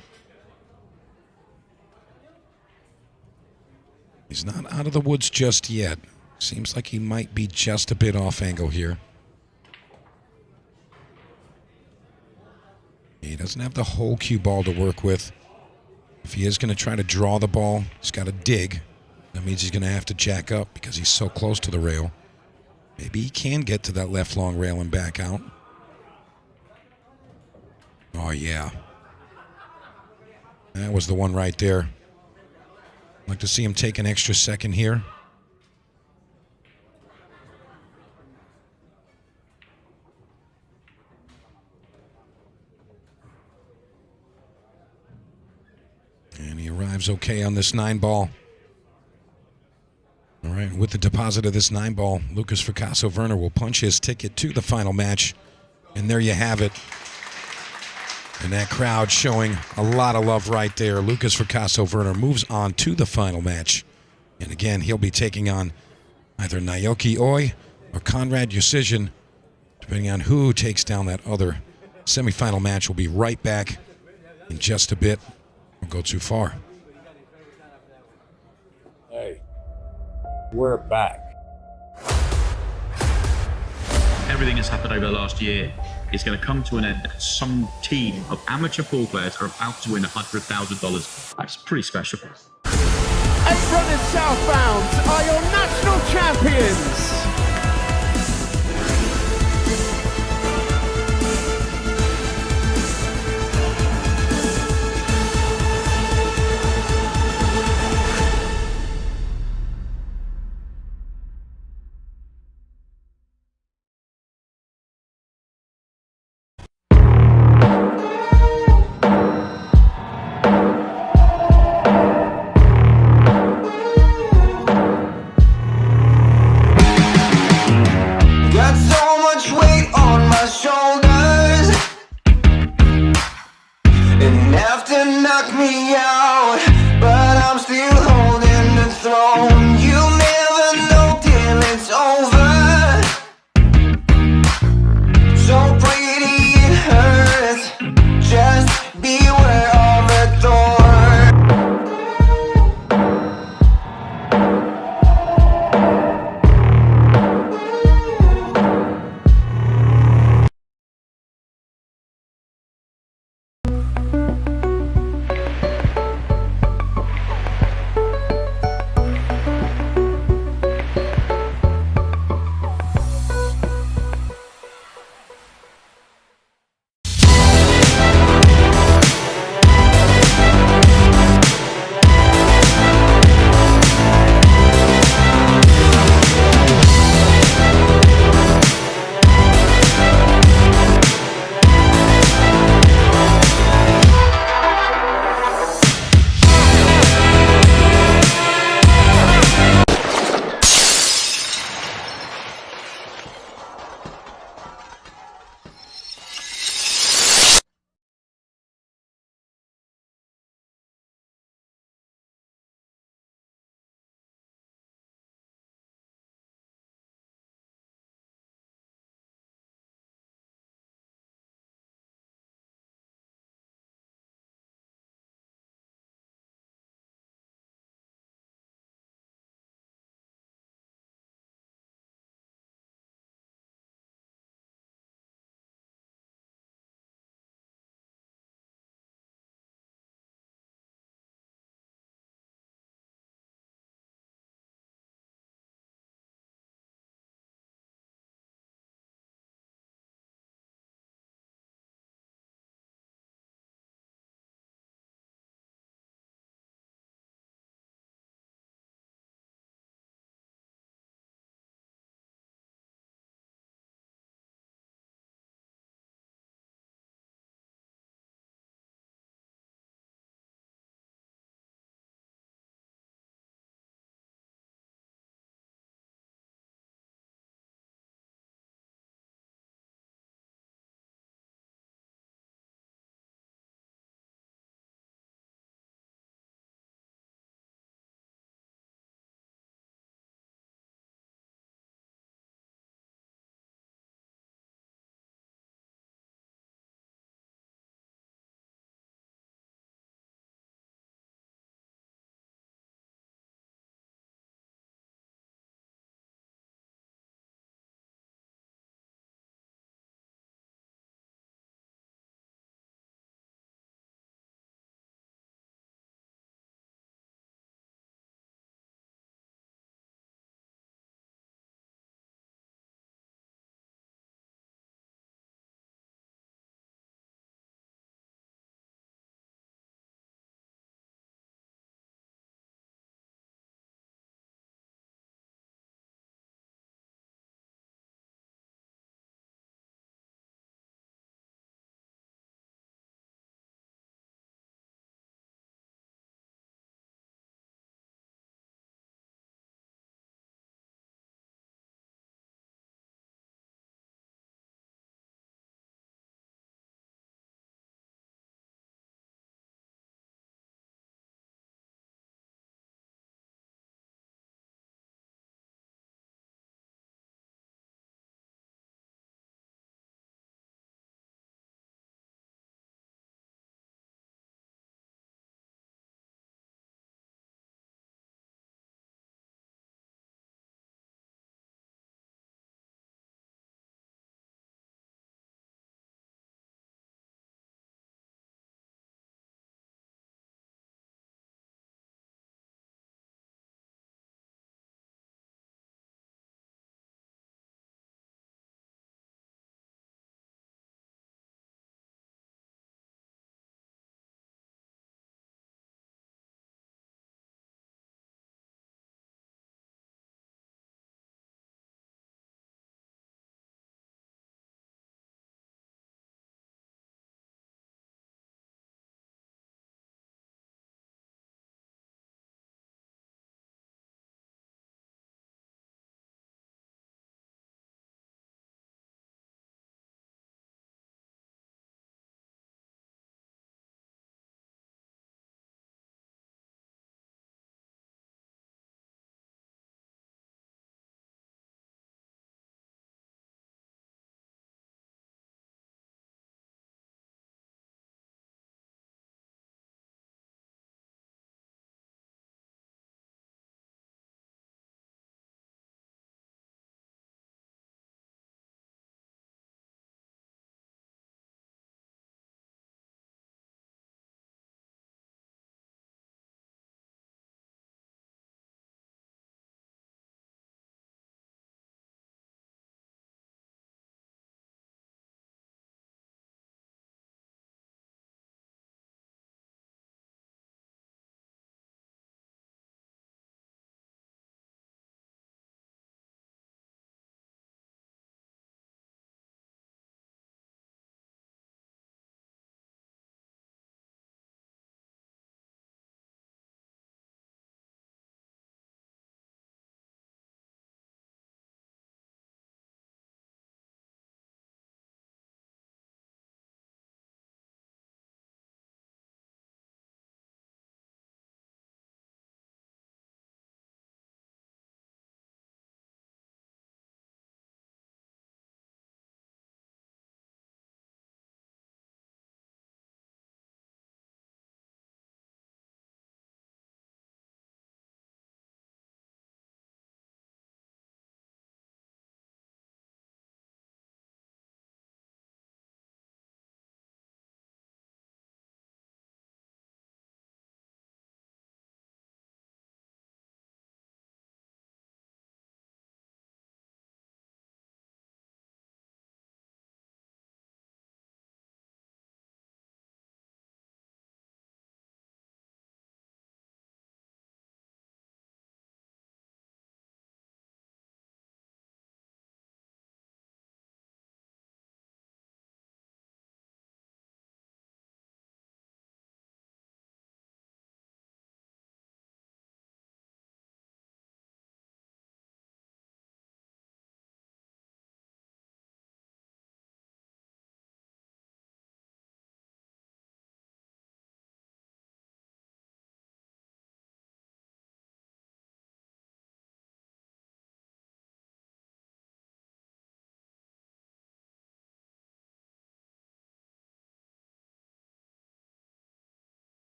He's not out of the woods just yet. Seems like he might be just a bit off angle here. He doesn't have the whole cue ball to work with. If he is going to try to draw the ball, he's got to dig. That means he's going to have to jack up because he's so close to the rail. Maybe he can get to that left long rail and back out. Oh, yeah. That was the one right there. I'd like to see him take an extra second here. And he arrives okay on this 9 ball. All right, with the deposit of this 9 ball, Lucas Fracasso Werner will punch his ticket to the final match. And there you have it. And that crowd showing a lot of love right there. Lucas Fracasso Werner moves on to the final match. And again, he'll be taking on either Naoki Oi or Conrad Yusijin, depending on who takes down that other semifinal match. We'll be right back in just a bit. Don't go too far. Hey, we're back. Everything that's happened over the last year is going to come to an end. Some team of amateur pool players are about to win $100,000. That's pretty special. Apron and Southbound are your national champions.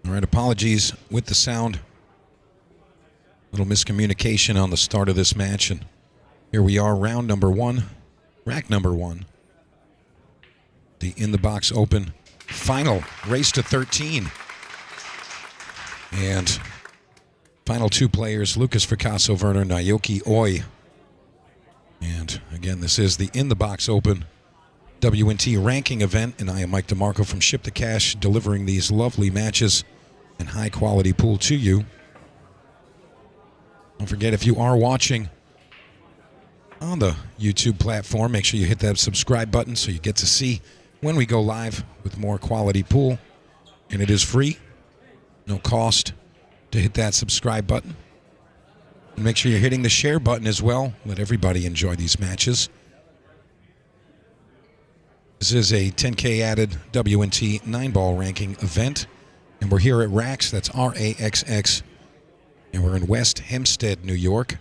All right, apologies with the sound. Little miscommunication on the start of this match, and here we are, round number one, rack number one. The In the Box Open final, race to 13. And final two players, Lucas Fricasso Werner, Naoki Oi. And again, this is the In the Box Open WNT ranking event, and I am Mike DeMarco from Ship to Cash, delivering these lovely matches and high quality pool to you. Don't forget, if you are watching on the YouTube platform, make sure you hit that subscribe button so you get to see when we go live with more quality pool. And it is free, no cost to hit that subscribe button. And make sure you're hitting the share button as well. Let everybody enjoy these matches. This is a 10K added WNT 9-ball ranking event. And we're here at Raxx, that's R-A-X-X. And we're in West Hempstead, New York.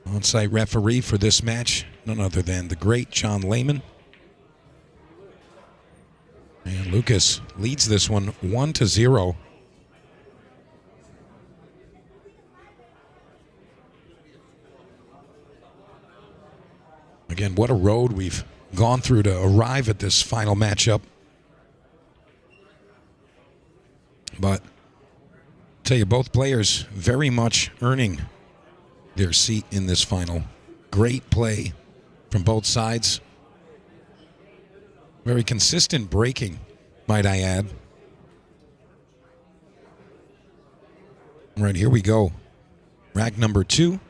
On-site referee for this match, none other than the great John Lehman. And Lucas leads this one 1-0. Again, what a road we've gone through to arrive at this final matchup. But I'll tell you, both players very much earning their seat in this final. Great play from both sides. Very consistent breaking, might I add. All right, here we go. Rack number two.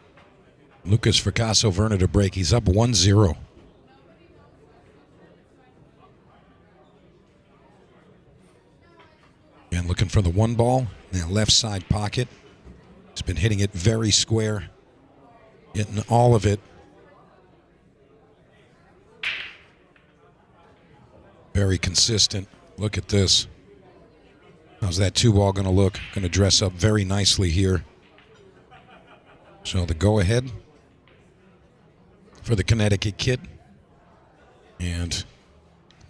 Lucas Fricasso Werner to break. He's up 1-0. And looking for the one ball in that left side pocket. He's been hitting it very square, getting all of it. Very consistent. Look at this. How's that two ball going to look? Going to dress up very nicely here. So the go ahead for the Connecticut kid. And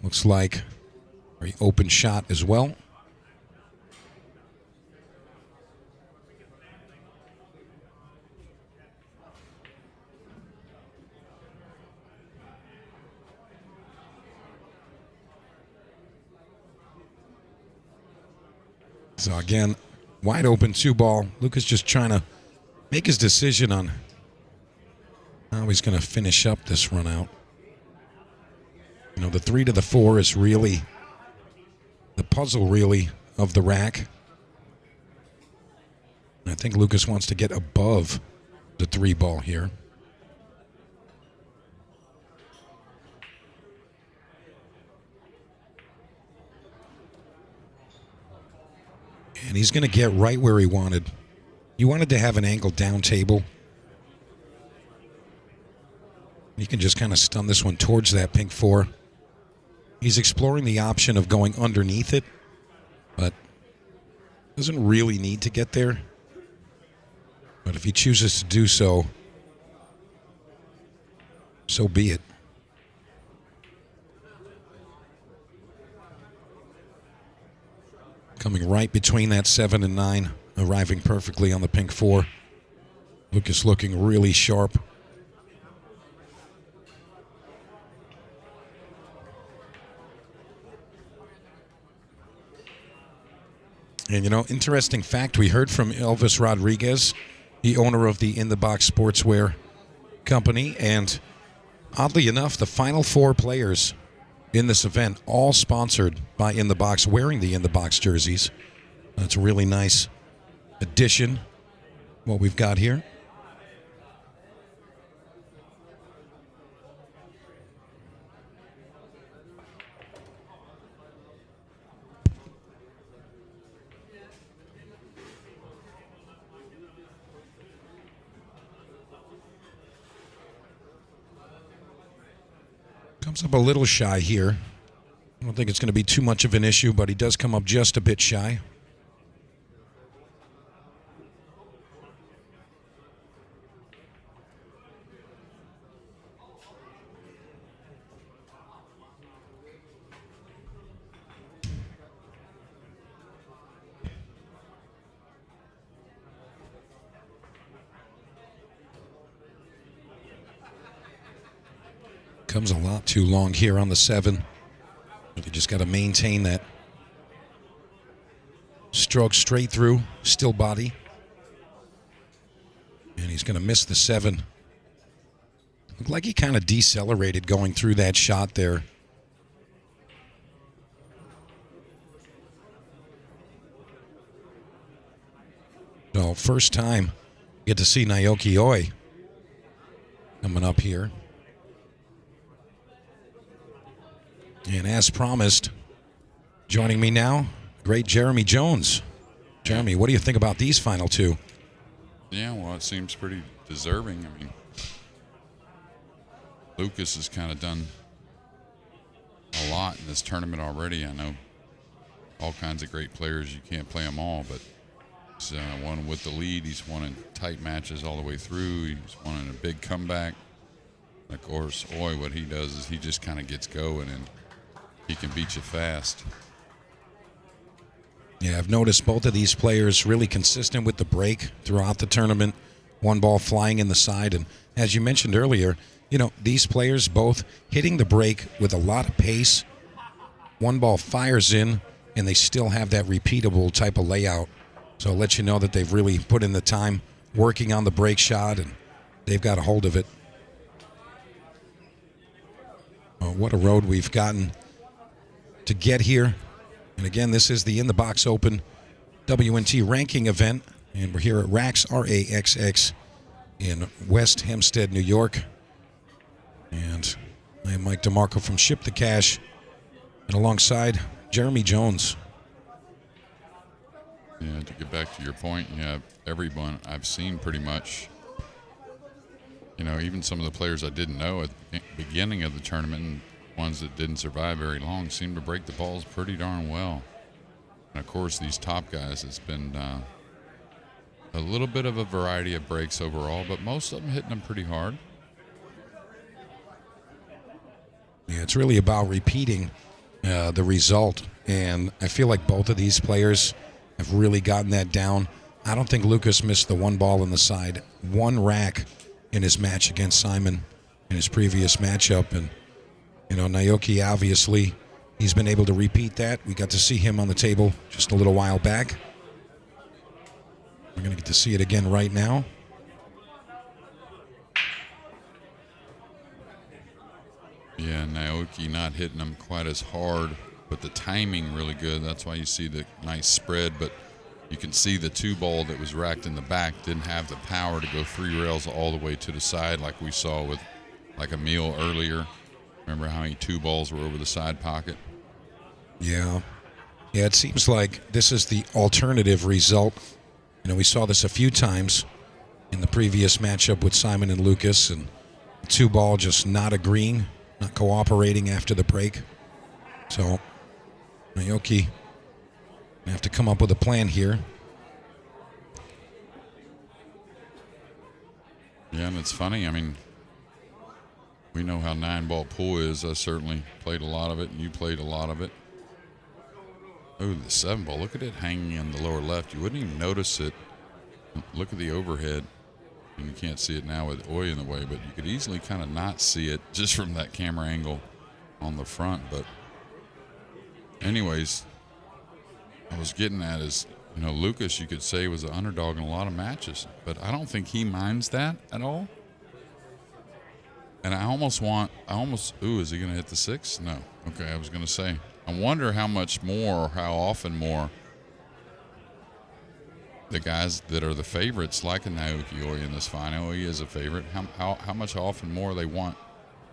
looks like a very open shot as well. So again, wide open two ball. Lucas just trying to make his decision on how he's going to finish up this run out. You know, the 3 to the 4 is really the puzzle, really, of the rack. And I think Lucas wants to get above the 3 ball here. And he's going to get right where he wanted. He wanted to have an angle down table. You can just kind of stun this one towards that pink 4. He's exploring the option of going underneath it, but doesn't really need to get there. But if he chooses to do so, so be it. Coming right between that 7 and 9, arriving perfectly on the pink 4. Lucas looking really sharp. And you know, interesting fact, we heard from Elvis Rodriguez, the owner of the In the Box Sportswear company, and oddly enough, the final 4 players in this event, all sponsored by In the Box, wearing the In the Box jerseys. That's a really nice addition, what we've got here. Comes up a little shy here. I don't think it's going to be too much of an issue, but he does come up just a bit shy. comes a lot too long here on the 7. But you just got to maintain that stroke straight through, still body. And he's going to miss the 7. Looked like he kind of decelerated going through that shot there. So first time get to see Naoki Oi coming up here. And as promised, joining me now, great Jeremy Jones. Jeremy, what do you think about these final 2? Yeah, well, it seems pretty deserving. I mean, Lucas has kind of done a lot in this tournament already. I know all kinds of great players. You can't play them all, but he's won with the lead. He's won in tight matches all the way through. He's won in a big comeback. Of course, Oi, what he does is he just kind of gets going, and he can beat you fast. Yeah, I've noticed both of these players really consistent with the break throughout the tournament. One ball flying in the side. And as you mentioned earlier, you know, these players both hitting the break with a lot of pace. One ball fires in, and they still have that repeatable type of layout. So it lets you know that they've really put in the time working on the break shot, and they've got a hold of it. Oh, what a road we've gotten to get here. And again, this is the In the Box Open WNT ranking event, and we're here at Raxx, R-A-X-X, in West Hempstead, New York. And I am Mike DeMarco from Ship the Cash, and alongside Jeremy Jones. Yeah, to get back to your point, yeah, everyone I've seen pretty much, you know, even some of the players I didn't know at the beginning of the tournament, and ones that didn't survive very long, seem to break the balls pretty darn well. And of course, these top guys, it's been a little bit of a variety of breaks overall, but most of them hitting them pretty hard. Yeah, it's really about repeating the result, and I feel like both of these players have really gotten that down. I don't think Lucas missed the one ball in the side, one rack in his match against Simon in his previous matchup, and you know, Naoki, obviously, he's been able to repeat that. We got to see him on the table just a little while back. We're going to get to see it again right now. Yeah, Naoki not hitting them quite as hard, but the timing really good. That's why you see the nice spread, but you can see the 2-ball that was racked in the back didn't have the power to go 3 rails all the way to the side like we saw with like Emil earlier. Remember how many 2 balls were over the side pocket? Yeah. Yeah, it seems like this is the alternative result. You know, we saw this a few times in the previous matchup with Simon and Lucas, and the 2-ball just not agreeing, not cooperating after the break. So, Naoki gonna have to come up with a plan here. Yeah, and it's funny. I mean, we know how 9-ball pool is. I certainly played a lot of it, and you played a lot of it. Oh, the 7-ball. Look at it hanging in the lower left. You wouldn't even notice it. Look at the overhead. And you can't see it now with Oi in the way, but you could easily kind of not see it just from that camera angle on the front. But anyways, I was getting at is, you know, Lucas, you could say, was an underdog in a lot of matches, but I don't think he minds that at all. And I almost, ooh, is he going to hit the 6? No. Okay, I was going to say, I wonder how much more or how often more the guys that are the favorites, like a Naoki Oi in this final, he is a favorite, how much often more they want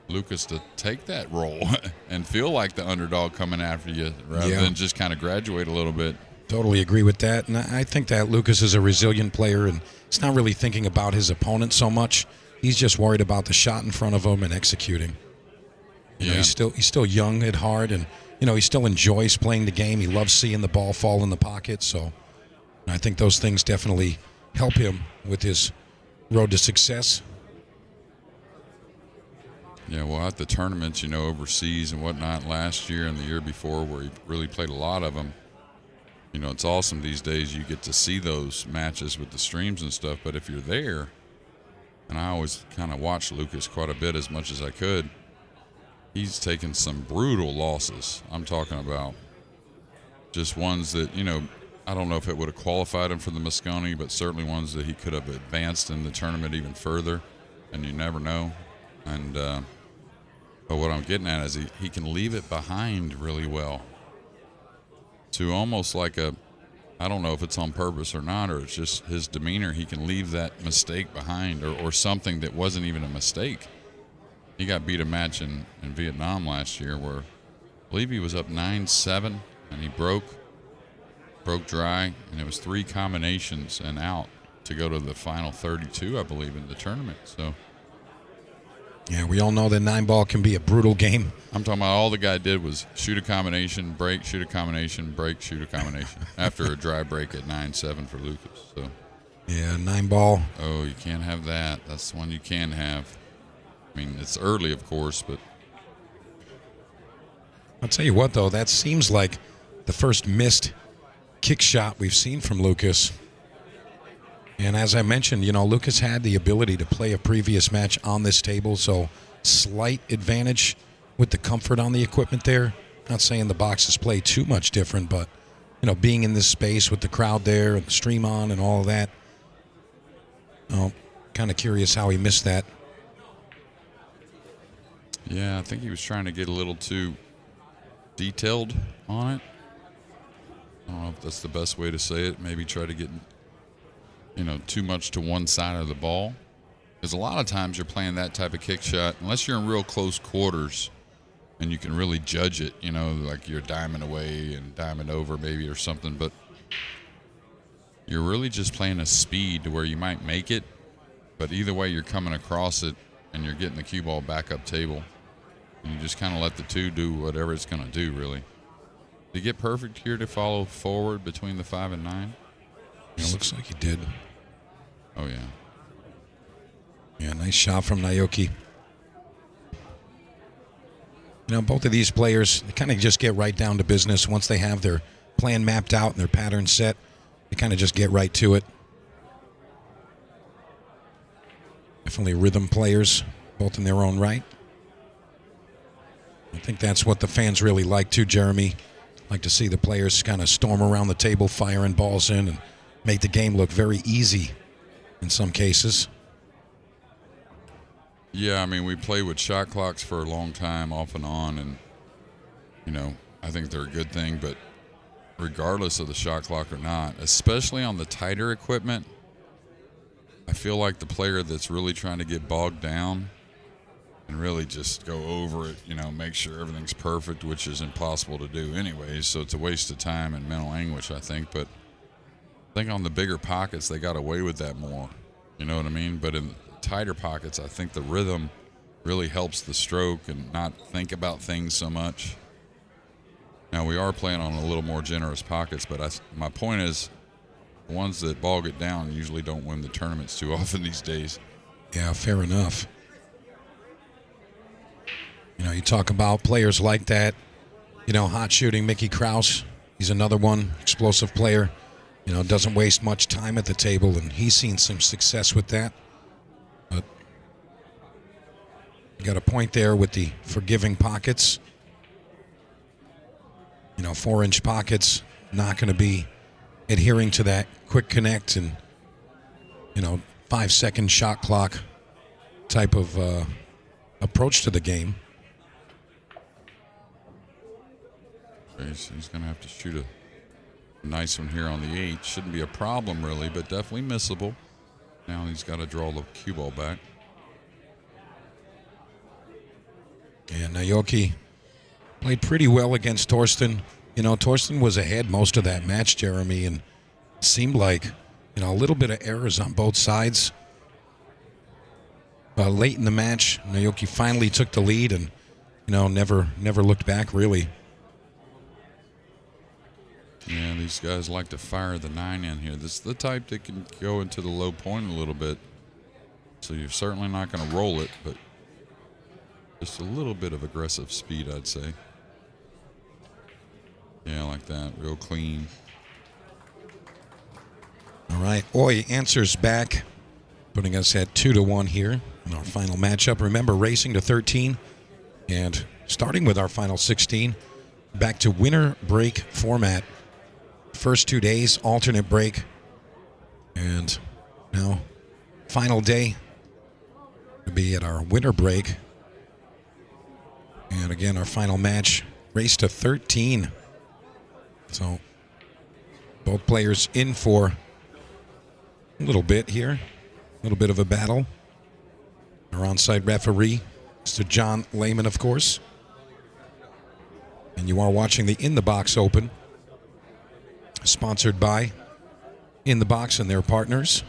Lucas to take that role and feel like the underdog coming after you rather than just kind of graduate a little bit. Totally agree with that. And I think that Lucas is a resilient player, and he's not really thinking about his opponent so much. He's just worried about the shot in front of him and executing. You know, he's still young at heart, and you know, he still enjoys playing the game. He loves seeing the ball fall in the pocket. So I think those things definitely help him with his road to success. Yeah, well, at the tournaments, you know, overseas and whatnot, last year and the year before, where he really played a lot of them, you know, it's awesome these days. You get to see those matches with the streams and stuff. But if you're there, and I always kind of watched Lucas quite a bit, as much as I could, he's taken some brutal losses. I'm talking about just ones that, I don't know if it would have qualified him for the Mosconi, but certainly ones that he could have advanced in the tournament even further, and you never know. And but what I'm getting at is he can leave it behind really well to almost like I don't know if it's on purpose or not, or it's just his demeanor. He can leave that mistake behind or something that wasn't even a mistake. He got beat a match in Vietnam last year where I believe he was up 9-7 and he broke dry, and it was 3 combinations and out to go to the final 32, I believe, in the tournament. So yeah, we all know that 9-ball can be a brutal game. I'm talking about all the guy did was shoot a combination, break, shoot a combination, break, shoot a combination after a dry break at 9-7 for Lucas. So yeah, 9-ball. Oh, you can't have that. That's the one you can have. I mean, it's early, of course, but I'll tell you what, though, that seems like the first missed kick shot we've seen from Lucas. And as I mentioned, Lucas had the ability to play a previous match on this table, so slight advantage with the comfort on the equipment there. Not saying the boxes play too much different, but, being in this space with the crowd there and the stream on and all of that, kind of curious how he missed that. yeah, I think he was trying to get a little too detailed on it. I don't know if that's the best way to say it. Maybe try to get, too much to one side of the ball. Because a lot of times you're playing that type of kick shot, unless you're in real close quarters and you can really judge it, like you're diamond away and diamond over maybe or something. But you're really just playing a speed to where you might make it, but either way you're coming across it and you're getting the cue ball back up table. And you just kind of let the 2 do whatever it's going to do, really. Did he get perfect here to follow forward between the 5 and 9? It looks like he did. Oh, yeah. Yeah, nice shot from Naoki. Both of these players, they kind of just get right down to business. Once they have their plan mapped out and their pattern set, they kind of just get right to it. Definitely rhythm players, both in their own right. I think that's what the fans really like too, Jeremy. Like to see the players kind of storm around the table, firing balls in, and make the game look very easy in some cases. Yeah, I mean, we play with shot clocks for a long time, off and on, and, I think they're a good thing, but regardless of the shot clock or not, especially on the tighter equipment, I feel like the player that's really trying to get bogged down and really just go over it, make sure everything's perfect, which is impossible to do anyways, so it's a waste of time and mental anguish, I think. But I think on the bigger pockets, they got away with that more, you know what I mean? But in tighter pockets, I think the rhythm really helps the stroke and not think about things so much. Now, we are playing on a little more generous pockets, but my point is the ones that bog it down usually don't win the tournaments too often these days. Yeah, fair enough. You talk about players like that, hot shooting Mickey Krause. He's another one, explosive player. Doesn't waste much time at the table, and he's seen some success with that. But you got a point there with the forgiving pockets. 4-inch pockets, not going to be adhering to that quick connect and, 5-second shot clock type of approach to the game. He's going to have to shoot a nice one here on the 8. Shouldn't be a problem, really, but definitely missable. Now he's got to draw the cue ball back. Yeah, Naoki played pretty well against Torsten. Torsten was ahead most of that match, Jeremy, and it seemed like, a little bit of errors on both sides. Late in the match, Naoki finally took the lead and, never looked back, really. Yeah, these guys like to fire the 9 in here. This is the type that can go into the low point a little bit. So you're certainly not going to roll it, but just a little bit of aggressive speed, I'd say. Yeah, like that. Real clean. All right. Oi answers back, putting us at 2-1 here in our final matchup. Remember, racing to 13 and starting with our final 16, back to winner break format. First 2 days, alternate break. And now, final day to be at our winter break. And again, our final match, race to 13. So, both players in for a little bit here, a little bit of a battle. Our on-site referee, Mr. John Lehman, of course. And you are watching the In the Box Open, sponsored by In the Box and their partners.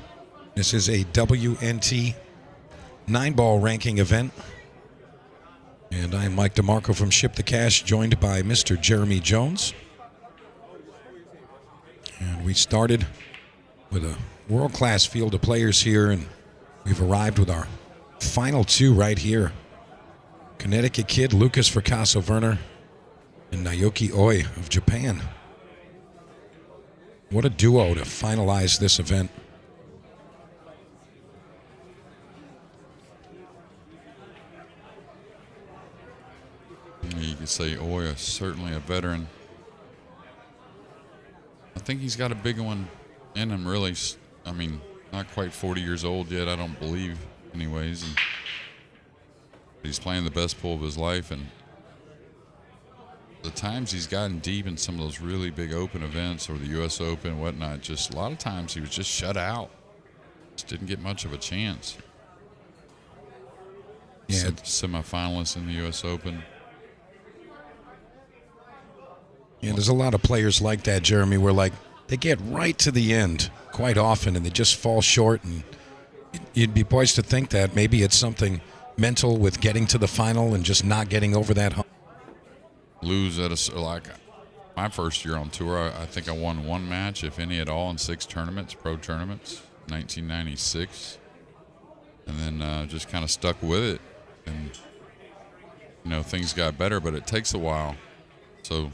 This is a WNT 9-ball ranking event. And I'm Mike DeMarco from Ship the Cash, joined by Mr. Jeremy Jones. And we started with a world-class field of players here, and we've arrived with our final 2 right here. Connecticut kid Lucas Fracasso-Werner and Naoki Oi of Japan. What a duo to finalize this event. You could say Oi is certainly a veteran. I think he's got a big one in him, really. I mean, not quite 40 years old yet, I don't believe, anyways. And he's playing the best pool of his life, and the times he's gotten deep in some of those really big open events or the U.S. Open and whatnot, just a lot of times he was just shut out. Just didn't get much of a chance. Yeah. Semi-finalist in the U.S. Open. Yeah, there's a lot of players like that, Jeremy, where like they get right to the end quite often and they just fall short, and you'd be poised to think that maybe it's something mental with getting to the final and just not getting over that hump. Lose at like my first year on tour, I think I won 1 match, if any at all, in 6 tournaments, pro tournaments, 1996, and then just kind of stuck with it, and you know, things got better, but it takes a while. So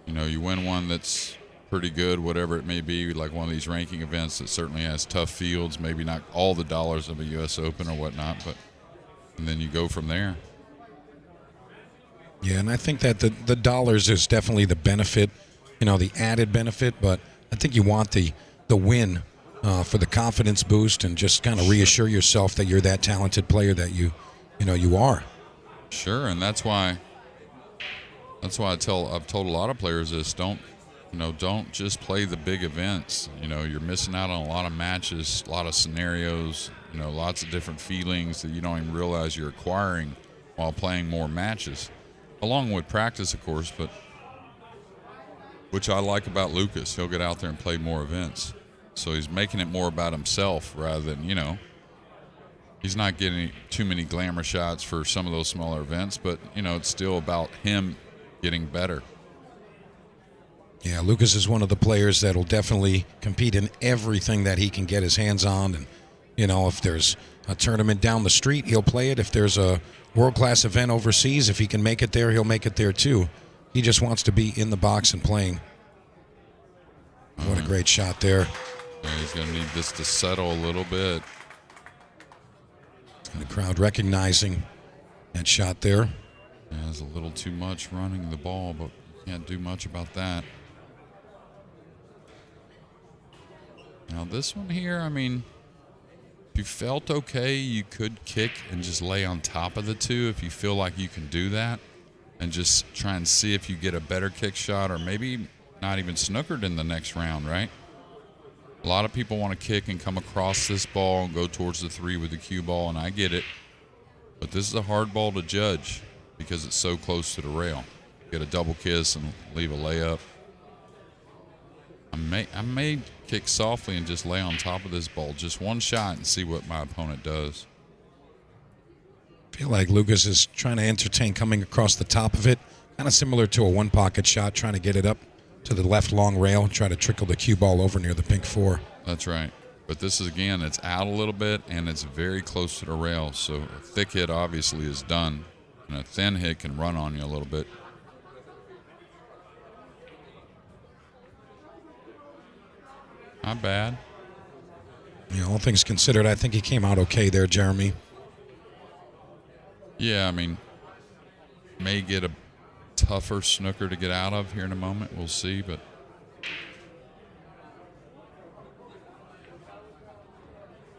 you know, you win one that's pretty good, whatever it may be, like one of these ranking events that certainly has tough fields, maybe not all the dollars of a U.S. Open or whatnot, but and then you go from there. Yeah, and I think that the dollars is definitely the benefit, you know, the added benefit, but I think you want the win for the confidence boost and just kind of reassure yourself that you're that talented player that you are. Sure, and that's why I've told a lot of players this: don't just play the big events. You know, you're missing out on a lot of matches, a lot of scenarios, you know, lots of different feelings that you don't even realize you're acquiring while playing more matches, along with practice, of course, but which I like about Lucas. He'll get out there and play more events. So he's making it more about himself rather than, you know, he's not getting too many glamour shots for some of those smaller events, but, you know, it's still about him getting better. Yeah, Lucas is one of the players that will definitely compete in everything that he can get his hands on. And, you know, if there's a tournament down the street, he'll play it. If there's a world-class event overseas, if he can make it there, he'll make it there too. He just wants to be in the box and playing. What a great shot there. Yeah, he's going to need this to settle a little bit. The crowd recognizing that shot there. Yeah, there's a little too much running the ball, but you can't do much about that. Now this one here, I mean, if you felt okay, you could kick and just lay on top of the 2 if you feel like you can do that, and just try and see if you get a better kick shot, or maybe not even snookered in the next round, right? A lot of people want to kick and come across this ball and go towards the 3 with the cue ball, and I get it. But this is a hard ball to judge because it's so close to the rail. Get a double kiss and leave a layup. I may kick softly and just lay on top of this ball, just one shot, and see what my opponent does. I feel like Lucas is trying to entertain coming across the top of it, kind of similar to a one-pocket shot, trying to get it up to the left long rail, try to trickle the cue ball over near the pink 4. That's right. But this is, again, it's out a little bit, and it's very close to the rail, so a thick hit obviously is done, and a thin hit can run on you a little bit. Not bad. You know, all things considered, I think he came out okay there, Jeremy. Yeah, I mean, may get a tougher snooker to get out of here in a moment. We'll see, but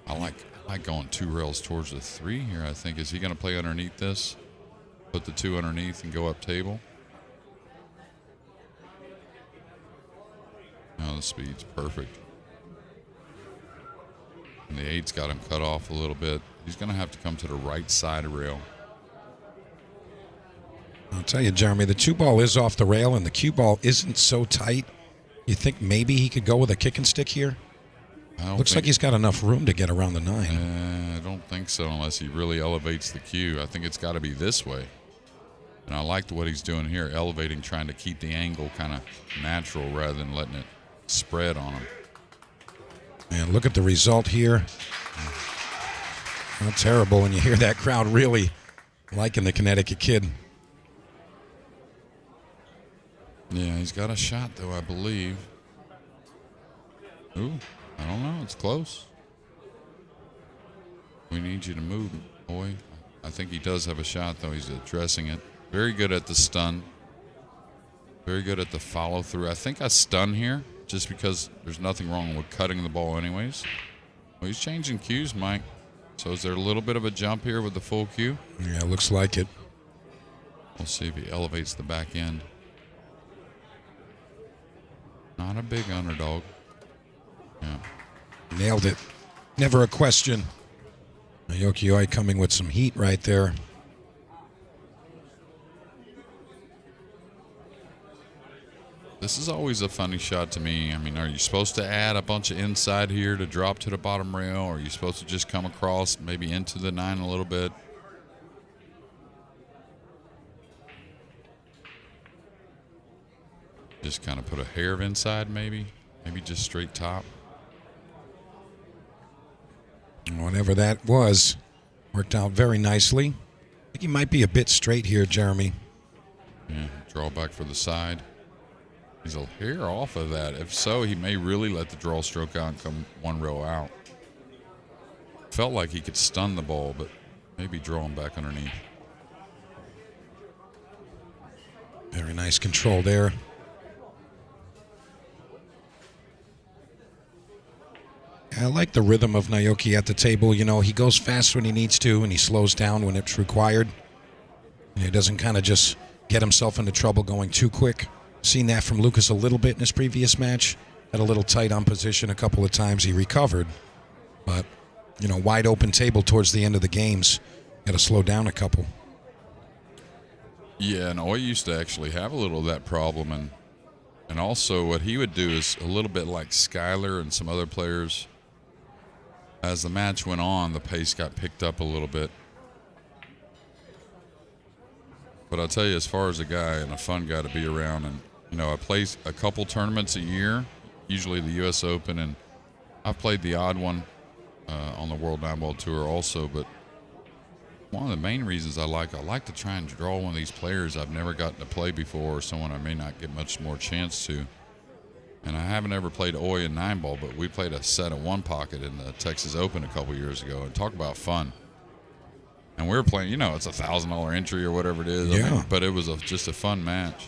I like going 2 rails towards the 3 here. I think, is he going to play underneath this? Put the 2 underneath and go up table? No, the speed's perfect. And the 8's got him cut off a little bit. He's going to have to come to the right side of rail. I'll tell you, Jeremy, the 2 ball is off the rail and the cue ball isn't so tight. You think maybe he could go with a kick and stick here? Looks like he's got enough room to get around the 9. I don't think so unless he really elevates the cue. I think it's got to be this way. And I like what he's doing here, elevating, trying to keep the angle kind of natural rather than letting it spread on him. And look at the result here. Not terrible, and you hear that crowd really liking the Connecticut kid. Yeah, he's got a shot, though, I believe. Ooh, I don't know. It's close. We need you to move, boy. I think he does have a shot, though. He's addressing it. Very good at the stun. Very good at the follow-through. I think I stun here just because there's nothing wrong with cutting the ball anyways. Well, he's changing cues, Mike. So is there a little bit of a jump here with the full cue? Yeah, looks like it. We'll see if he elevates the back end. Not a big underdog. Yeah. Nailed it. Never a question. Naoki Oi coming with some heat right there. This is always a funny shot to me. I mean, are you supposed to add a bunch of inside here to drop to the bottom rail? Or are you supposed to just come across maybe into the 9 a little bit? Just kind of put a hair of inside maybe? Maybe just straight top? Whatever that was, worked out very nicely. I think he might be a bit straight here, Jeremy. Yeah, draw back for the side. He's a hair off of that. If so, he may really let the draw stroke out and come 1 row out. Felt like he could stun the ball, but maybe draw him back underneath. Very nice control there. I like the rhythm of Naoki at the table. You know, he goes fast when he needs to, and he slows down when it's required. And he doesn't kind of just get himself into trouble going too quick. Seen that from Lucas a little bit in his previous match. Had a little tight on position a couple of times. He recovered. But, you know, wide open table towards the end of the games. Got to slow down a couple. Yeah, and Oi used to actually have a little of that problem. And also what he would do is a little bit like Skyler and some other players. As the match went on, the pace got picked up a little bit. But I'll tell you, as far as a guy and a fun guy to be around, and, you know, I play a couple tournaments a year, usually the U.S. Open, and I've played the odd one on the World 9-Ball Tour also, but one of the main reasons I like to try and draw one of these players I've never gotten to play before, or someone I may not get much more chance to. And I haven't ever played Oi in 9-ball, but we played a set of 1 pocket in the Texas Open a couple years ago, and talk about fun. And we were playing, you know, it's $1,000 entry or whatever it is. Yeah. I mean, but it was just a fun match.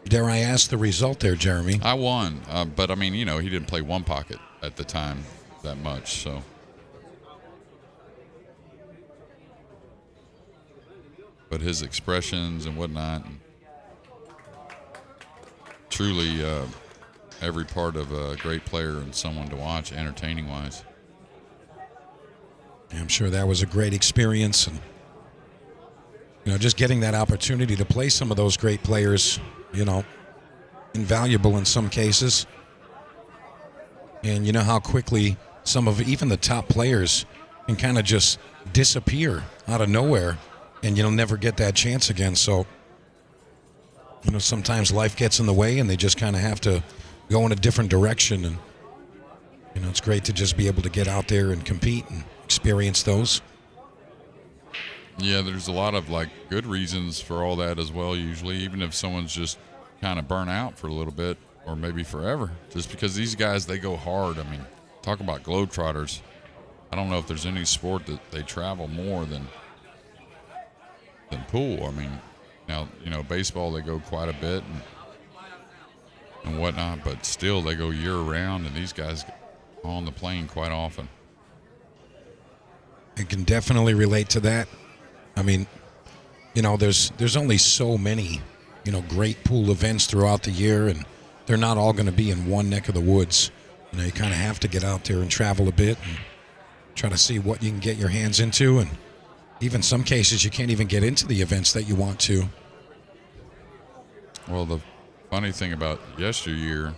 Dare I ask the result there, Jeremy? I won, but I mean, you know, he didn't play 1 pocket at the time that much, so. But his expressions and whatnot, and truly every part of a great player and someone to watch, entertaining-wise. I'm sure that was a great experience, and you know, just getting that opportunity to play some of those great players, you know, invaluable in some cases. And you know how quickly some of even the top players can kind of just disappear out of nowhere, and you'll never get that chance again. So, you know, sometimes life gets in the way, and they just kind of have to go in a different direction. And you know, it's great to just be able to get out there and compete and experience those. Yeah, there's a lot of like good reasons for all that as well, usually, even if someone's just kind of burnt out for a little bit or maybe forever, just because these guys, they go hard. I mean, talk about globetrotters. I don't know if there's any sport that they travel more than than pool. I mean, now, baseball, they go quite a bit and whatnot, but still they go year round, and these guys on the plane quite often. I can definitely relate to that. I mean, there's only so many, great pool events throughout the year, and they're not all going to be in one neck of the woods. You kind of have to get out there and travel a bit and try to see what you can get your hands into, and even some cases you can't even get into the events that you want to. Well, the funny thing about yesteryear,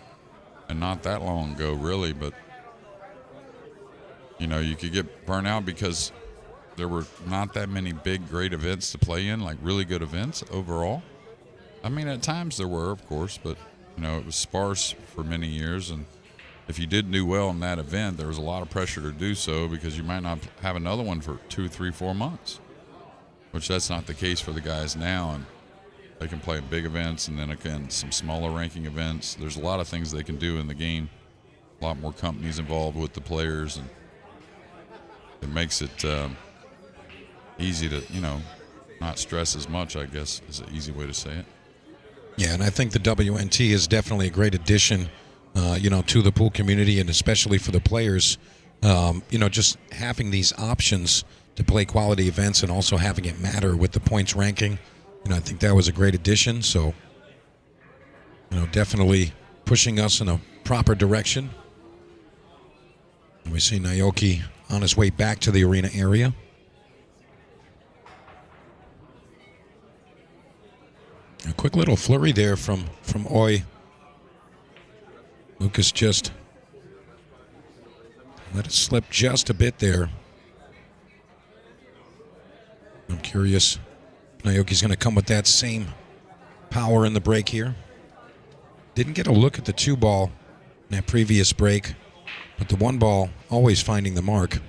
and not that long ago really, but you could get burnt out because there were not that many big, great events to play in, like really good events overall. I mean, at times there were, of course, but it was sparse for many years, and if you did do well in that event, there was a lot of pressure to do so because you might not have another one for 2, 3, 4 months, which that's not the case for the guys now. And they can play big events and then again some smaller ranking events. There's a lot of things they can do in the game. A lot more companies involved with the players, and it makes it easy to not stress as much, I guess, is an easy way to say it. Yeah, and I think the WNT is definitely a great addition, to the pool community, and especially for the players. Just having these options to play quality events and also having it matter with the points ranking. I think that was a great addition. So, definitely pushing us in a proper direction. And we see Naoki on his way back to the arena area. A quick little flurry there from Oi. Lucas just let it slip just a bit there. I'm curious if Naoki's going to come with that same power in the break here. Didn't get a look at the 2-ball in that previous break, but the 1-ball always finding the mark.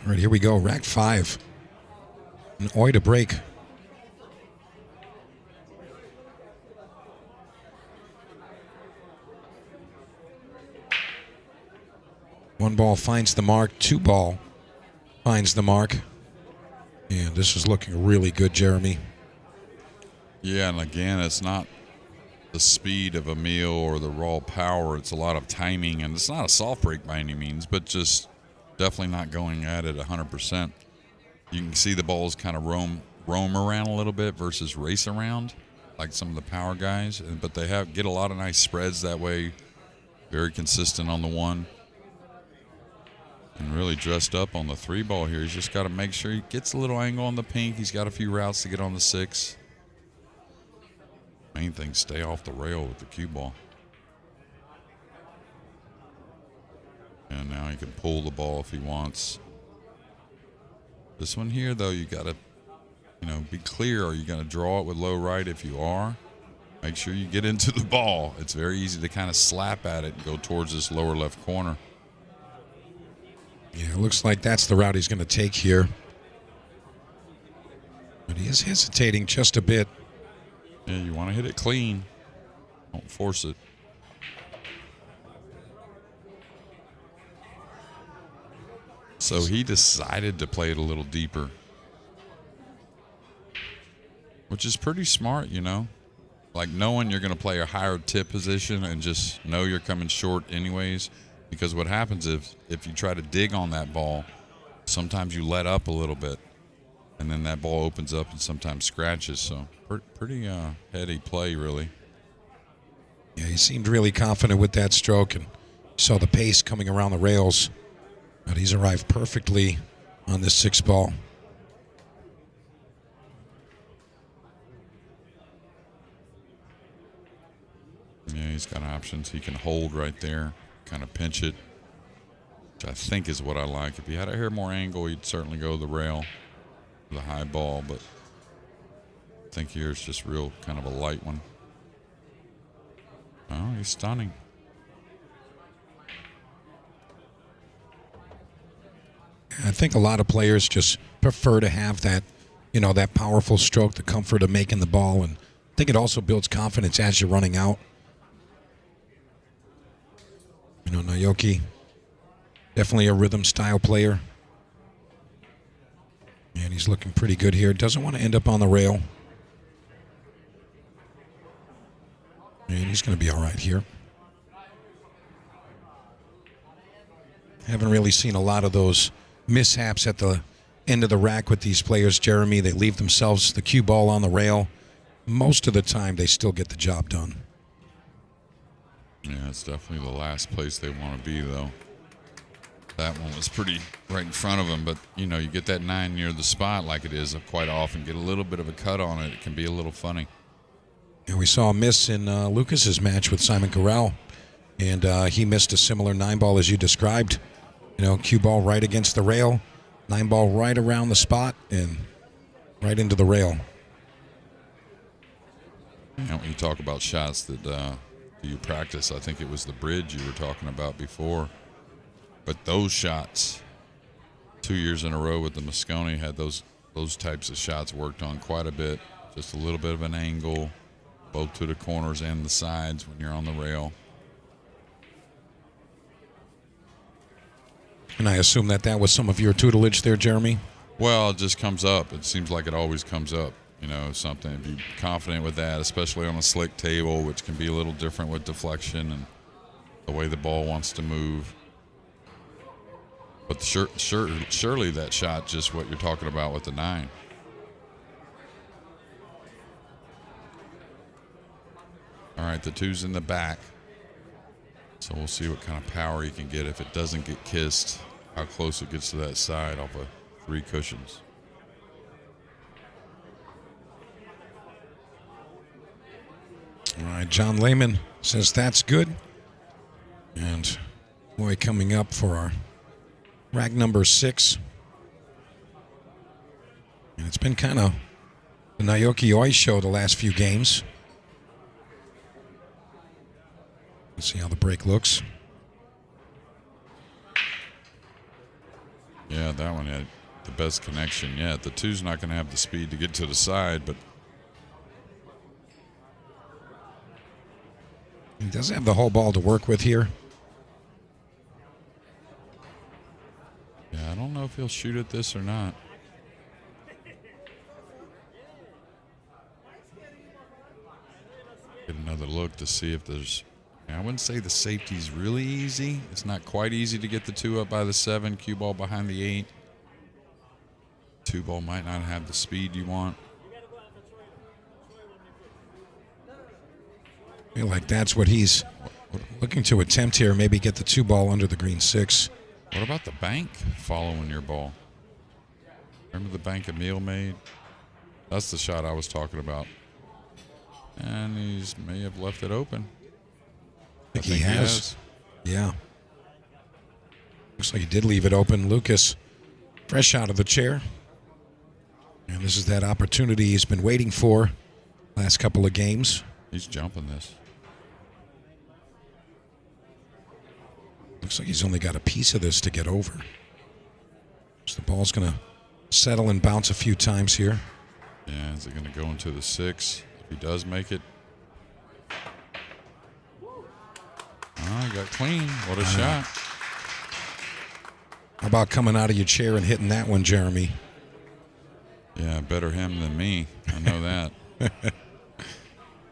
All right, here we go. Rack 5. And Oi to break. One ball finds the mark. 2-ball finds the mark. And this is looking really good, Jeremy. Yeah, and again, it's not the speed of a meal or the raw power. It's a lot of timing, and it's not a soft break by any means, but just definitely not going at it 100%. You can see the balls kind of roam around a little bit versus race around, like some of the power guys. But they get a lot of nice spreads that way. Very consistent on the 1. And really dressed up on the 3-ball here. He's just got to make sure he gets a little angle on the pink. He's got a few routes to get on the 6. Main thing, stay off the rail with the cue ball. And now he can pull the ball if he wants. This one here, though, you got to, be clear. Are you going to draw it with low right? If you are, make sure you get into the ball. It's very easy to kind of slap at it and go towards this lower left corner. Yeah, it looks like that's the route he's going to take here. But he is hesitating just a bit. Yeah, you want to hit it clean. Don't force it. So he decided to play it a little deeper, which is pretty smart, like knowing you're going to play a higher tip position and just know you're coming short anyways. Because what happens if you try to dig on that ball, sometimes you let up a little bit, and then that ball opens up and sometimes scratches. So pretty heady play, really. Yeah, he seemed really confident with that stroke, and saw the pace coming around the rails. But he's arrived perfectly on this 6-ball. Yeah, he's got options. He can hold right there, kind of pinch it, which I think is what I like. If he had a hair more angle, he'd certainly go the rail, the high ball, but I think here's just real kind of a light one. Oh, he's stunning. I think a lot of players just prefer to have that, that powerful stroke, the comfort of making the ball, and I think it also builds confidence as you're running out. Naoki Definitely a rhythm style player. And he's looking pretty good here. Doesn't want to end up on the rail. And he's going to be all right here. Haven't really seen a lot of those mishaps at the end of the rack with these players, Jeremy. They leave themselves the cue ball on the rail. Most of the time, they still get the job done. Yeah, it's definitely the last place they want to be, though. That one was pretty right in front of him, but, you know, you get that 9 near the spot like it is quite often, get a little bit of a cut on it. It can be a little funny. And we saw a miss in Lucas's match with Simon Corral, and he missed a similar 9-ball as you described. You know, cue ball right against the rail, 9-ball right around the spot, and right into the rail. You know, when you talk about shots that you practice, I think it was the bridge you were talking about before. But those shots, 2 years in a row with the Moscone, had those types of shots worked on quite a bit. Just a little bit of an angle, both to the corners and the sides when you're on the rail. And I assume that was some of your tutelage there, Jeremy? Well, it just comes up. It seems like it always comes up. You know, something. Be confident with that, especially on a slick table, which can be a little different with deflection and the way the ball wants to move. But surely that shot, just what you're talking about with the 9. All right, the 2's in the back. So we'll see what kind of power he can get if it doesn't get kissed, how close it gets to that side off of 3 cushions. All right, John Lehman says that's good. And Oi coming up for our rack number 6. And it's been kind of the Naoki Oi show the last few games. Let's see how the break looks. Yeah, that one had the best connection yet. The 2's not going to have the speed to get to the side, but he does have the whole ball to work with here. yeah, I don't know if he'll shoot at this or not. Get another look to see if there's... I wouldn't say the safety's really easy. It's not quite easy to get the 2 up by the 7, cue ball behind the 8. 2 ball might not have the speed you want. I feel like that's what he's looking to attempt here. Maybe get the 2 ball under the green 6. What about the bank following your ball? Remember the bank Emil made? That's the shot I was talking about. And he's may have left it open. I think he has. Yeah. Looks like he did leave it open. Lucas, fresh out of the chair. And this is that opportunity he's been waiting for last couple of games. He's jumping this. Looks like he's only got a piece of this to get over. So the ball's going to settle and bounce a few times here. Yeah, is it going to go into the 6? If he does make it. Oh, he got clean. What a shot. How about coming out of your chair and hitting that one, Jeremy? Yeah, better him than me. I know that.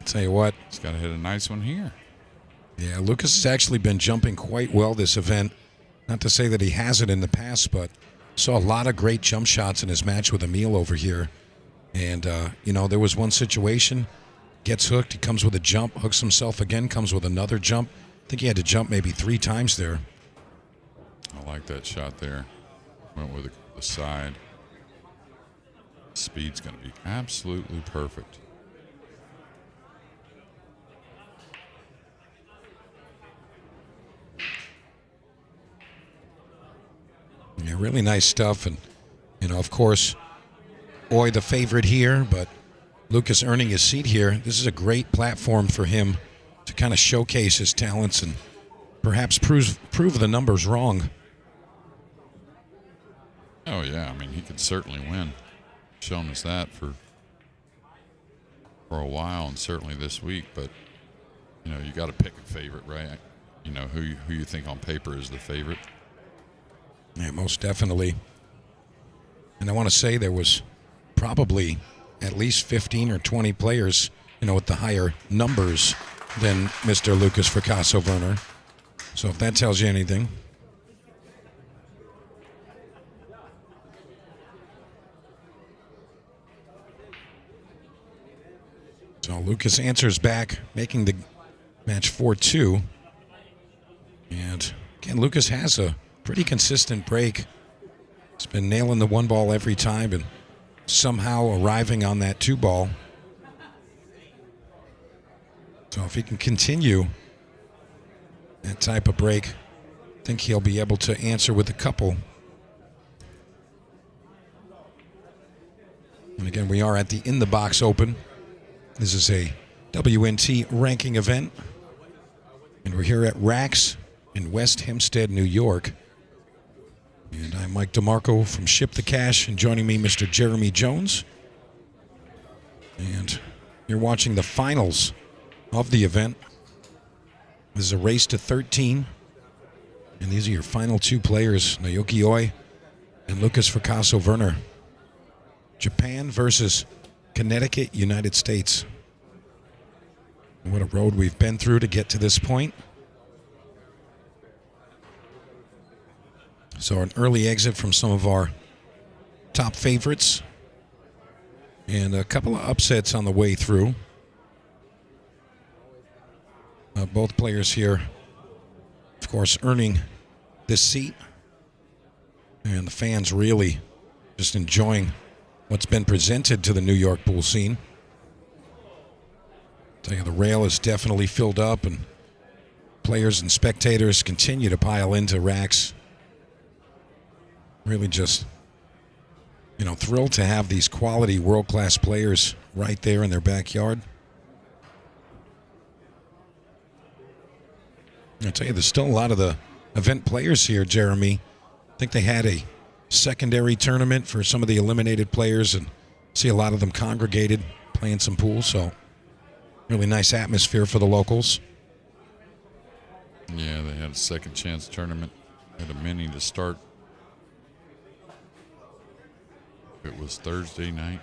Tell you what. He's got to hit a nice one here. Yeah, Lucas has actually been jumping quite well this event. Not to say that he hasn't in the past, but saw a lot of great jump shots in his match with Emil over here. And, you know, there was one situation, gets hooked, he comes with a jump, hooks himself again, comes with another jump. I think he had to jump maybe 3 times there. I like that shot there. Went with the side. Speed's going to be absolutely perfect. Yeah, really nice stuff. And, you know, of course, Oi the favorite here, but Lucas earning his seat here. This is a great platform for him to kind of showcase his talents and perhaps prove the numbers wrong. Oh, yeah. I mean, he could certainly win. Shown us that for a while and certainly this week. But, you know, you got to pick a favorite, right? You know, who you think on paper is the favorite. Yeah, most definitely. And I want to say there was probably at least 15 or 20 players, with the higher numbers than Mr. Lucas Fracasso Werner. So if that tells you anything. So Lucas answers back, making the match 4-2. And again, Lucas has a pretty consistent break. He's been nailing the one ball every time and somehow arriving on that two ball. So if he can continue that type of break, I think he'll be able to answer with a couple. And again, we are at the In the Box Open. This is a WNT ranking event. And we're here at Raxx in West Hempstead, New York. And I'm Mike DeMarco from Ship the Cash, and joining me, Mr. Jeremy Jones. And you're watching the finals of the event. This is a race to 13. And these are your final two players, Naoki Oi and Lucas Fracasso Werner. Japan versus Connecticut, United States. What a road we've been through to get to this point. So an early exit from some of our top favorites. And a couple of upsets on the way through. Both players here, of course, earning this seat. And the fans really just enjoying what's been presented to the New York pool scene. Tell you, the rail is definitely filled up, and players and spectators continue to pile into Raxx. Really just, thrilled to have these quality world-class players right there in their backyard. I'll tell you, there's still a lot of the event players here, Jeremy. I think they had a secondary tournament for some of the eliminated players, and see a lot of them congregated playing some pool, so really nice atmosphere for the locals. Yeah, they had a second chance tournament. Had a mini to start. It was Thursday night.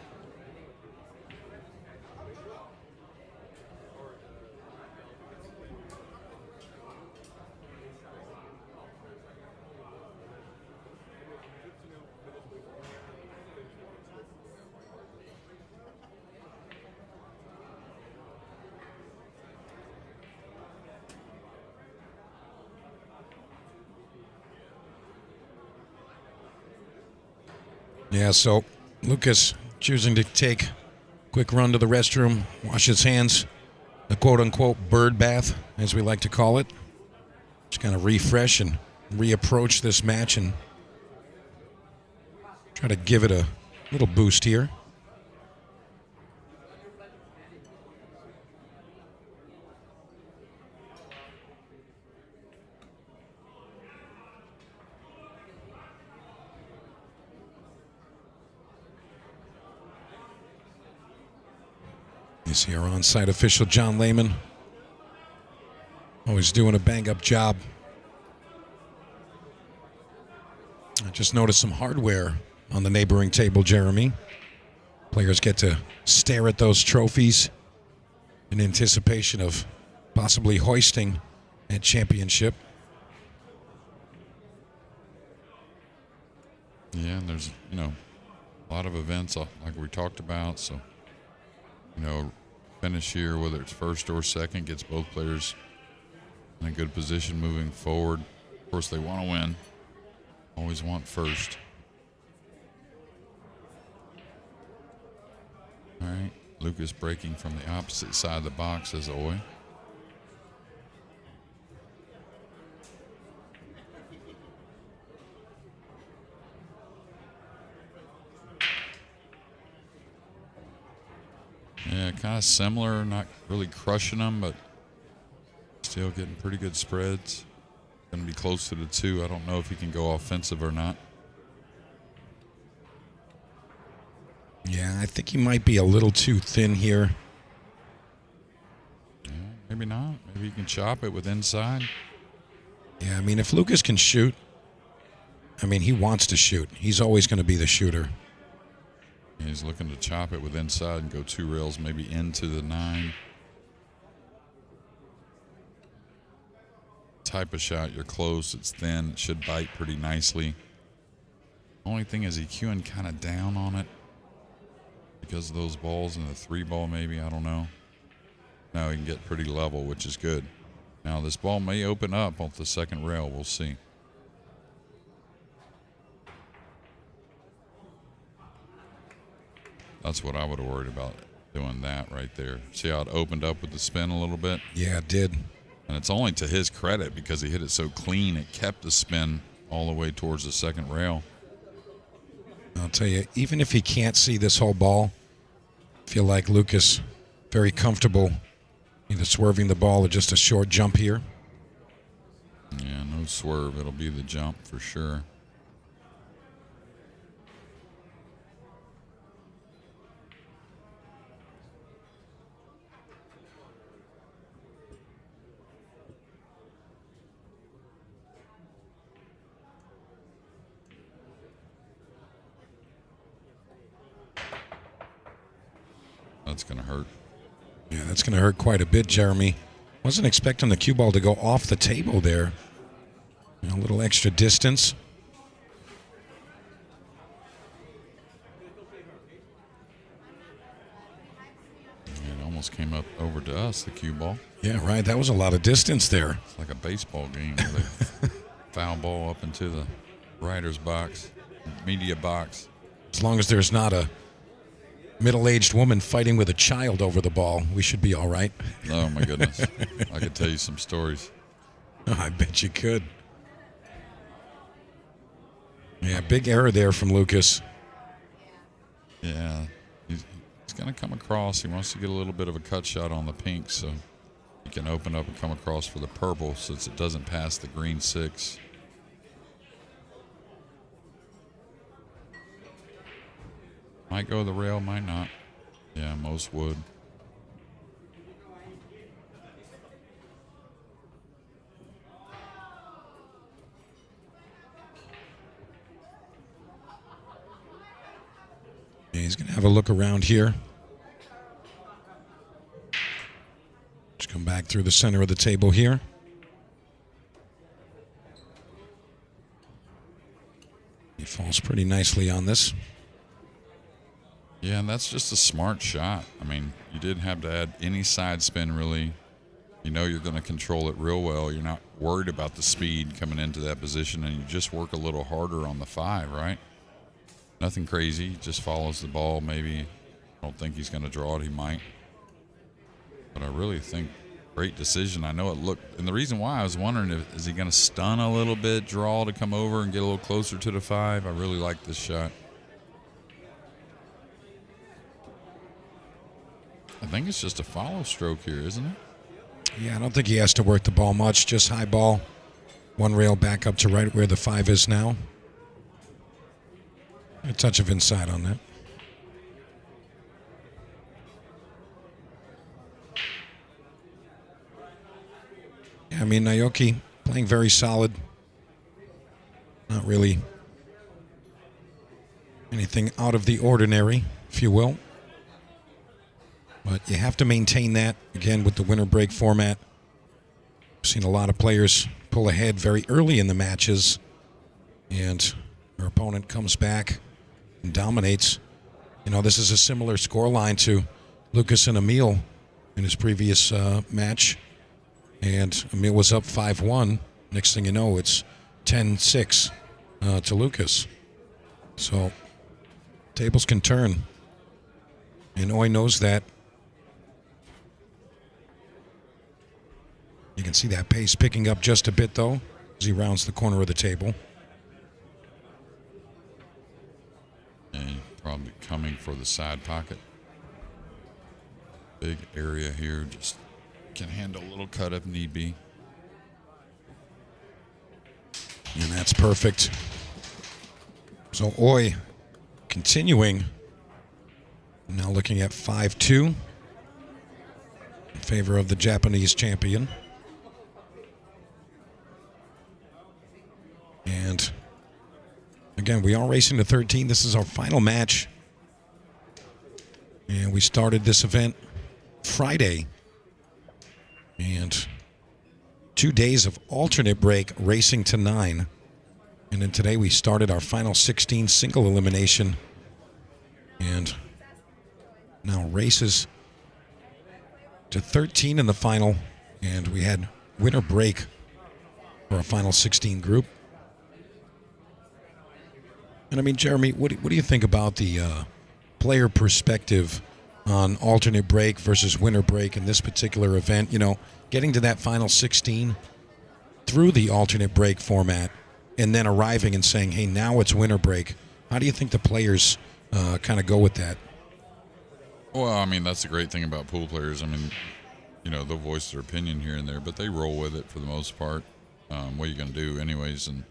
Yeah, so Lucas choosing to take a quick run to the restroom, wash his hands, a quote-unquote bird bath, as we like to call it. Just kind of refresh and reapproach this match and try to give it a little boost here. You see our on-site official, John Lehman, always doing a bang-up job. I just noticed some hardware on the neighboring table, Jeremy. Players get to stare at those trophies in anticipation of possibly hoisting that championship. Yeah, and there's, a lot of events like we talked about, so, finish here, whether it's first or second, gets both players in a good position moving forward. Of course, they want to win. Always want first. All right, Lucas breaking from the opposite side of the box as Oi. Yeah, kind of similar, not really crushing them, but still getting pretty good spreads. Going to be close to the two. I don't know if he can go offensive or not. Yeah, I think he might be a little too thin here. Yeah, maybe not. Maybe he can chop it with inside. Yeah, I mean, if Lucas can shoot, I mean, he wants to shoot. He's always going to be the shooter. He's looking to chop it with inside and go 2 rails, maybe into the 9. Type of shot, you're close, it's thin, it should bite pretty nicely. Only thing is he queuing kind of down on it because of those balls and the 3 ball maybe, I don't know. Now he can get pretty level, which is good. Now this ball may open up off the second rail, we'll see. That's what I would have worried about, doing that right there. See how it opened up with the spin a little bit? Yeah, it did. And it's only to his credit because he hit it so clean, it kept the spin all the way towards the second rail. I'll tell you, even if he can't see this whole ball, I feel like Lucas very comfortable either swerving the ball or just a short jump here. Yeah, no swerve. It'll be the jump for sure. That's going to hurt. Yeah, that's going to hurt quite a bit, Jeremy. Wasn't expecting the cue ball to go off the table there. You know, a little extra distance. It almost came up over to us, the cue ball. Yeah, right. That was a lot of distance there. It's like a baseball game where they foul ball up into the writer's box, media box. As long as there's not a middle-aged woman fighting with a child over the ball, we should be all right. Oh, my goodness. I could tell you some stories. Oh, I bet you could. Yeah, big error there from Lucas. Yeah, he's going to come across. He wants to get a little bit of a cut shot on the pink so he can open up and come across for the purple since it doesn't pass the green 6. Might go the rail, might not. Yeah, most would. Yeah, he's going to have a look around here. Just come back through the center of the table here. He falls pretty nicely on this. Yeah, and that's just a smart shot. I mean, you didn't have to add any side spin, really. You know you're going to control it real well. You're not worried about the speed coming into that position, and you just work a little harder on the 5, right? Nothing crazy. Just follows the ball, maybe. I don't think he's going to draw it. He might. But I really think great decision. I know it looked, and the reason why I was wondering is he going to stun a little bit, draw to come over and get a little closer to the 5? I really like this shot. I think it's just a follow stroke here, isn't it? Yeah, I don't think he has to work the ball much. Just high ball, 1 rail back up to right where the 5 is now. A touch of inside on that. Yeah, I mean, Naoki playing very solid. Not really anything out of the ordinary, if you will. But you have to maintain that, again, with the winter break format. I've seen a lot of players pull ahead very early in the matches, and their opponent comes back and dominates. You know, this is a similar scoreline to Lucas and Emil in his previous match. And Emil was up 5-1. Next thing you know, it's 10-6 to Lucas. So, tables can turn. And Oi knows that. You can see that pace picking up just a bit, though, as he rounds the corner of the table. And probably coming for the side pocket. Big area here, just can handle a little cut if need be. And that's perfect. So Oi continuing. Now looking at 5-2 in favor of the Japanese champion. And again, we are racing to 13. This is our final match. And we started this event Friday. And 2 days of alternate break racing to 9. And then today we started our final 16 single elimination. And now races to 13 in the final. And we had winter break for our final 16 group. And I mean, Jeremy, what do you think about the player perspective on alternate break versus winter break in this particular event? You know, getting to that final 16 through the alternate break format and then arriving and saying, hey, now it's winter break. How do you think the players kind of go with that? Well, I mean, that's the great thing about pool players. I mean, you know, they'll voice their opinion here and there, but they roll with it for the most part. What are you going to do anyways? And,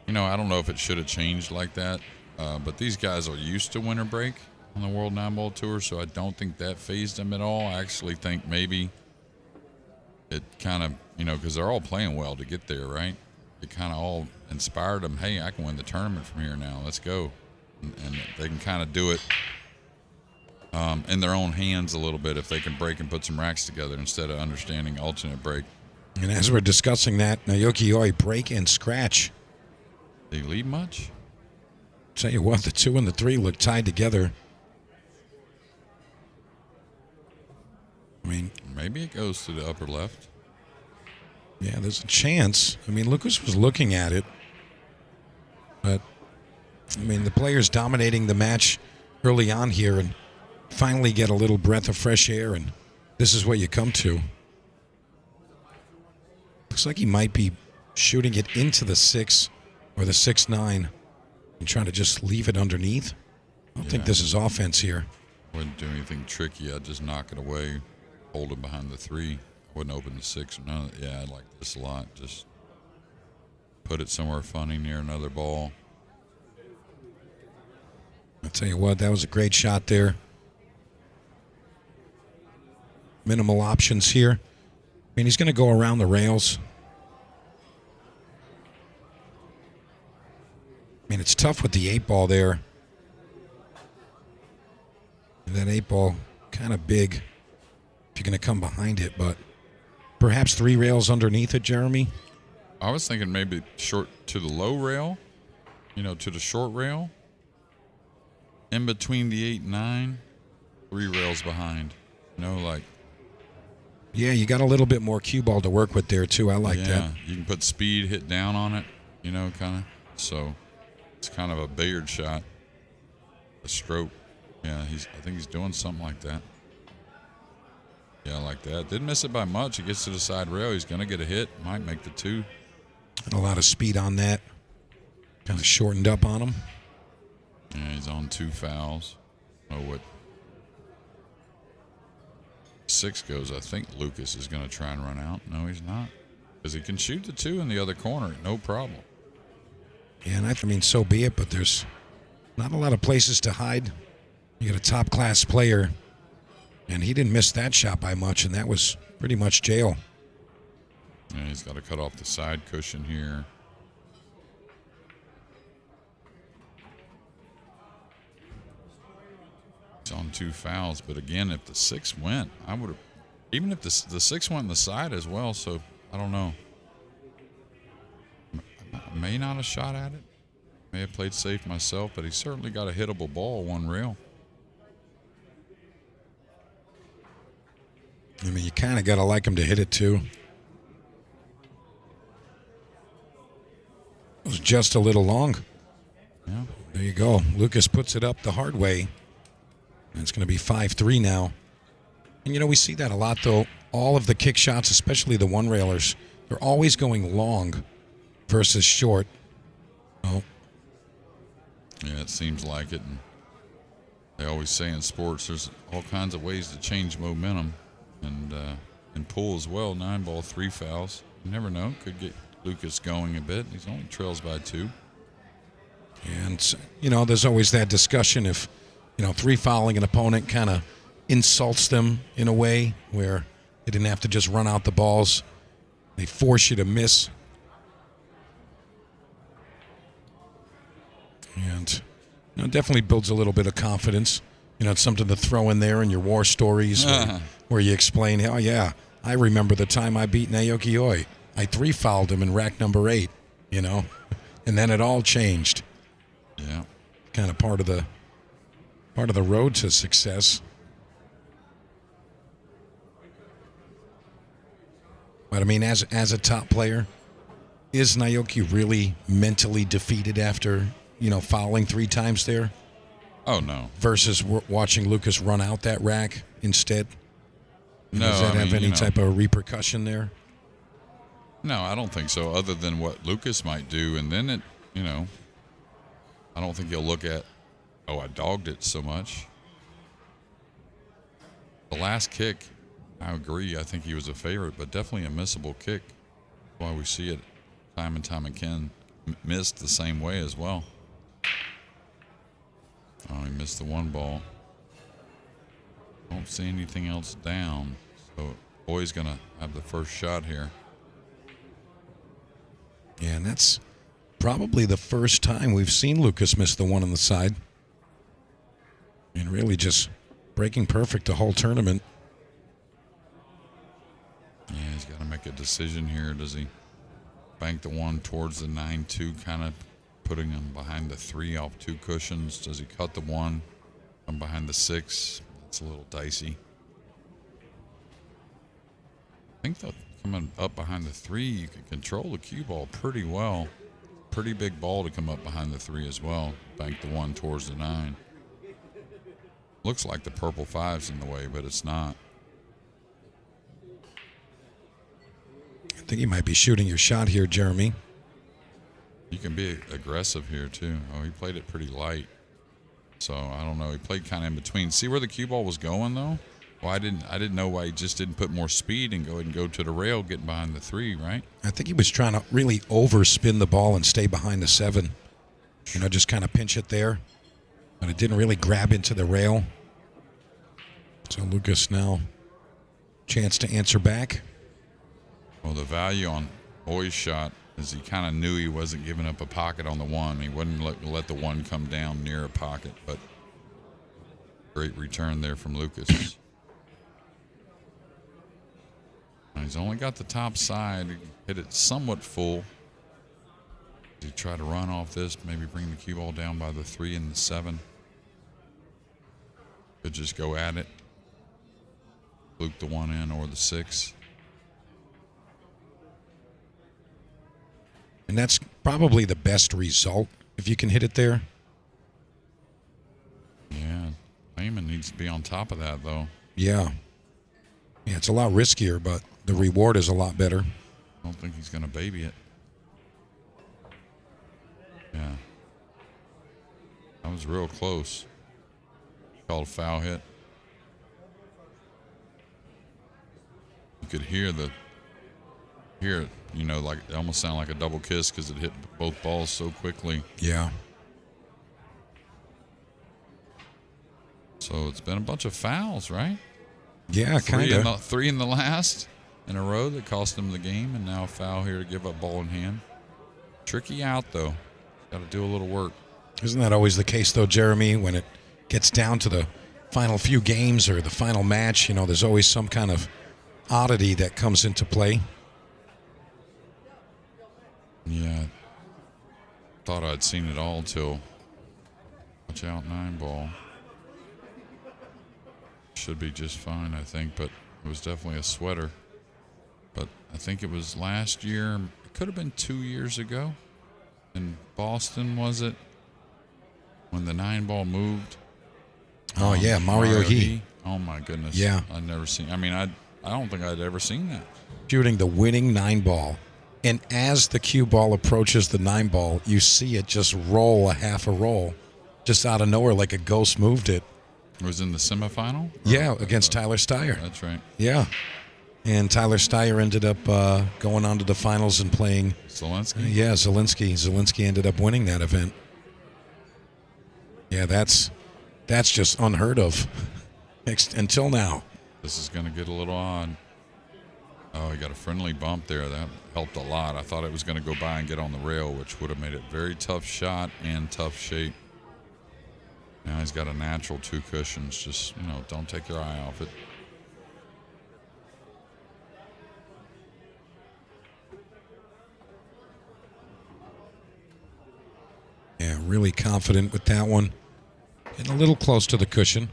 you know, I don't know if it should have changed like that, but these guys are used to winter break on the World 9-Ball Tour, so I don't think that phased them at all. I actually think maybe it kind of, you know, because they're all playing well to get there, right? It kind of all inspired them, hey, I can win the tournament from here now. Let's go. And they can kind of do it in their own hands a little bit if they can break and put some racks together instead of understanding alternate break. And as we're discussing that, Naoki Oi, break and scratch. Did he lead much? Tell you what, the 2 and the 3 look tied together. I mean, maybe it goes to the upper left. Yeah, there's a chance. I mean, Lucas was looking at it. But, I mean, the players dominating the match early on here and finally get a little breath of fresh air, and this is what you come to. Looks like he might be shooting it into the 6 or the 6-9 and trying to just leave it underneath. I don't think this is offense here. Wouldn't do anything tricky. I'd just knock it away, hold it behind the 3. I wouldn't open the 6 or none. Yeah, I like this a lot. Just put it somewhere funny near another ball. I'll tell you what, that was a great shot there. Minimal options here. I mean, he's going to go around the rails. I mean, it's tough with the 8-ball there. And that 8-ball kind of big if you're going to come behind it, but perhaps 3 rails underneath it, Jeremy? I was thinking maybe short to the low rail, you know, to the short rail. In between the 8 and 9, 3 rails behind. You know, like. Yeah, you got a little bit more cue ball to work with there, too. I like that. Yeah, you can put speed, hit down on it, you know, kind of. So it's kind of a billiard shot, a stroke. Yeah, I think he's doing something like that. Yeah, I like that. Didn't miss it by much. He gets to the side rail. He's going to get a hit. Might make the 2. A lot of speed on that. Kind of shortened up on him. Yeah, he's on 2 fouls. Oh, what 6 goes, I think Lucas is going to try and run out. No, he's not. Because he can shoot the 2 in the other corner. No problem. Yeah, and I mean, so be it, but there's not a lot of places to hide. You got a top-class player, and he didn't miss that shot by much, and that was pretty much jail. Yeah, he's got to cut off the side cushion here. He's on 2 fouls, but again, if the 6 went, I would have, even if the 6 went in the side as well, so I don't know. I may not have shot at it. May have played safe myself, but he certainly got a hittable ball 1 rail. I mean, you kind of got to like him to hit it, too. It was just a little long. Yeah. There you go. Lucas puts it up the hard way. And it's going to be 5-3 now. And, you know, we see that a lot, though. All of the kick shots, especially the one-railers, they're always going long versus short. Oh. Yeah, it seems like it. And they always say in sports there's all kinds of ways to change momentum. And in pool as well, 9-ball, 3 fouls. You never know. Could get Lucas going a bit. He's only trails by 2. And, you know, there's always that discussion if, you know, 3 fouling an opponent kind of insults them in a way where they didn't have to just run out the balls. They force you to miss. And definitely builds a little bit of confidence. It's something to throw in there in your war stories where you explain, oh, yeah, I remember the time I beat Naoki Oi. I 3-fouled him in rack number 8, and then it all changed. Yeah. Kind of part of the road to success. But I mean, as a top player, is Naoki really mentally defeated after, fouling 3 times there? Oh, no. Versus watching Lucas run out that rack instead? No. Does that have any type of repercussion there? No, I don't think so, other than what Lucas might do. And then I don't think he'll look at, I dogged it so much. The last kick, I agree. I think he was a favorite, but definitely a missable kick. That's why we see it time and time again. Missed the same way as well. Oh, he missed the 1 ball. Don't see anything else down. So Oi's going to have the first shot here. Yeah, and that's probably the first time we've seen Lucas miss the 1 on the side. And really just breaking perfect the whole tournament. Yeah, he's got to make a decision here. Does he bank the 1 towards the 9-2, kind of putting him behind the 3 off 2 cushions? Does he cut the 1, come behind the 6? That's a little dicey. I think that coming up behind the 3, you can control the cue ball pretty well. Pretty big ball to come up behind the 3 as well. Bank the 1 towards the 9. Looks like the purple 5's in the way, but it's not. I think you might be shooting your shot here, Jeremy. You can be aggressive here too. Oh, he played it pretty light. So I don't know. He played kind of in between. See where the cue ball was going though? Well, I didn't know why he just didn't put more speed and go ahead and go to the rail, getting behind the 3, right? I think he was trying to really overspin the ball and stay behind the 7. Just kind of pinch it there. But it didn't really grab into the rail. So Lucas now chance to answer back. Well, the value on Oi's shot is he kind of knew he wasn't giving up a pocket on the 1. He wouldn't let the 1 come down near a pocket, but great return there from Lucas. He's only got the top side. He hit it somewhat full. Does he try to run off this, maybe bring the cue ball down by the 3 and the 7? Could just go at it. Fluke the 1 in or the 6. And that's probably the best result if you can hit it there. Yeah, Lehman needs to be on top of that, though. Yeah. Yeah, it's a lot riskier, but the reward is a lot better. I don't think he's going to baby it. Yeah. That was real close. Called a foul hit. You could hear it, like it almost sounded like a double kiss because it hit both balls so quickly. Yeah. So it's been a bunch of fouls, right? Yeah, kind of. 3 in the last in a row that cost him the game, and now a foul here to give up ball in hand. Tricky out, though. Got to do a little work. Isn't that always the case, though, Jeremy, when it gets down to the final few games or the final match? There's always some kind of oddity that comes into play. Yeah. Thought I'd seen it all till watch out 9 ball. Should be just fine, I think, but it was definitely a sweater. But I think it was last year. It could have been 2 years ago. In Boston, was it? When the 9 ball moved. Oh, yeah, Mario He. Oh, my goodness. Yeah. I've never seen. I don't think I'd ever seen that. Shooting the winning 9 ball. And as the cue ball approaches the 9 ball, you see it just roll a half a roll. Just out of nowhere, like a ghost moved it. It was in the semifinal? Yeah, against Tyler Steyer. That's right. Yeah. And Tyler Steyer ended up going on to the finals and playing. Zelensky? Yeah, Zelensky. Zelensky ended up winning that event. Yeah, that's just unheard of until now. This is going to get a little odd. Oh, he got a friendly bump there. That helped a lot. I thought it was going to go by and get on the rail, which would have made it very tough shot and tough shape. Now he's got a natural 2 cushions. Just, don't take your eye off it. Yeah, really confident with that one. Getting a little close to the cushion.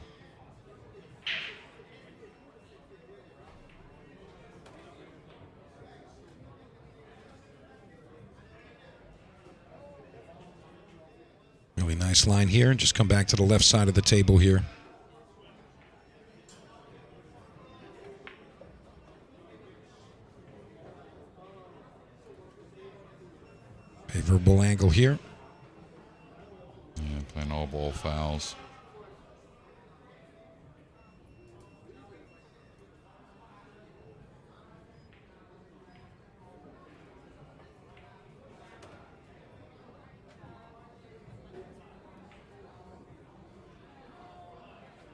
Really nice line here. Just come back to the left side of the table here. Favorable angle here. Yeah, playing all ball fouls.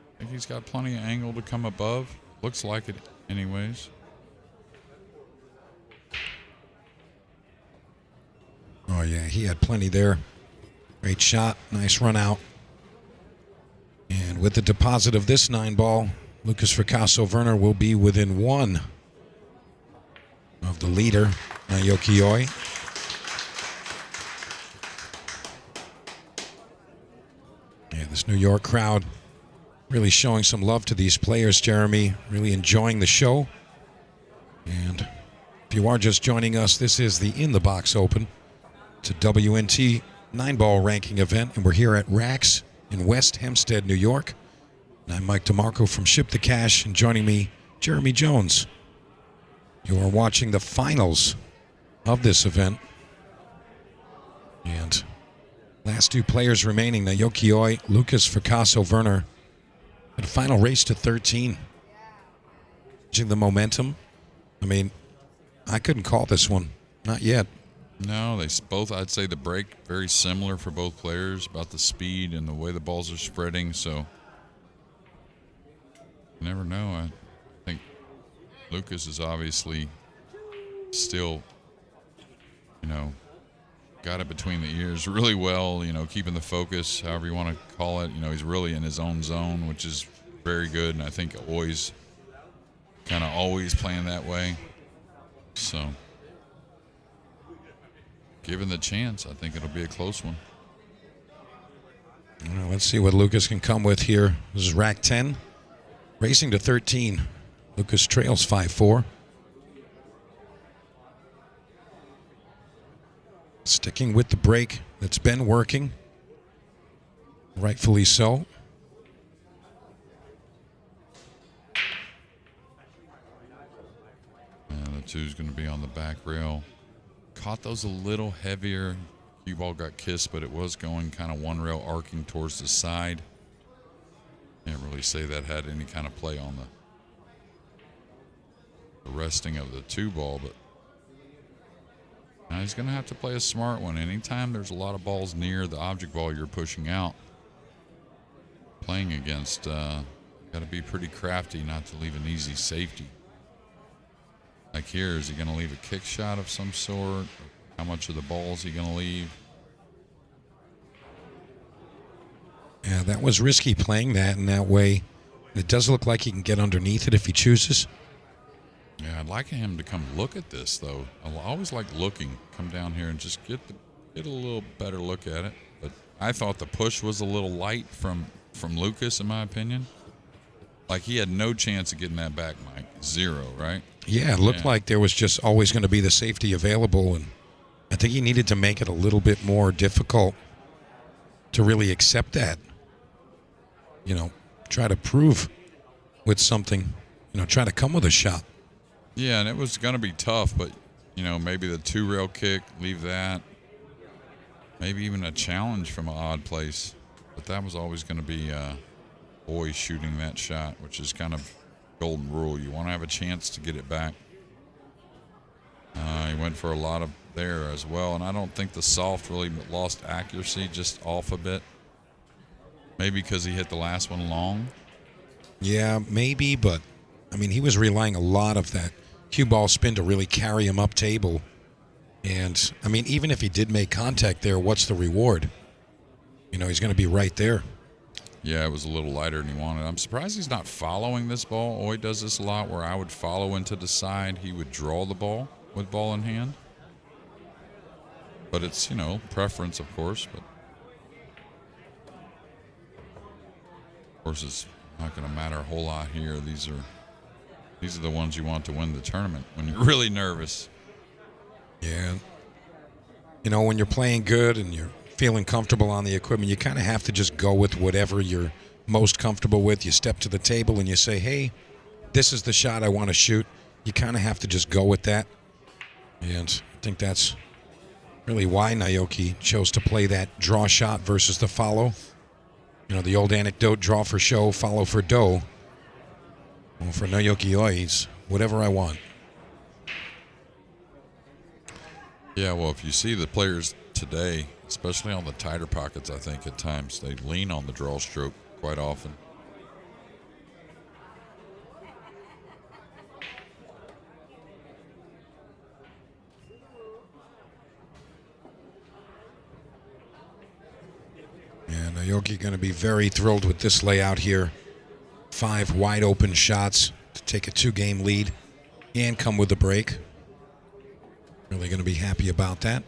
I think he's got plenty of angle to come above. Looks like it anyways. Oh, yeah, he had plenty there. Great shot. Nice run out. And with the deposit of this 9-ball, Lucas Fracasso-Werner will be within 1 of the leader, Naoki Oi. Yeah, this New York crowd really showing some love to these players, Jeremy. Really enjoying the show. And if you are just joining us, this is the In the Box Open. It's a WNT 9-ball ranking event, and we're here at Raxx in West Hempstead, New York. And I'm Mike DeMarco from Ship the Cash, and joining me, Jeremy Jones. You are watching the finals of this event. And last 2 players remaining, Naoki Oi, Lucas Fracasso-Werner. And a final race to 13. Judging the momentum, I mean, I couldn't call this one. Not yet. No, they both, I'd say the break very similar for both players, about the speed and the way the balls are spreading, so you never know. I think Lucas is obviously still, got it between the ears really well, keeping the focus, however you want to call it. He's really in his own zone, which is very good, and I think Oi's kind of always playing that way. So, given the chance, I think it'll be a close one. Well, let's see what Lucas can come with here. This is rack 10, racing to 13. Lucas trails 5-4. Sticking with the break that's been working. Rightfully so. And the 2's going to be on the back rail. Caught those a little heavier. Cue ball got kissed, but it was going kind of 1 rail arcing towards the side. Can't really say that had any kind of play on the resting of the 2 ball, but now he's going to have to play a smart one. Anytime there's a lot of balls near the object ball you're pushing out, playing against, got to be pretty crafty not to leave an easy safety. Like here, is he going to leave a kick shot of some sort? How much of the ball is he going to leave? Yeah, that was risky playing that in that way. It does look like he can get underneath it if he chooses. Yeah, I'd like him to come look at this, though. I always like looking. Come down here and just get a little better look at it. But I thought the push was a little light from Lucas, in my opinion. Like, he had no chance of getting that back, Mike. 0, right? Yeah, it looked like there was just always going to be the safety available, and I think he needed to make it a little bit more difficult to really accept that. Try to prove with something, try to come with a shot. Yeah, and it was going to be tough, but, maybe the 2-rail kick, leave that. Maybe even a challenge from an odd place. But that was always going to be Oi shooting that shot, which is kind of golden rule. You want to have a chance to get it back. He went for a lot of there as well, and I don't think the soft really lost accuracy, just off a bit. Maybe because he hit the last one long. Yeah, maybe, but, he was relying a lot of that cue ball spin to really carry him up table. And, I mean, even if he did make contact there, what's the reward? You know, he's going to be right there. Yeah, it was a little lighter than he wanted. I'm surprised he's not following this ball. Oi does this a lot where I would follow into the side. He would draw the ball with ball in hand. But it's, you know, preference, of course. But of course, it's not going to matter a whole lot here. These are the ones you want to win the tournament when you're really nervous. Yeah. You know, when you're playing good and you're feeling comfortable on the equipment, you kind of have to just go with whatever you're most comfortable with. You step to the table and you say, hey, this is the shot I want to shoot. You kind of have to just go with that. And I think that's really why Naoki chose to play that draw shot versus the follow. You know, the old anecdote, draw for show, follow for dough. Well, for Naoki Oi, it's whatever I want. Yeah, well, if you see the players today, especially on the tighter pockets, I think at times they lean on the draw stroke quite often. And Naoki going to be very thrilled with this layout here. 5 wide open shots to take a 2-game lead and come with a break. Really going to be happy about that.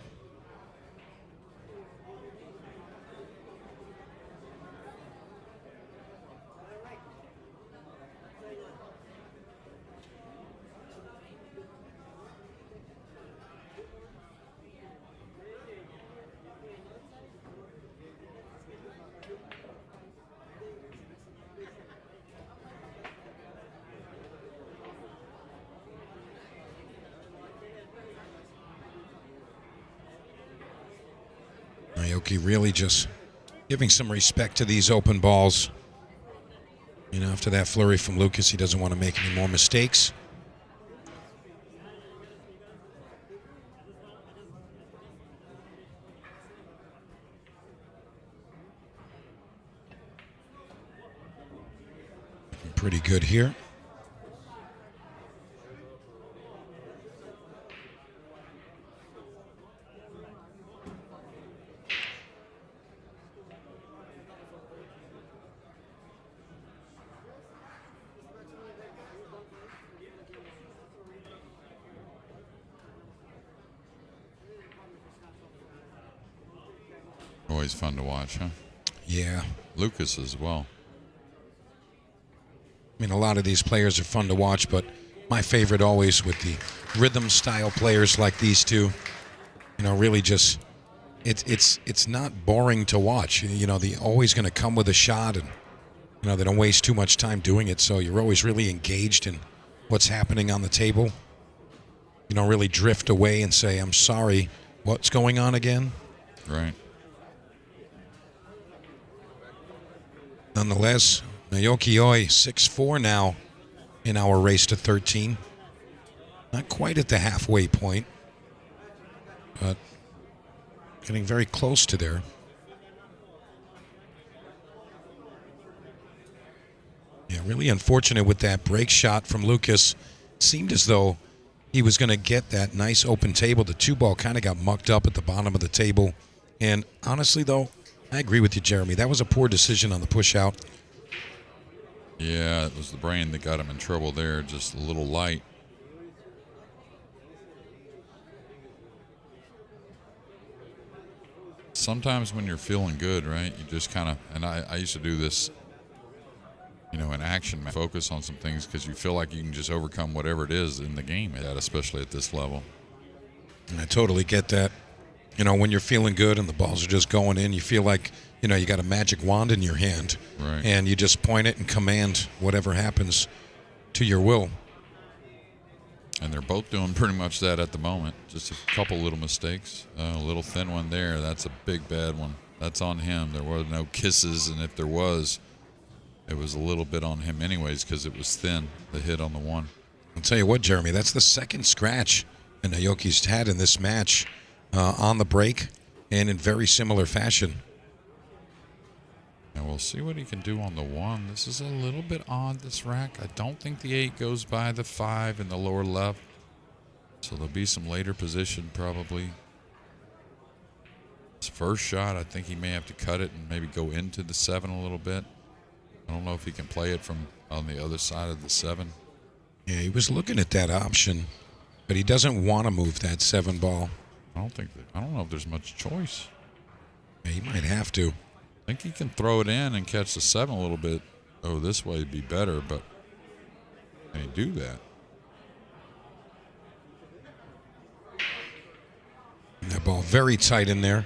Naoki really just giving some respect to these open balls. You know, after that flurry from Lucas, he doesn't want to make any more mistakes. Looking pretty good here. Always fun to watch, huh? Yeah. Lucas as well. I mean, a lot of these players are fun to watch, but my favorite always with the rhythm style players like these two. You know, really just it's not boring to watch. You know, they're always going to come with a shot, and you know they don't waste too much time doing it. So you're always really engaged in what's happening on the table. You don't really drift away and say, "I'm sorry, what's going on again?" Right. Nonetheless, Naoki Oi 6-4 now in our race to 13. Not quite at the halfway point, but getting very close to there. Yeah, really unfortunate with that break shot from Lucas. Seemed as though he was going to get that nice open table. The 2-ball kind of got mucked up at the bottom of the table. And honestly, though, I agree with you, Jeremy. That was a poor decision on the push out. Yeah, it was the brain that got him in trouble there, just a little light. Sometimes when you're feeling good, right, you just kind of, and I used to do this, you know, in action, focus on some things because you feel like you can just overcome whatever it is in the game, especially at this level. And I totally get that. You know, when you're feeling good and the balls are just going in, you feel like, you know, you got a magic wand in your hand. Right. And you just point it and command whatever happens to your will. And they're both doing pretty much that at the moment. Just a couple little mistakes. A little thin one there. That's a big bad one. That's on him. There were no kisses, and if there was, it was a little bit on him anyways because it was thin, the hit on the one. I'll tell you what, Jeremy, that's the second scratch that Naoki's had in this match. On the break and in very similar fashion. And we'll see what he can do on the one. This is a little bit odd, this rack. I don't think the 8 goes by the 5 in the lower left. So there'll be some later position probably. His first shot, I think he may have to cut it and maybe go into the 7 a little bit. I don't know if he can play it from on the other side of the 7. Yeah, he was looking at that option, but he doesn't want to move that 7 ball. I don't know if there's much choice. Yeah, he might have to. I think he can throw it in and catch the 7 a little bit. Oh, this way would be better, but can he do that? And that ball very tight in there.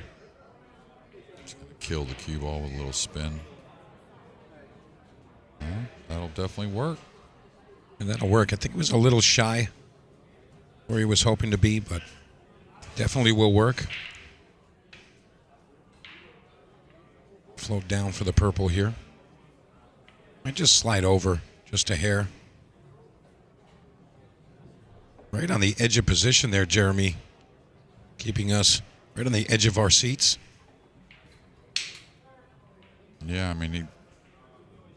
Just going to kill the cue ball with a little spin. Well, that'll definitely work. And that'll work. I think it was a little shy where he was hoping to be, but definitely will work. Float down for the purple here. Might just slide over just a hair. Right on the edge of position there, Jeremy. Keeping us right on the edge of our seats. Yeah, I mean,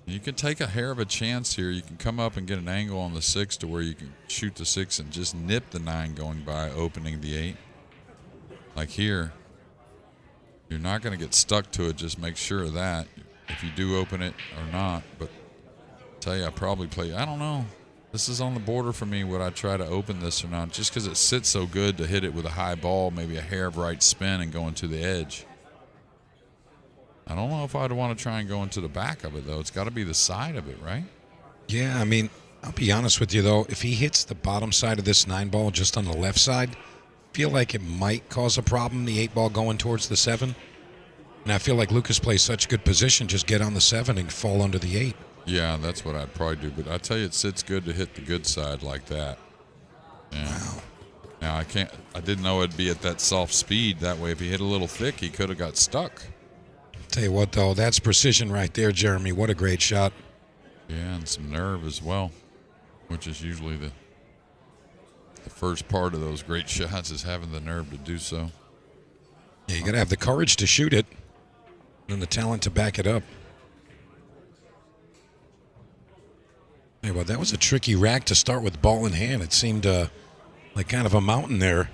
you can take a hair of a chance here. You can come up and get an angle on the 6 to where you can shoot the 6 and just nip the 9 going by, opening the 8. Like here, you're not going to get stuck to it. Just make sure of that if you do open it or not. But I tell you, I probably play. I don't know. This is on the border for me. Would I try to open this or not? Just because it sits so good to hit it with a high ball, maybe a hair of right spin and going to the edge. I don't know if I'd want to try and go into the back of it, though. It's got to be the side of it, right? Yeah, I mean, I'll be honest with you, though. If he hits the bottom side of this 9 ball just on the left side, I feel like it might cause a problem, the 8 ball going towards the 7. And I feel like Lucas plays such good position, just get on the 7 and fall under the 8. Yeah, that's what I'd probably do. But I tell you, it sits good to hit the good side like that. Yeah. Wow. Now, I didn't know it'd be at that soft speed. That way, if he hit a little thick, he could have got stuck. Tell you what, though, that's precision right there, Jeremy. What a great shot. Yeah, and some nerve as well, which is usually the first part of those great shots is having the nerve to do so. Yeah, you got to have the courage to shoot it and the talent to back it up. Hey, well, that was a tricky rack to start with ball in hand. It seemed like kind of a mountain there,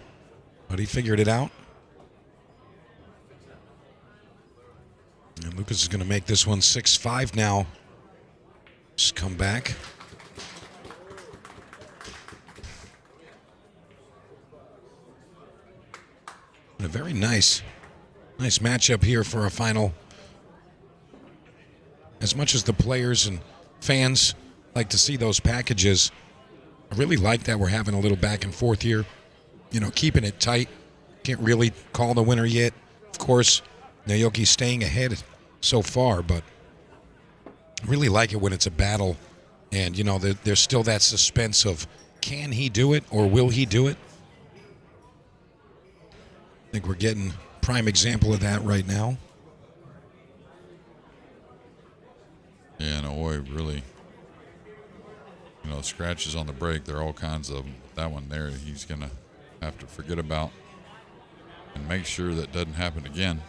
but he figured it out. And Lucas is going to make this one 6-5 now. Just come back. And a very nice matchup here for a final. As much as the players and fans like to see those packages, I really like that we're having a little back and forth here. You know, keeping it tight. Can't really call the winner yet. Of course, Naoki's staying ahead so far, but I really like it when it's a battle and, you know, there's still that suspense of can he do it or will he do it? I think we're getting prime example of that right now. Yeah, and Oi really, you know, scratches on the break. There are all kinds of them. That one there, he's going to have to forget about and make sure that doesn't happen again.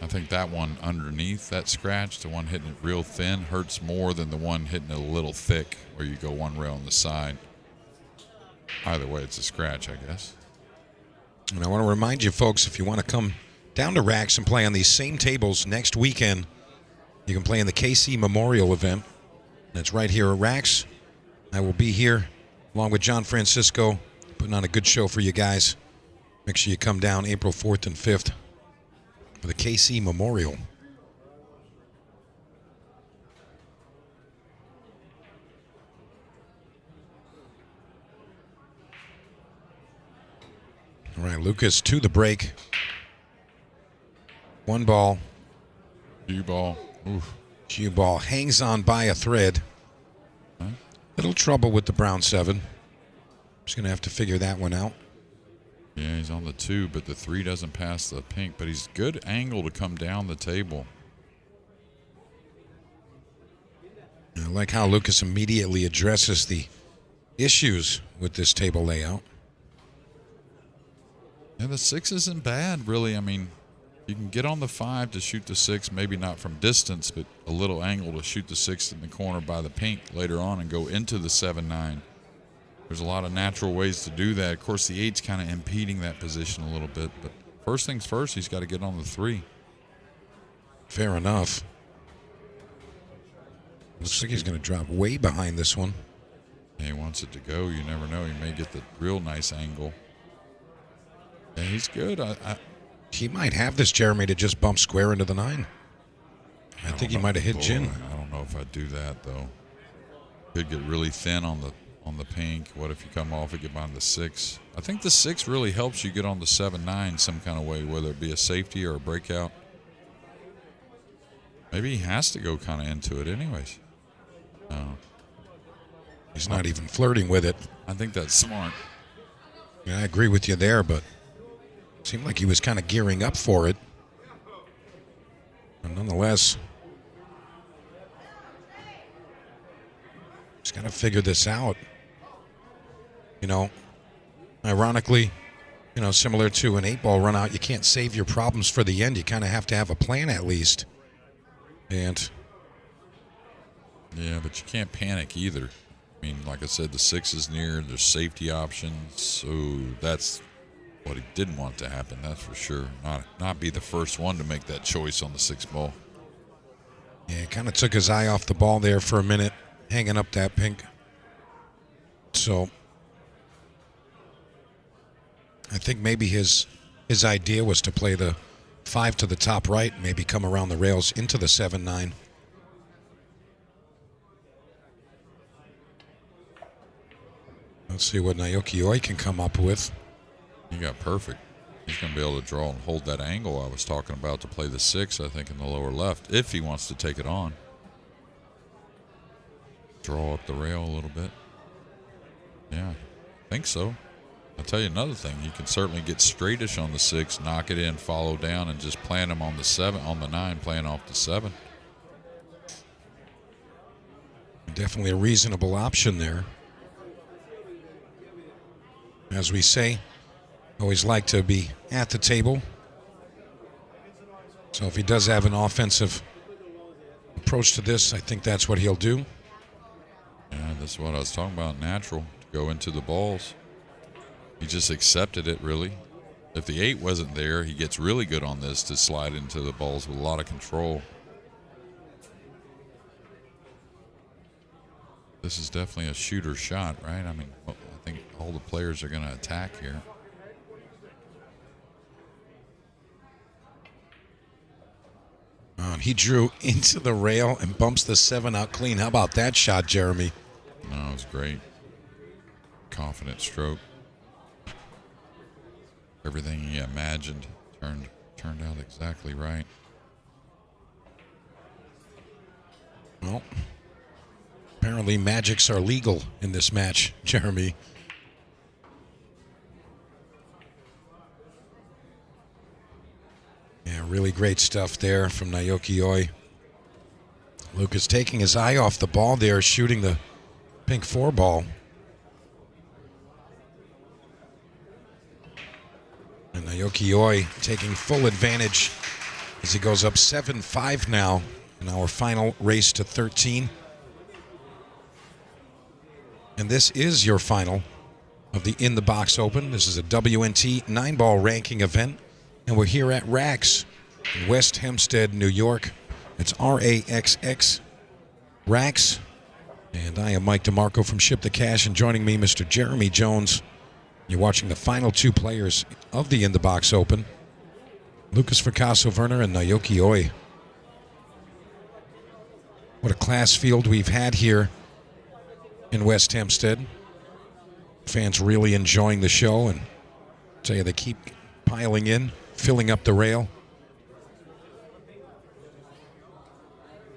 I think that one underneath that scratch, the one hitting it real thin, hurts more than the one hitting it a little thick where you go one rail on the side. Either way, it's a scratch, I guess. And I want to remind you, folks, if you want to come down to Raxx and play on these same tables next weekend, you can play in the KC Memorial event. That's right here at Raxx. I will be here along with John Francisco, putting on a good show for you guys. Make sure you come down April 4th and 5th for the KC Memorial. All right, Lucas to the break. 1 ball. Cue ball. Oof. Cue ball hangs on by a thread. Huh? Little trouble with the brown 7. Just going to have to figure that one out. Yeah, he's on the 2, but the 3 doesn't pass the pink. But he's good angle to come down the table. I like how Lucas immediately addresses the issues with this table layout. Yeah, the 6 isn't bad, really. I mean, You can get on the 5 to shoot the 6, maybe not from distance, but a little angle to shoot the 6 in the corner by the pink later on and go into the 7-9. There's a lot of natural ways to do that. Of course, the 8's kind of impeding that position a little bit, but first things first, he's got to get on the 3. Fair enough. Looks like he's going to drop way behind this one. Yeah, he wants it to go. You never know. He may get the real nice angle. Yeah, he's good. He might have this, Jeremy, to just bump square into the 9. I think he might have hit Jin. I don't know if I'd do that, though. Could get really thin on the pink. What if you come off and get behind the 6? I think the 6 really helps you get on the 7-9 some kind of way, whether it be a safety or a breakout. Maybe he has to go kind of into it anyways. No. He's not even flirting with it. I think that's smart. Yeah, I agree with you there, but it seemed like he was kind of gearing up for it. But nonetheless, he's got to figure this out. You know, ironically, you know, similar to an 8-ball run out, you can't save your problems for the end. You kind of have to have a plan at least. And yeah, but you can't panic either. I mean, like I said, the 6 is near. There's safety options, so that's what he didn't want to happen. That's for sure. Not be the first one to make that choice on the 6 ball. Yeah, he kind of took his eye off the ball there for a minute, hanging up that pink. So I think maybe his idea was to play the 5 to the top right, maybe come around the rails into the 7-9. Let's see what Naoki Oi can come up with. He got perfect. He's going to be able to draw and hold that angle I was talking about to play the 6, I think, in the lower left, if he wants to take it on. Draw up the rail a little bit. Yeah, I think so. I'll tell you another thing. You can certainly get straightish on the 6, knock it in, follow down, and just plant him on the 7, on the 9, playing off the 7. Definitely a reasonable option there. As we say, always like to be at the table. So if he does have an offensive approach to this, I think that's what he'll do. Yeah, that's what I was talking about, natural, to go into the balls. He just accepted it, really. If the 8 wasn't there, he gets really good on this to slide into the balls with a lot of control. This is definitely a shooter shot, right? I mean, I think all the players are going to attack here. He drew into the rail and bumps the 7 out clean. How about that shot, Jeremy? No, it was great. Confident stroke. Everything he imagined turned out exactly right. Well, apparently magics are legal in this match, Jeremy. Yeah, really great stuff there from Naoki Oi. Lucas taking his eye off the ball there, shooting the pink 4 ball. And Naoki Oi taking full advantage as he goes up 7-5 now in our final race to 13. And this is your final of the In the Box Open. This is a WNT 9-ball ranking event. And we're here at Raxx in West Hempstead, New York. It's RAXX, Raxx. And I am Mike DeMarco from Ship the Cash, and joining me, Mr. Jeremy Jones. You're watching the final 2 players of the In the Box Open, Lucas Fricasso-Werner and Naoki Oi. What a class field we've had here in West Hempstead. Fans really enjoying the show, and I tell you, they keep piling in, filling up the rail.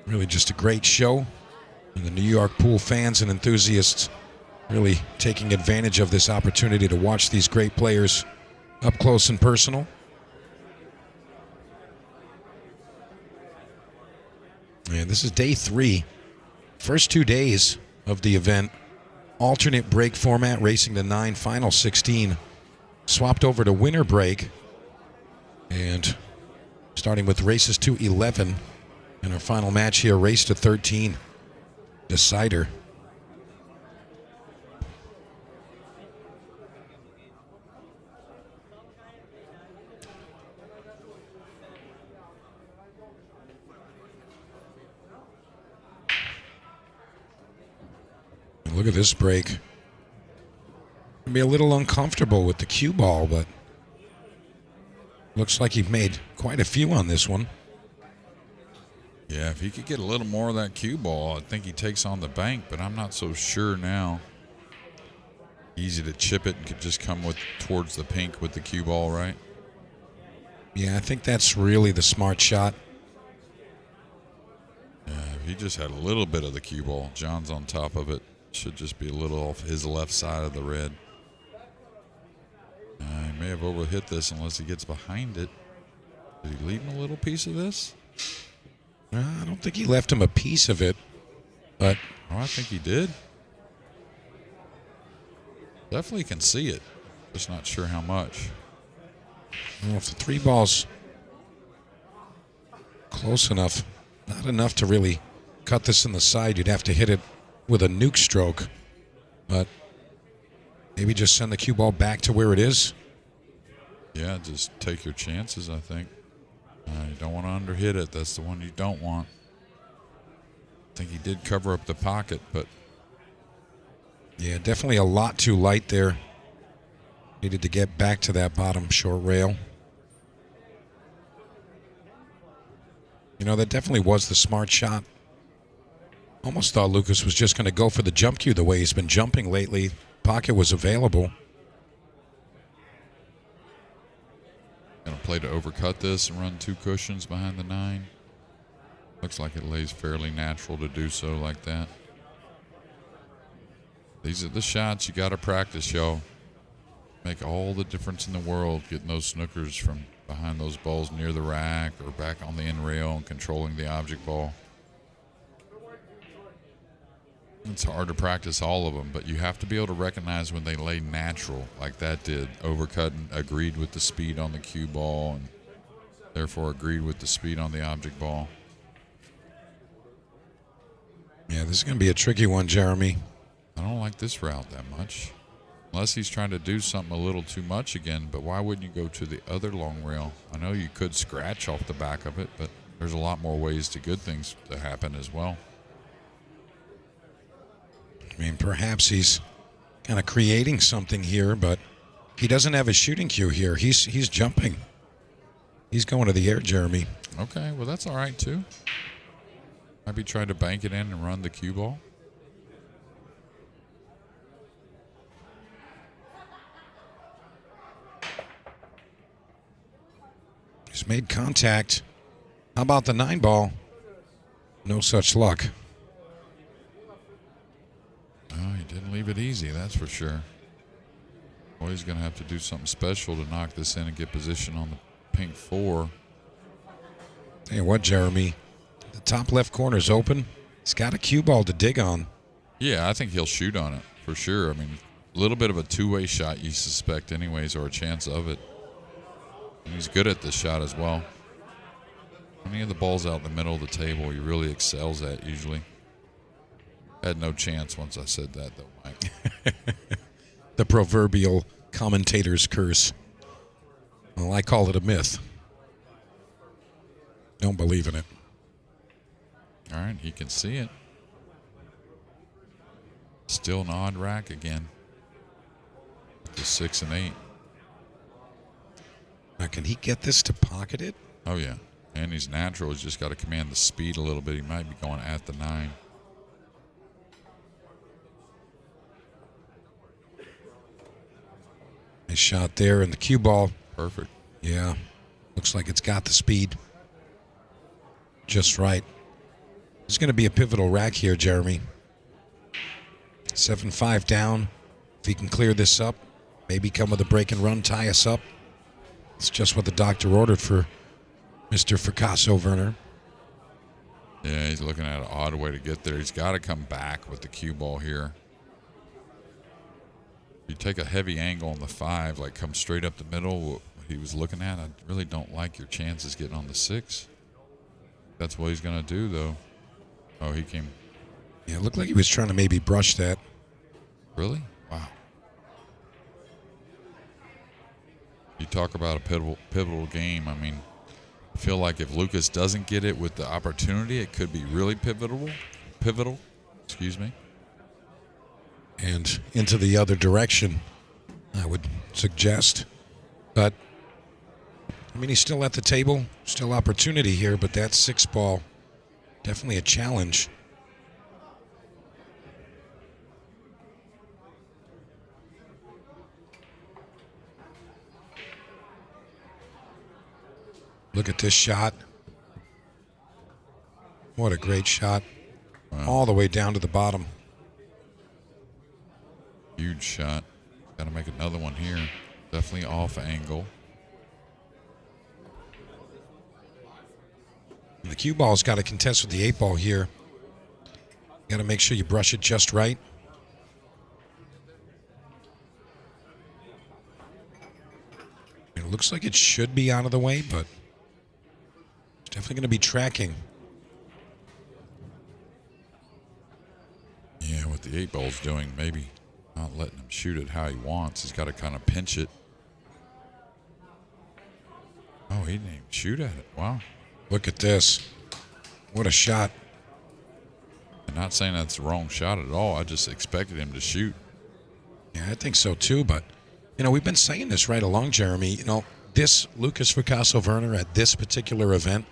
Really just a great show. And the New York pool fans and enthusiasts really taking advantage of this opportunity to watch these great players up close and personal. And this is day 3. First 2 days of the event. Alternate break format, racing the 9, final 16. Swapped over to winter break. And Starting with races to 11. And our final match here, race to 13. Decider. Look at this break. It'll be a little uncomfortable with the cue ball, but looks like he made quite a few on this one. Yeah, if he could get a little more of that cue ball, I think he takes on the bank, but I'm not so sure now. Easy to chip it and could just come towards the pink with the cue ball, right? Yeah, I think that's really the smart shot. Yeah, if he just had a little bit of the cue ball, John's on top of it. Should just be a little off his left side of the red. He may have overhit this unless he gets behind it. Did he leave him a little piece of this? I don't think he left him a piece of it, but... Oh, I think he did. Definitely can see it. Just not sure how much. Well, if the 3 ball's close enough, not enough to really cut this in the side, you'd have to hit it with a nuke stroke. But maybe just send the cue ball back to where it is. Yeah, just take your chances, I think. You don't want to underhit it. That's the one you don't want. I think he did cover up the pocket, but... Yeah, definitely a lot too light there. Needed to get back to that bottom short rail. You know, that definitely was the smart shot. Almost thought Lucas was just going to go for the jump cue the way he's been jumping lately. Pocket was available. Gonna play to overcut this and run 2 cushions behind the 9. Looks like it lays fairly natural to do so like that. These are the shots you got to practice, y'all. Make all the difference in the world getting those snookers from behind those balls near the rack or back on the end rail and controlling the object ball. It's hard to practice all of them, but you have to be able to recognize when they lay natural, like that did. Overcut and agreed with the speed on the cue ball, and therefore agreed with the speed on the object ball. Yeah, this is going to be a tricky one, Jeremy. I don't like this route that much. Unless he's trying to do something a little too much again, but why wouldn't you go to the other long rail? I know you could scratch off the back of it, but there's a lot more ways to good things to happen as well. I mean, perhaps he's kind of creating something here, but he doesn't have a shooting cue here. He's jumping. He's going to the air, Jeremy. Okay, well, that's all right, too. Maybe try to bank it in and run the cue ball. He's made contact. How about the 9 ball? No such luck. Oh, he didn't leave it easy, that's for sure. Boy, he's going to have to do something special to knock this in and get position on the pink 4. Tell you what, Jeremy, the top left corner's open. He's got a cue ball to dig on. Yeah, I think he'll shoot on it for sure. I mean, a little bit of a two-way shot you suspect anyways, or a chance of it. And he's good at this shot as well. Any of the balls out in the middle of the table, he really excels at usually. Had no chance once I said that, though, Mike. The proverbial commentator's curse. Well, I call it a myth. Don't believe in it. All right, he can see it. Still an odd rack again. The 6 and 8. Now, can he get this to pocket it? Oh, yeah. And he's natural. He's just got to command the speed a little bit. He might be going at the 9. Nice shot there, and the cue ball. Perfect. Yeah. Looks like it's got the speed. Just right. It's going to be a pivotal rack here, Jeremy. 7-5 down. If he can clear this up, maybe come with a break and run, tie us up. It's just what the doctor ordered for Mr. Fracasso Werner. Yeah, he's looking at an odd way to get there. He's got to come back with the cue ball here. You take a heavy angle on the 5, like come straight up the middle, he was looking at. I really don't like your chances getting on the 6. That's what he's going to do, though. Oh, he came. Yeah, it looked like he was trying to maybe brush that. Really? Wow. You talk about a pivotal game. I mean, I feel like if Lucas doesn't get it with the opportunity, it could be really pivotal. Excuse me. And into the other direction, I would suggest. But, I mean, he's still at the table. Still opportunity here, but that 6 ball, definitely a challenge. Look at this shot. What a great shot. Wow. All the way down to the bottom. Huge shot. Got to make another one here. Definitely off angle. And the cue ball's got to contest with the 8 ball here. You got to make sure you brush it just right. It looks like it should be out of the way, but it's definitely going to be tracking. Yeah, what the 8 ball's doing, maybe not letting him shoot it how he wants. He's got to kind of pinch it. Oh, he didn't even shoot at it. Wow. Look at this. What a shot. I'm not saying that's the wrong shot at all. I just expected him to shoot. Yeah, I think so too, but, you know, we've been saying this right along, Jeremy. You know, this Lucas Picasso-Werner at this particular event,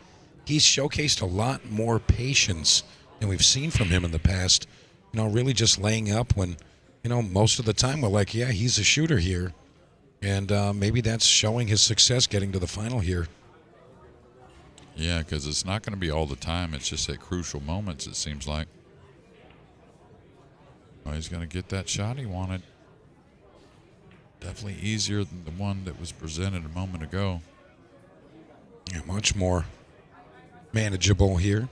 he's showcased a lot more patience than we've seen from him in the past. You know, really just laying up when, you know, most of the time we're like, yeah, he's a shooter here. And maybe that's showing his success getting to the final here. Yeah, because it's not going to be all the time. It's just at crucial moments, it seems like. Oh, he's going to get that shot he wanted. Definitely easier than the one that was presented a moment ago. Yeah, much more manageable here.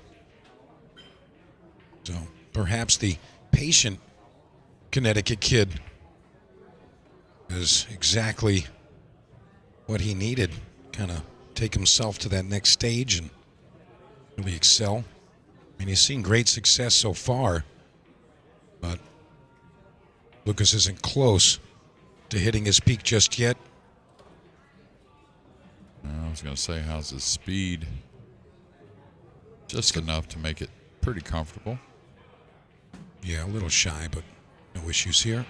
So perhaps the patient Connecticut kid is exactly what he needed. Kind of take himself to that next stage and really excel. I mean, he's seen great success so far, but Lucas isn't close to hitting his peak just yet. I was going to say, how's his speed? Just enough to make it pretty comfortable. Yeah, a little shy, but no issues here.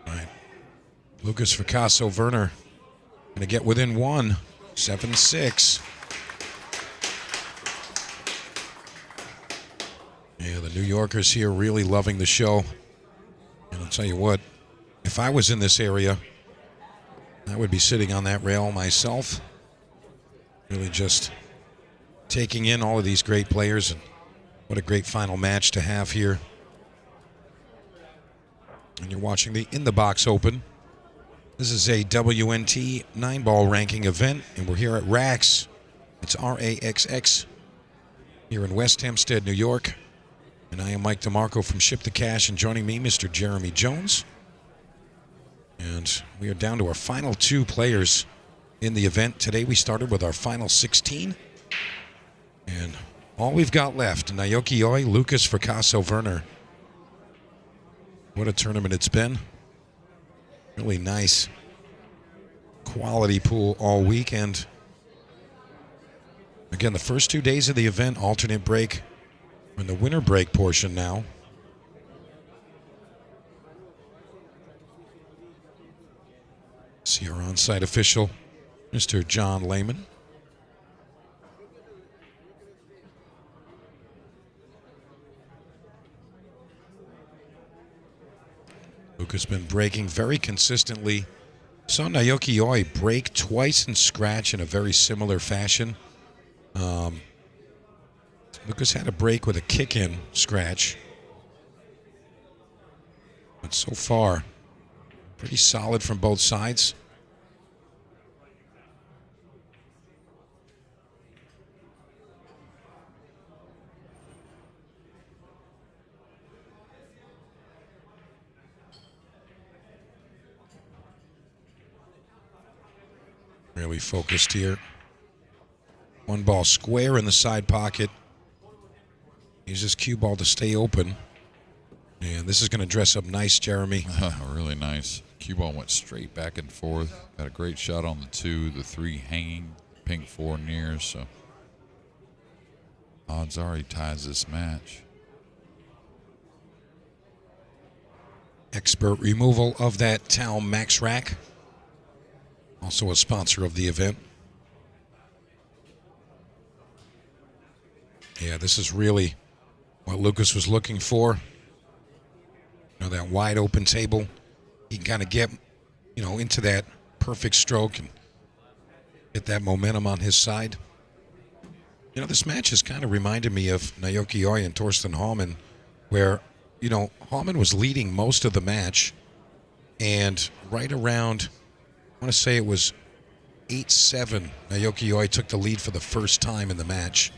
All right. Lucas Picasso-Werner going to get within 1, 7-6. Yeah, the New Yorkers here really loving the show. And I'll tell you what, if I was in this area, I would be sitting on that rail myself. Really just taking in all of these great players, and what a great final match to have here. And you're watching the In the Box Open. This is a WNT 9-ball ranking event, and we're here at Raxx. It's RAXX here in West Hempstead, New York. And I am Mike DeMarco from Ship the Cash, and joining me, Mr. Jeremy Jones. And we are down to our final 2 players in the event. Today we started with our final 16. And all we've got left, Naoki Oi, Lucas Picasso-Werner. What a tournament it's been. Really nice quality pool all weekend. Again, the first 2 days of the event, alternate break. We're in the winter break portion now. See our on-site official, Mr. John Lehman. Luca's been breaking very consistently. Saw Naoki Oi break twice and scratch in a very similar fashion. Lucas had a break with a kick-in scratch. But so far, pretty solid from both sides. Really focused here. One ball square in the side pocket. Uses cue ball to stay open. And this is going to dress up nice, Jeremy. Really nice. Cue ball went straight back and forth. Got a great shot on the 2, the 3 hanging, pink 4 near. So odds are he ties this match. Expert removal of that towel Max rack. Also a sponsor of the event. Yeah, this is really what Lucas was looking for. You know, that wide open table. He can kind of get, you know, into that perfect stroke and get that momentum on his side. You know, this match has kind of reminded me of Naoki Oi and Torsten Hallman, where, you know, Hallman was leading most of the match, and right around, I want to say it was 8-7, Naoki Oi took the lead for the first time in the match.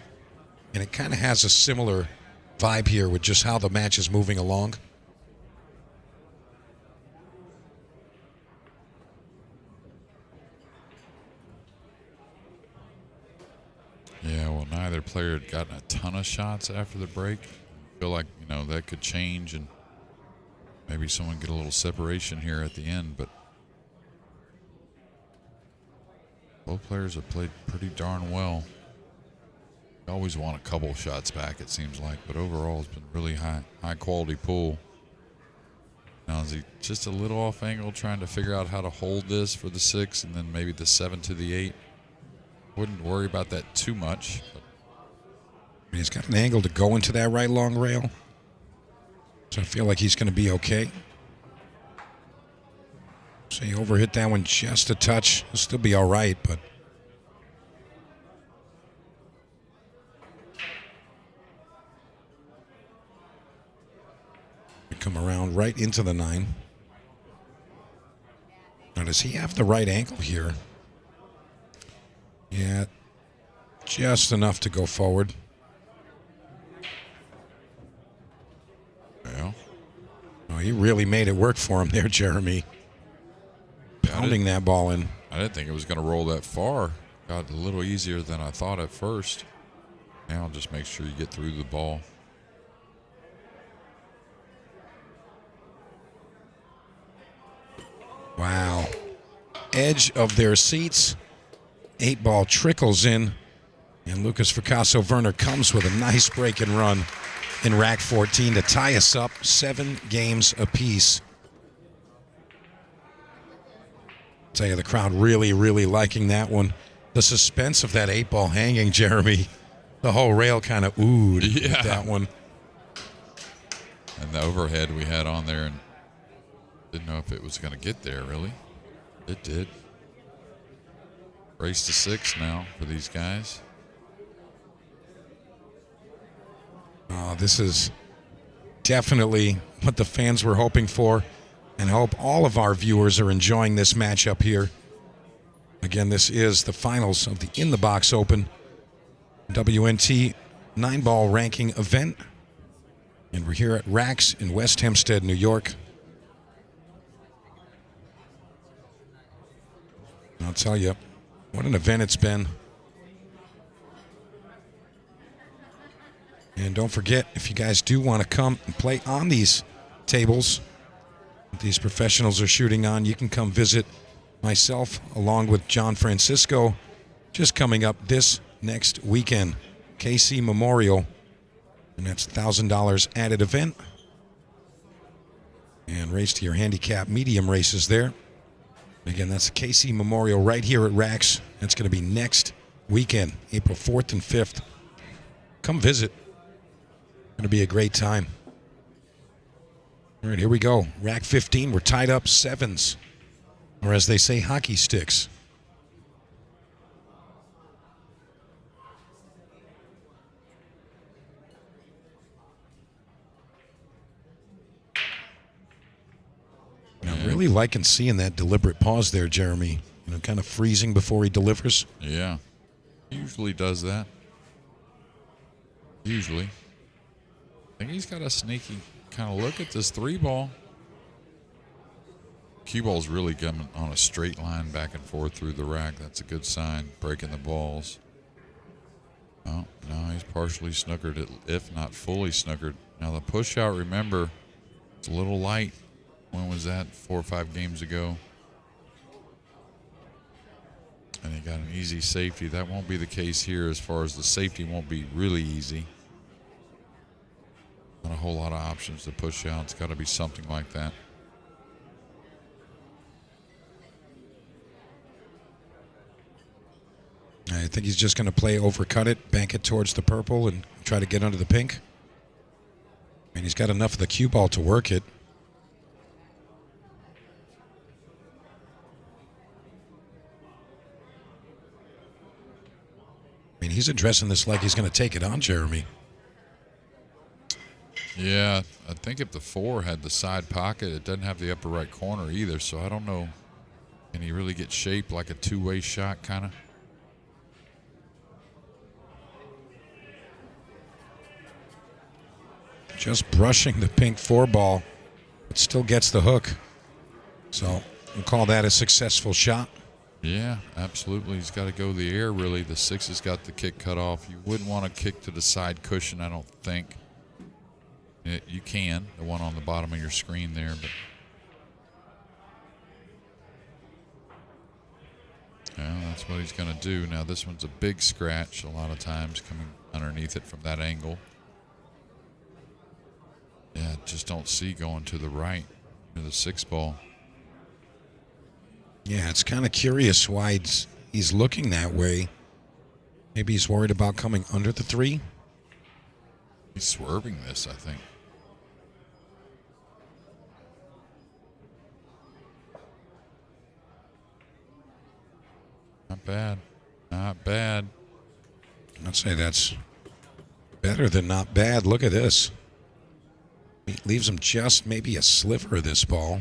And it kind of has a similar vibe here with just how the match is moving along. Yeah, well, neither player had gotten a ton of shots after the break. I feel like, you know, that could change and maybe someone get a little separation here at the end, but both players have played pretty darn well. You always want a couple shots back, it seems like, but overall it's been really high quality pool. Now is he just a little off angle trying to figure out how to hold this for the 6 and then maybe the 7 to the 8? Wouldn't worry about that too much. But he's got an angle to go into that right long rail. So I feel like he's going to be okay. So he overhit that one just a touch. He'll still be all right, but come around right into the 9. Now, does he have the right angle here? Yeah, just enough to go forward. Yeah. Oh, he really made it work for him there, Jeremy. Pounding that ball in. I didn't think it was going to roll that far. Got a little easier than I thought at first. Now just make sure you get through the ball. Wow. Edge of their seats. 8-ball trickles in. And Lucas Fracasso Werner comes with a nice break and run in rack 14 to tie us up 7 games apiece. Tell you, the crowd really, really liking that one. The suspense of that 8-ball hanging, Jeremy. The whole rail kind of oohed with that one. And the overhead we had on there, and didn't know if it was going to get there, really. It did. Race to 6 now for these guys. Oh, this is definitely what the fans were hoping for, and I hope all of our viewers are enjoying this matchup here. Again, this is the finals of the In the Box Open WNT 9-ball ranking event, and we're here at Raxx in West Hempstead, New York. I'll tell you, what an event it's been. And don't forget, if you guys do want to come and play on these tables that these professionals are shooting on, you can come visit myself along with John Francisco, just coming up this next weekend. KC Memorial, and that's $1,000 added event. And race to your handicap medium races there. Again, that's the KC Memorial right here at Raxx. That's going to be next weekend, April 4th and 5th. Come visit. Going to be a great time. All right, here we go. Rack 15, we're tied up 7s, or as they say, hockey sticks. I'm really liking seeing that deliberate pause there, Jeremy. You know, kind of freezing before he delivers. Yeah. He usually does that. Usually. I think he's got a sneaky kind of look at this 3-ball. cue ball's really coming on a straight line back and forth through the rack. That's a good sign, breaking the balls. Oh, no, he's partially snookered it, if not fully snookered. Now the push out, remember, it's a little light. When was that? 4 or 5 games ago. And he got an easy safety. That won't be the case here as far as the safety won't be really easy. Not a whole lot of options to push out. It's got to be something like that. I think he's just going to play overcut it, bank it towards the purple, and try to get under the pink. And he's got enough of the cue ball to work it. I mean, he's addressing this like he's going to take it on, Jeremy. Yeah, I think if the 4 had the side pocket, it doesn't have the upper right corner either, so I don't know. Can he really get shaped like a two-way shot, kind of? Just brushing the pink 4 ball. It still gets the hook. So we'll call that a successful shot. Yeah, absolutely. He's got to go the air, really. The 6 has got the kick cut off. You wouldn't want to kick to the side cushion, I don't think. You can, the one on the bottom of your screen there, but yeah, that's what he's going to do. Now this one's a big scratch a lot of times coming underneath it from that angle. Yeah, just don't see going to the right to the 6 ball. Yeah, it's kind of curious why he's looking that way. Maybe he's worried about coming under the 3. He's swerving this, I think. Not bad. Not bad. I'd say that's better than not bad. Look at this. He leaves him just maybe a sliver of this ball.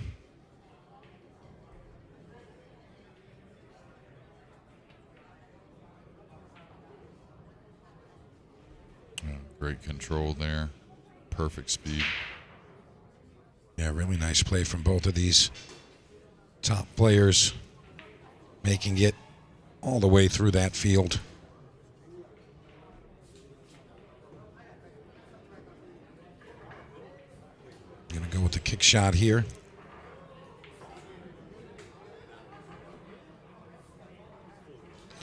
Great control there. Perfect speed. Yeah, really nice play from both of these top players, making it all the way through that field. Gonna go with the kick shot here.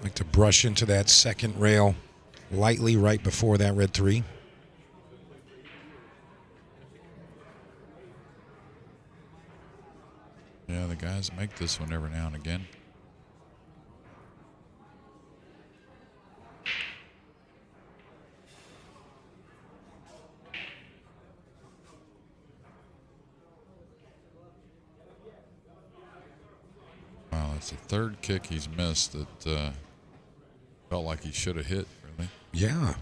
Like to brush into that second rail lightly right before that red 3. Yeah, the guys make this one every now and again. Wow, that's the 3rd kick he's missed that felt like he should have hit, really. Yeah.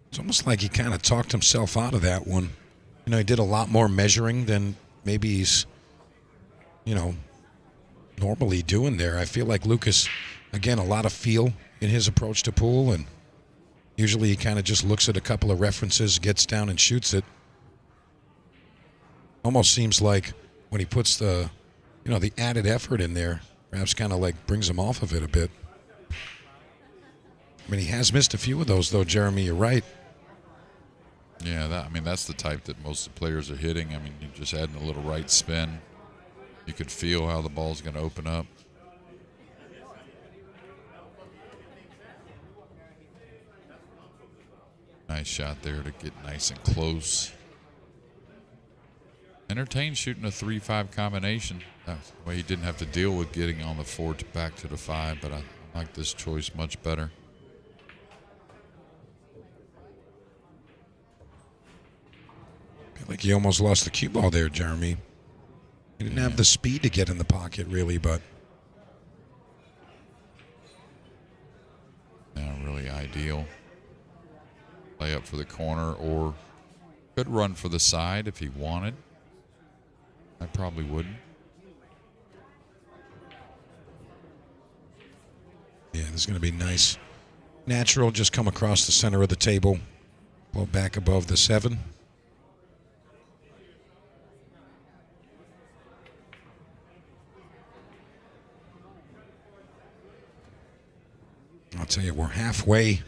It's almost like he kind of talked himself out of that one. You know, he did a lot more measuring than maybe he's, normally doing there. I feel like Lucas, again, a lot of feel in his approach to pool, and usually he kind of just looks at a couple of references, gets down and shoots it. Almost seems like when he puts the added effort in there, perhaps kind of like brings him off of it a bit. I mean, he has missed a few of those, though, Jeremy. You're right. Yeah, that's the type that most of the players are hitting. I mean, you're just adding a little right spin. You could feel how the ball's going to open up. Nice shot there to get nice and close. Entertained shooting a 3-5 combination. That's the way he didn't have to deal with getting on the 4 back to the 5, but I like this choice much better. I feel like he almost lost the cue ball there, Jeremy. He didn't have the speed to get in the pocket, really, but... Now really ideal. Lay up for the corner, or could run for the side if he wanted. I probably wouldn't. Yeah, this is going to be nice. Natural, just come across the center of the table. Blow back above the 7. I'll tell you, we're halfway,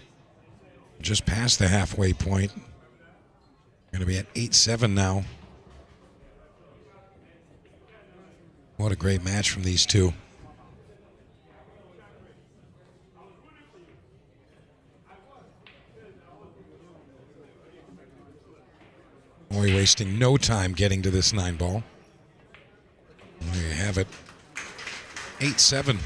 just past the halfway point. We're going to be at 8-7 now. What a great match from these two. Oi wasting no time getting to this 9-ball. There you have it. 8-7.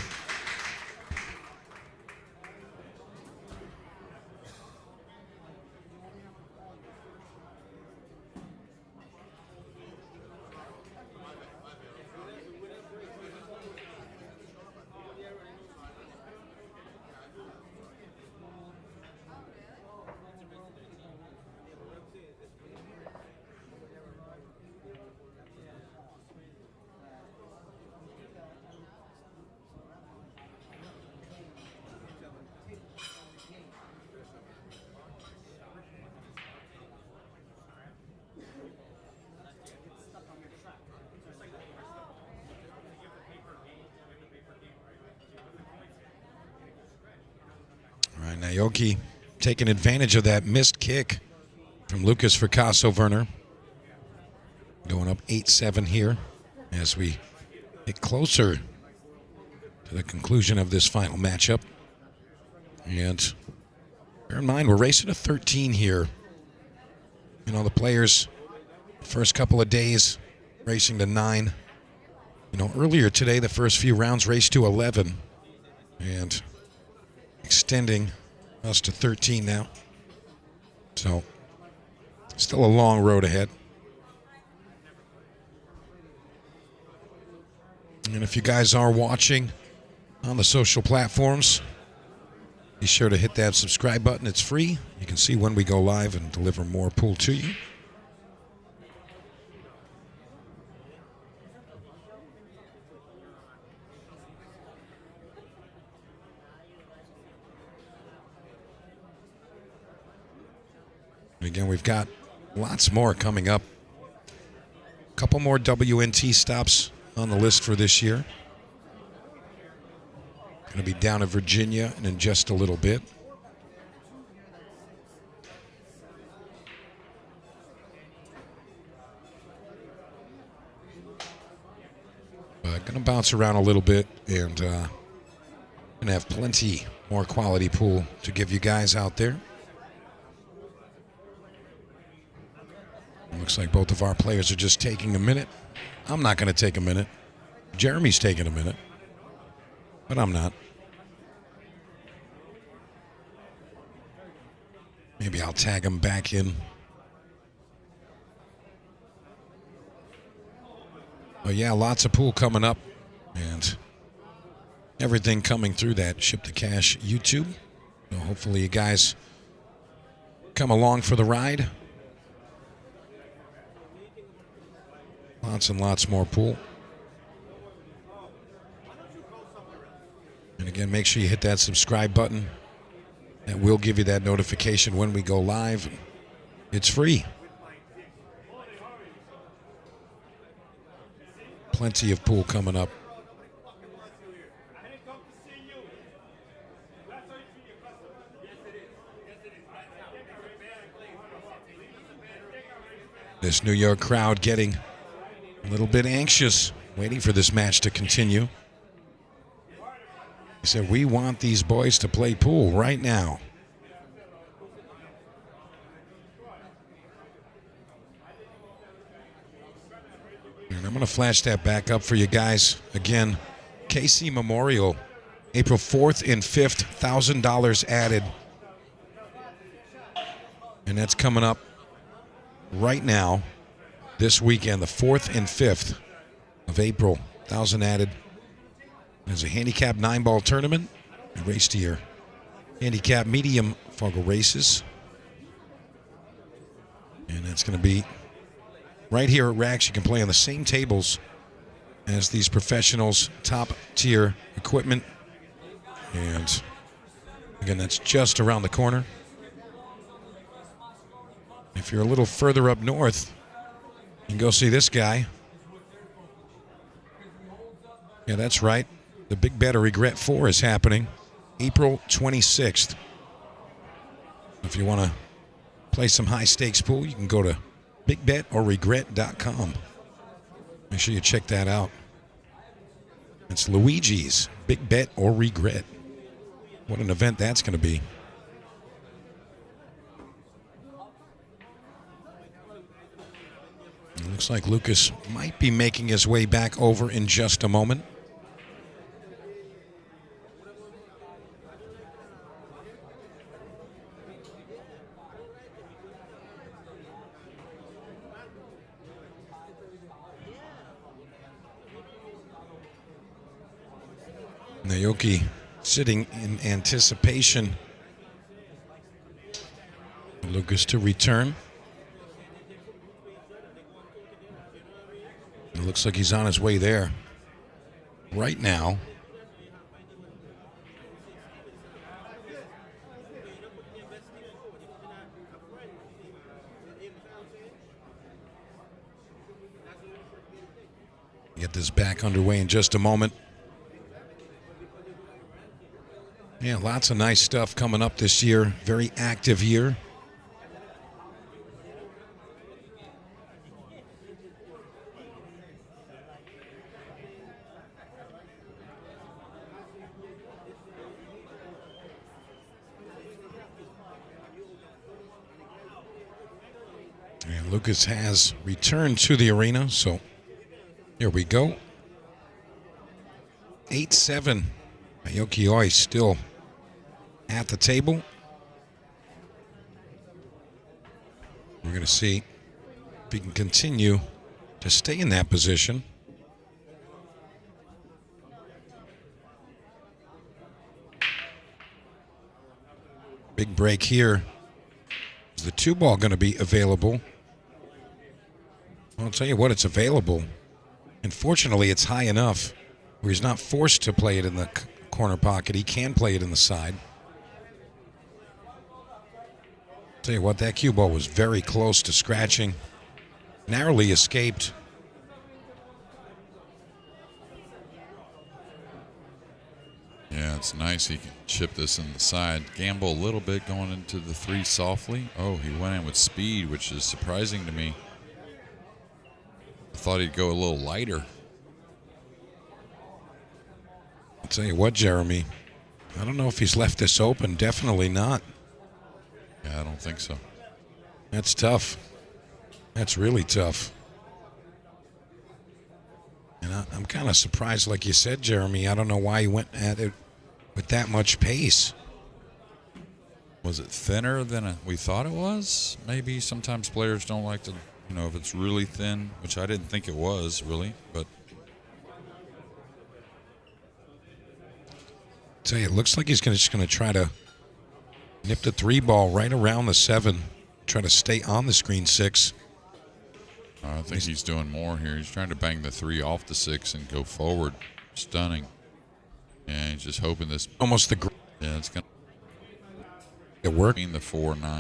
All right, Naoki taking advantage of that missed kick from Lucas Fracasso Werner. Going up 8-7 here as we get closer to the conclusion of this final matchup. And bear in mind, we're racing to 13 here. You know, the players, first couple of days, racing to 9. You know, earlier today, the first few rounds raced to 11. And extending us to 13 now. So, still a long road ahead. And if you guys are watching on the social platforms, be sure to hit that subscribe button. It's free. You can see when we go live and deliver more pool to you. And again, we've got lots more coming up. A couple more WNT stops on the list for this year. Going to be down in Virginia and in just a little bit. Going to bounce around a little bit and going to have plenty more quality pool to give you guys out there. Looks like both of our players are just taking a minute. I'm not going to take a minute. Jeremy's taking a minute, but I'm not. Maybe I'll tag him back in. But yeah, lots of pool coming up and everything coming through that Ship to Cash YouTube. So hopefully you guys come along for the ride. Lots and lots more pool. And again, make sure you hit that subscribe button. That will give you that notification when we go live. It's free. Plenty of pool coming up. This New York crowd getting a little bit anxious, waiting for this match to continue. He said, we want these boys to play pool right now. And I'm going to flash that back up for you guys. Again, KC Memorial, April 4th and 5th, $1,000 added. And that's coming up right now. This weekend, the 4th and 5th of April, 1,000 added. There's a handicap 9-ball tournament. A race to your handicap medium Fogel races. And that's going to be right here at Raxx. You can play on the same tables as these professionals, top tier equipment. And again, that's just around the corner. If you're a little further up north, you can go see this guy. Yeah, that's right. The Big Better Regret 4 is happening April 26th. If you want to play some high-stakes pool, you can go to bigbetoregret.com. Make sure you check that out. It's Luigi's Big Bet or Regret. What an event that's going to be. It looks like Lucas might be making his way back over in just a moment. Naoki sitting in anticipation for Lucas to return. It looks like he's on his way there right now. Get this back underway in just a moment. Yeah, lots of nice stuff coming up this year. Very active year. And Lucas has returned to the arena, so here we go. 8-7. Naoki Oi still at the table. We're going to see if he can continue to stay in that position. Big break here. Is the 2-ball going to be available? Well, I'll tell you what, it's available. Unfortunately, it's high enough where he's not forced to play it in the corner pocket. He can play it in the side. Tell you what, that cue ball was very close to scratching. Narrowly escaped. Yeah, it's nice he can chip this in the side. Gamble a little bit going into the 3 softly. Oh, he went in with speed, which is surprising to me. I thought he'd go a little lighter. I'll tell you what, Jeremy, I don't know if he's left this open. Definitely not. Yeah, I don't think so. That's tough. That's really tough. And I'm kind of surprised, like you said, Jeremy. I don't know why he went at it with that much pace. Was it thinner than we thought it was? Maybe sometimes players don't like to, you know, if it's really thin, which I didn't think it was, really, but. Tell you, it looks like he's just going to try to nip the 3-ball right around the 7. Try to stay on the screen 6. I think he's doing more here. He's trying to bang the 3 off the 6 and go forward. Stunning. Yeah, he's just hoping this. Almost the. Yeah, it's going to work. Between the 4 and 9.